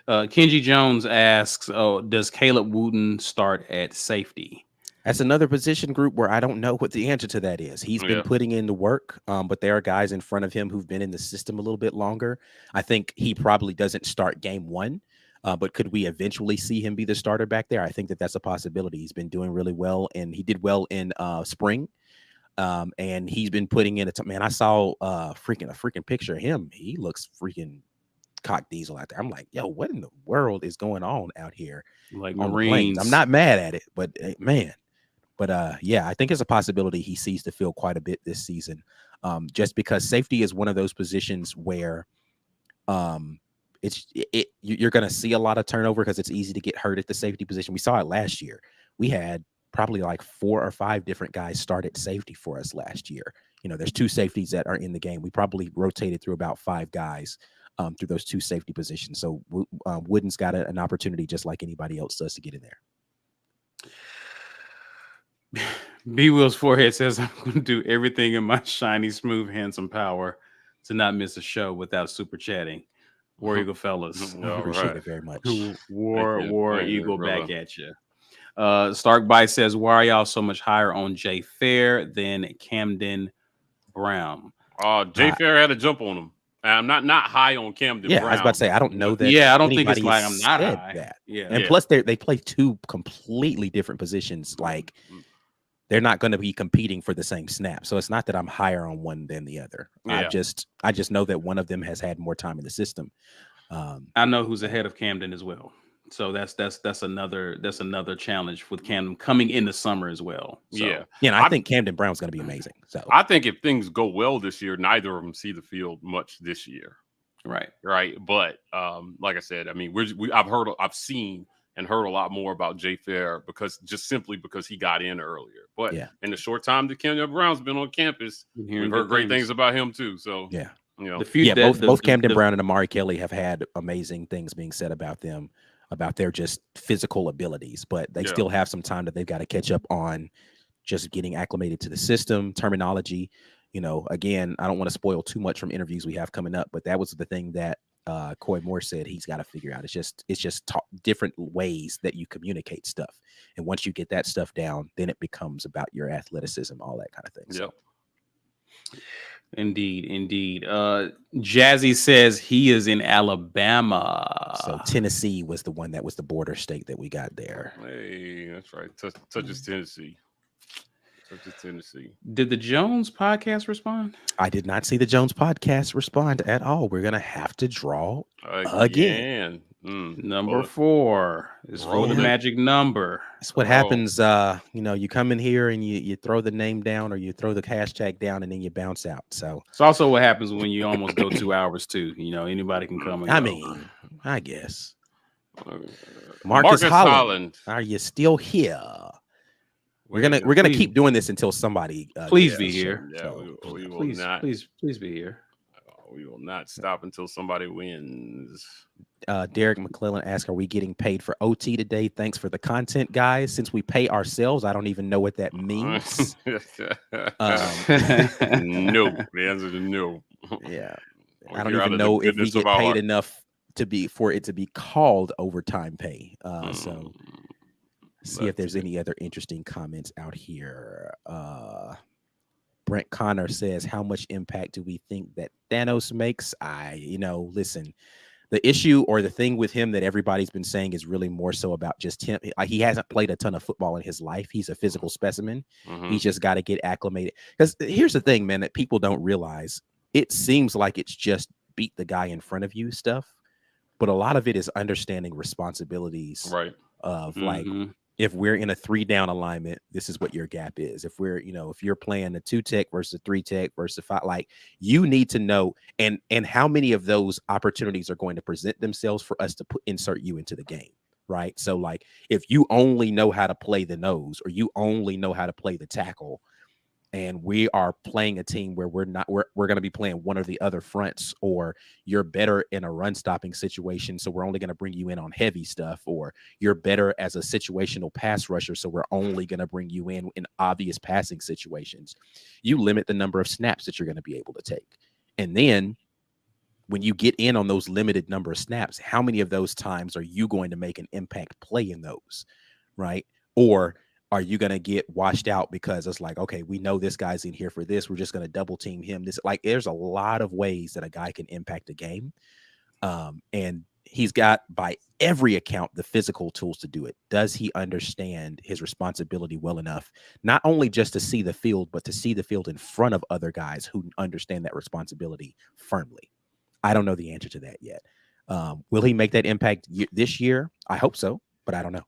Kenji Jones asks, does Caleb Wooten start at safety? That's another position group where I don't know what the answer to that is. He's been putting in the work, but there are guys in front of him who've been in the system a little bit longer. I think he probably doesn't start game one. But could we eventually see him be the starter back there? I think that's a possibility. He's been doing really well, and he did well in spring. And he's been putting in man, I saw a freaking picture of him. He looks freaking cock diesel out there. I'm like, yo, what in the world is going on out here? Like Marines. I'm not mad at it, but man. But I think it's a possibility he sees the field quite a bit this season. Just because safety is one of those positions where you're going to see a lot of turnover because it's easy to get hurt at the safety position. We saw it last year. We had probably like 4 or 5 different guys start at safety for us last year. There's 2 safeties that are in the game. We probably rotated through about 5 guys through those 2 safety positions. So Wooden's got an opportunity just like anybody else does to get in there. B Will's forehead says, I'm going to do everything in my shiny, smooth, handsome power to not miss a show without super chatting. War Eagle fellas. Appreciate it very much. War Eagle back at you. Stark Bite says, why are y'all so much higher on Jay Fair than Camden Brown? Jay Fair had a jump on him. I'm not high on Camden Brown. I was about to say, I don't know that. Yeah, I don't think it's like I'm not high. That. Yeah. And plus they play 2 completely different positions. Like they're not going to be competing for the same snap. So it's not that I'm higher on one than the other. Yeah. I just know that one of them has had more time in the system. I know who's ahead of Camden as well. So that's another challenge with Camden coming in the summer as well. So, Yeah. And I think Camden Brown's going to be amazing. So I think if things go well this year, neither of them see the field much this year. Right. But like I said, I mean, I've seen and heard a lot more about Jay Fair because he got in earlier. But in the short time that Camden Brown's been on campus, we've heard great things about him too. So both Camden Brown and Amari Kelly have had amazing things being said about them, about their just physical abilities, but they still have some time that they've got to catch up on just getting acclimated to the system, terminology. You know, again, I don't want to spoil too much from interviews we have coming up, but that was the thing that Coy Moore said he's got to figure out. It's just different ways that you communicate stuff. And once you get that stuff down, then it becomes about your athleticism, all that kind of thing. So. Indeed. Jazzy says he is in Alabama. So Tennessee was the one that was the border state that we got there. Hey, that's right. Touches Tennessee. Did the Jones podcast respond? I did not see the Jones podcast respond at all. We're gonna have to draw again. Number 4 is for the magic number. That's what happens. You come in here and you throw the name down or you throw the hashtag down and then you bounce out. So it's also what happens when you almost go 2 hours too. You know, anybody can come. I guess. Marcus Holland, are you still here? We're gonna keep doing this until somebody please be here. We will not. Please be here. We will not stop until somebody wins. Derek McClellan asks, "Are we getting paid for OT today? Thanks for the content, guys. Since we pay ourselves, I don't even know what that means." No. The answer is no. Yeah, I don't even know if we get paid enough for it to be called overtime pay. So. See if there's any other interesting comments out here. Brent Connor says, how much impact do we think that Thanos makes? Listen, the issue or the thing with him that everybody's been saying is really more so about just him. Like, he hasn't played a ton of football in his life. He's a physical specimen. He's just got to get acclimated. Because here's the thing, man, that people don't realize. It seems like it's just beat the guy in front of you stuff. But a lot of it is understanding responsibilities of like, if we're in a 3-down alignment, this is what your gap is. If you're playing a 2-tech versus a 3-tech versus a 5, like, you need to know and how many of those opportunities are going to present themselves for us to insert you into the game, right? So, like, if you only know how to play the nose or you only know how to play the tackle, and we are playing a team where we're going to be playing one or the other fronts, or you're better in a run stopping situation, so we're only going to bring you in on heavy stuff, or you're better as a situational pass rusher, so we're only going to bring you in obvious passing situations. You limit the number of snaps that you're going to be able to take. And then when you get in on those limited number of snaps, how many of those times are you going to make an impact play in those, right? Or are you going to get washed out because it's like, okay, we know this guy's in here for this, we're just going to double team him. There's a lot of ways that a guy can impact a game. And he's got, by every account, the physical tools to do it. Does he understand his responsibility well enough, not only just to see the field, but to see the field in front of other guys who understand that responsibility firmly? I don't know the answer to that yet. Will he make that impact this year? I hope so, but I don't know.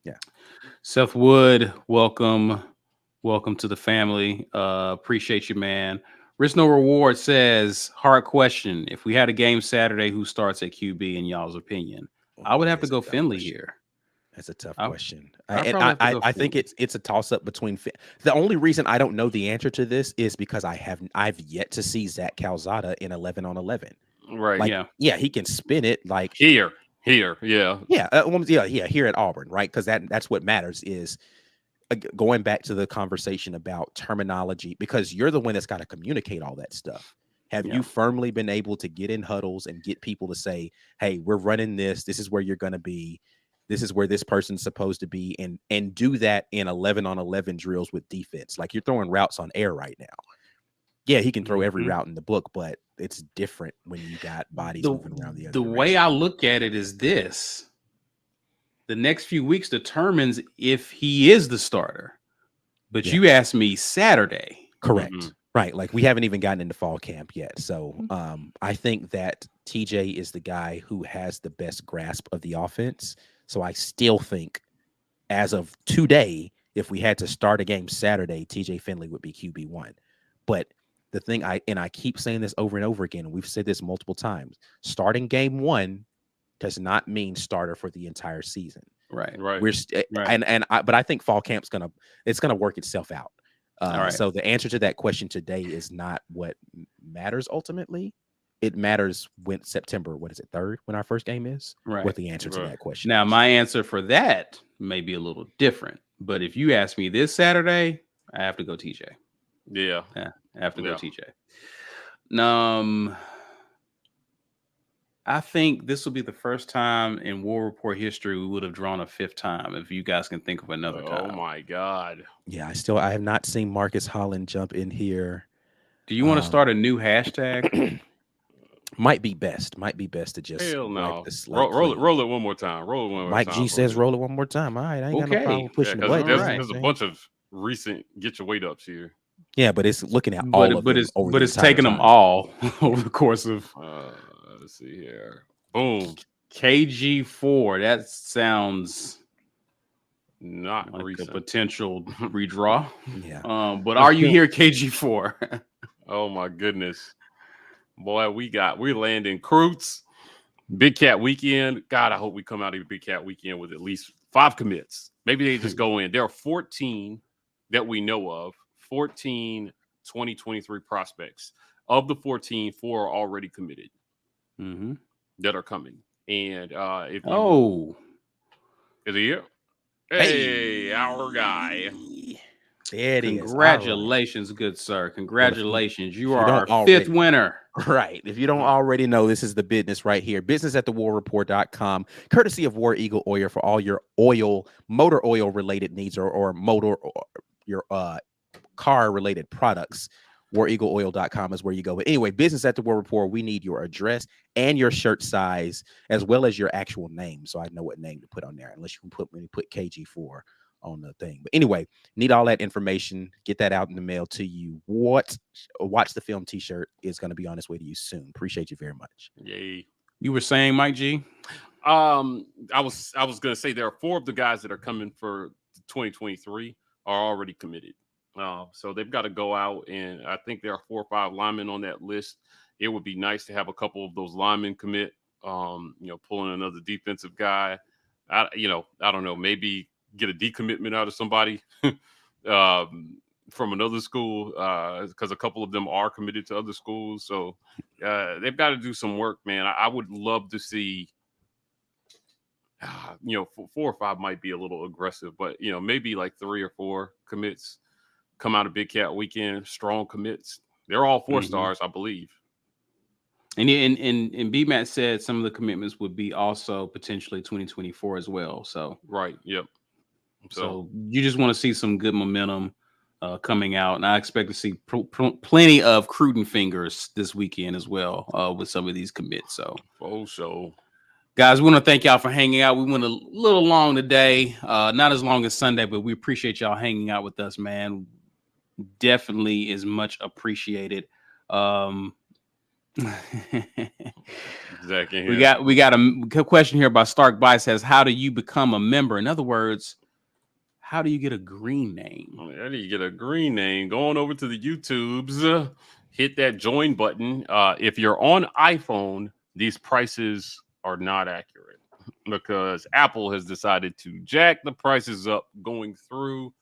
Yeah. Seth Wood, welcome to the family. Appreciate you, man. Risk No Reward says, hard question. If we had a game Saturday, who starts at QB in y'all's opinion? I would have to go Finley here. That's a tough question. I think it's a toss up between. The only reason I don't know the answer to this is because I've yet to see Zach Calzada in 11 on 11. Right. Like, yeah, he can spin it like here. Here at Auburn, right? Because that's what matters is going back to the conversation about terminology, because you're the one that's got to communicate all that stuff. Have you firmly been able to get in huddles and get people to say, hey, we're running this. This is where you're going to be. This is where this person's supposed to be. And do that in 11 on 11 drills with defense. Like, you're throwing routes on air right now. Yeah, he can throw every route in the book, but it's different when you got bodies moving around the other direction. Way I look at it is this. The next few weeks determines if he is the starter. But you asked me Saturday. Correct. Right. Like we haven't even gotten into fall camp yet. So I think that TJ is the guy who has the best grasp of the offense. So I still think as of today, if we had to start a game Saturday, TJ Finley would be QB1. But the thing I keep saying this over and over again, and we've said this multiple times, starting game 1 does not mean starter for the entire season. Right. We're but I think fall camp's gonna work itself out. Right. So the answer to that question today is not what matters ultimately. It matters when September, what is it, 3rd, when our first game is? Right. What the answer to that question Now, is. my answer for that may be a little different. But if you ask me this Saturday, I have to go TJ. Yeah. I have to go Yeah. TJ. I think this will be the first time in War Rapport history we would have drawn a 5th time, if you guys can think of another time. Oh my God. Yeah, I have not seen Marcus Holland jump in here. Do you want to start a new hashtag? Might be best to just Hell no. wipe the slate Roll clean. it one more time. Mike G says roll it one more time. All right, I ain't got no problem pushing the button. There's a bunch of recent get your weight ups here. Yeah, but it's looking at all of them over but the it's entire taking them time. all over the course of Let's see here. Boom. KG4. That sounds not like recent. a potential redraw. Yeah. But are you here, KG4? Oh my goodness. Boy, we're landing recruits. Big Cat Weekend. God, I hope we come out of Big Cat Weekend with at least 5 commits. Maybe they just go in. There are 14 that we know of. 14 2023 prospects. Of the 14, 4 are already committed that are coming. And if you, is he here? Hey, our guy. There it is. Congratulations, good sir. Congratulations. You are our already, 5th winner. Right. If you don't already know, this is the business right here. Business@thewarrapport.com, courtesy of War Eagle Oil for all your motor oil related needs or motor or your car related products. WarEagleOil.com is where you go. But anyway, Business at the War Rapport, we need your address and your shirt size, as well as your actual name, so I know what name to put on there, unless you can put KG4 on the thing. But anyway, need all that information. Get that out in the mail to you. Watch the Film t-shirt is going to be on its way to you soon. Appreciate you very much. Yay. You were saying, Mike G? I was going to say there are 4 of the guys that are coming for 2023 are already committed. So they've got to go out, and I think there are 4 or 5 linemen on that list. It would be nice to have a couple of those linemen commit. Pulling another defensive guy. I don't know, maybe get a decommitment out of somebody from another school, because a couple of them are committed to other schools. So they've got to do some work, man. I would love to see. 4 or 5 might be a little aggressive, but maybe like 3 or 4 commits come out of Big Cat Weekend, strong commits. They're all 4 stars, I believe. And BMAT said some of the commitments would be also potentially 2024 as well. So right, yep. So you just want to see some good momentum coming out, and I expect to see plenty of Cruden fingers this weekend as well with some of these commits. So guys, we want to thank y'all for hanging out. We went a little long today, not as long as Sunday, but we appreciate y'all hanging out with us, man. Definitely is much appreciated. Exactly. We got a question here by Stark By says, how do you become a member? In other words, how do you get a green name? How do you get a green name? Going over to the YouTubes, hit that join button. If you're on iPhone, these prices are not accurate because Apple has decided to jack the prices up going through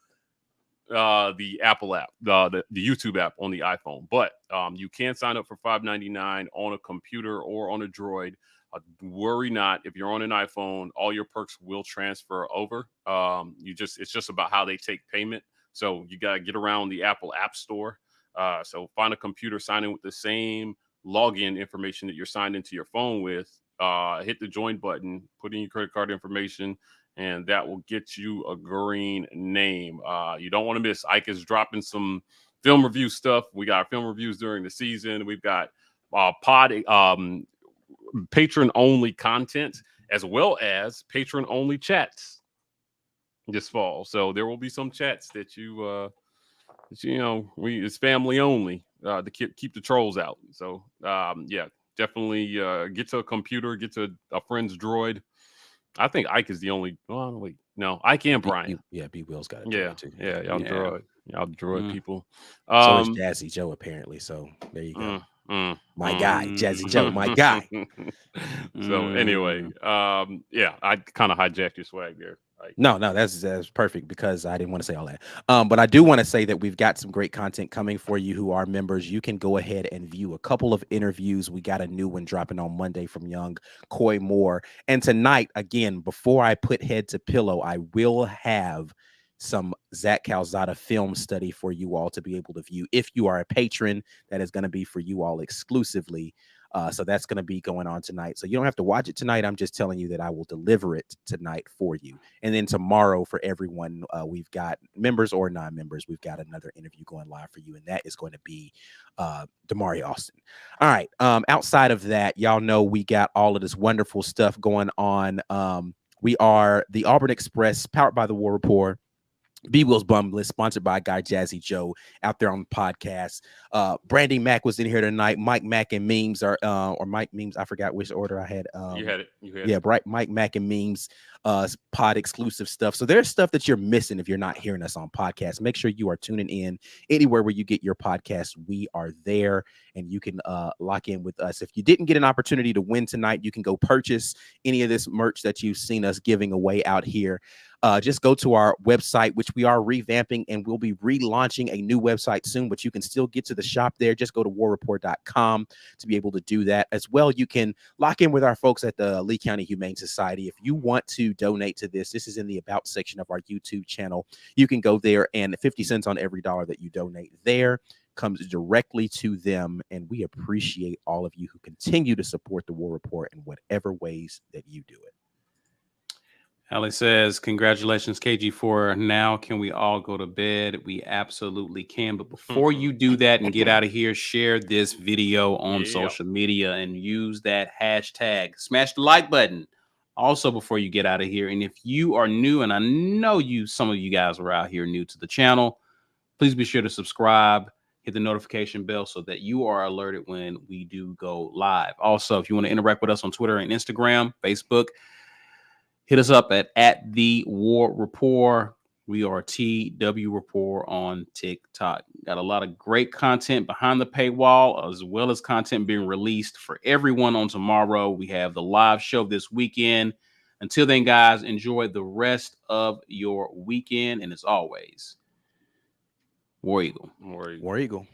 the Apple app, the YouTube app on the iPhone. But you can sign up for $5.99 on a computer or on a Droid. Worry not. If you're on an iPhone, all your perks will transfer over. It's just about how they take payment. So you got to get around the Apple App Store. So find a computer, sign in with the same login information that you're signed into your phone with. Hit the join button, put in your credit card information, and that will get you a green name. You don't want to miss. Ike is dropping some film review stuff. We got film reviews during the season. We've got patron-only content as well as patron-only chats this fall. So there will be some chats that you it's family only to keep the trolls out. So yeah, definitely get to a computer, get to a friend's droid. I think Ike is the only. Oh wait, no, Ike and Brian. B Will's got a Yeah, droid too. yeah, y'all droid people. So is Jazzy Joe apparently. So there you go. My guy, Jazzy Joe, my guy. So anyway, yeah, I kind of hijacked your swag there. No, that's perfect because I didn't want to say all that. But I do want to say that we've got some great content coming for you who are members. You can go ahead and view a couple of interviews. We got a new one dropping on Monday from young Coy Moore. And tonight, again, before I put head to pillow, I will have some Zach Calzada film study for you all to be able to view. If you are a patron, that is going to be for you all exclusively. So that's going to be going on tonight. So you don't have to watch it tonight. I'm just telling you that I will deliver it tonight for you. And then tomorrow for everyone, we've got members or non-members. We've got another interview going live for you. And that is going to be Damari Austin. All right. Outside of that, y'all know we got all of this wonderful stuff going on. We are the Auburn Express, powered by the War Rapport. B Will's Bum List, sponsored by Guy Jazzy Joe out there on the podcast. Brandy Mack was in here tonight. Mike Mack and Memes are or Mike Memes. I forgot which order I had. You had it. Yeah, right. Mike Mack and Memes pod exclusive stuff. So there's stuff that you're missing if you're not hearing us on podcasts. Make sure you are tuning in anywhere where you get your podcast. We are there and you can lock in with us. If you didn't get an opportunity to win tonight, you can go purchase any of this merch that you've seen us giving away out here. Just go to our website, which we are revamping, and we'll be relaunching a new website soon, but you can still get to the shop there. Just go to warrapport.com to be able to do that. As well, you can lock in with our folks at the Lee County Humane Society. If you want to donate to this is in the About section of our YouTube channel. You can go there, and 50 cents on every dollar that you donate there comes directly to them, and we appreciate all of you who continue to support the War Rapport in whatever ways that you do it. Allie says, congratulations, KG4. Now can we all go to bed? We absolutely can. But before you do that and get out of here, share this video on social media and use that hashtag. Smash the like button. Also, before you get out of here, and if you are new, and I know some of you guys are out here new to the channel, please be sure to subscribe, hit the notification bell so that you are alerted when we do go live. Also, if you want to interact with us on Twitter and Instagram, Facebook, hit us up at the War Rapport. We are TW Rapport on TikTok. Got a lot of great content behind the paywall, as well as content being released for everyone on tomorrow. We have the live show this weekend. Until then, guys, enjoy the rest of your weekend. And as always, War Eagle. War Eagle.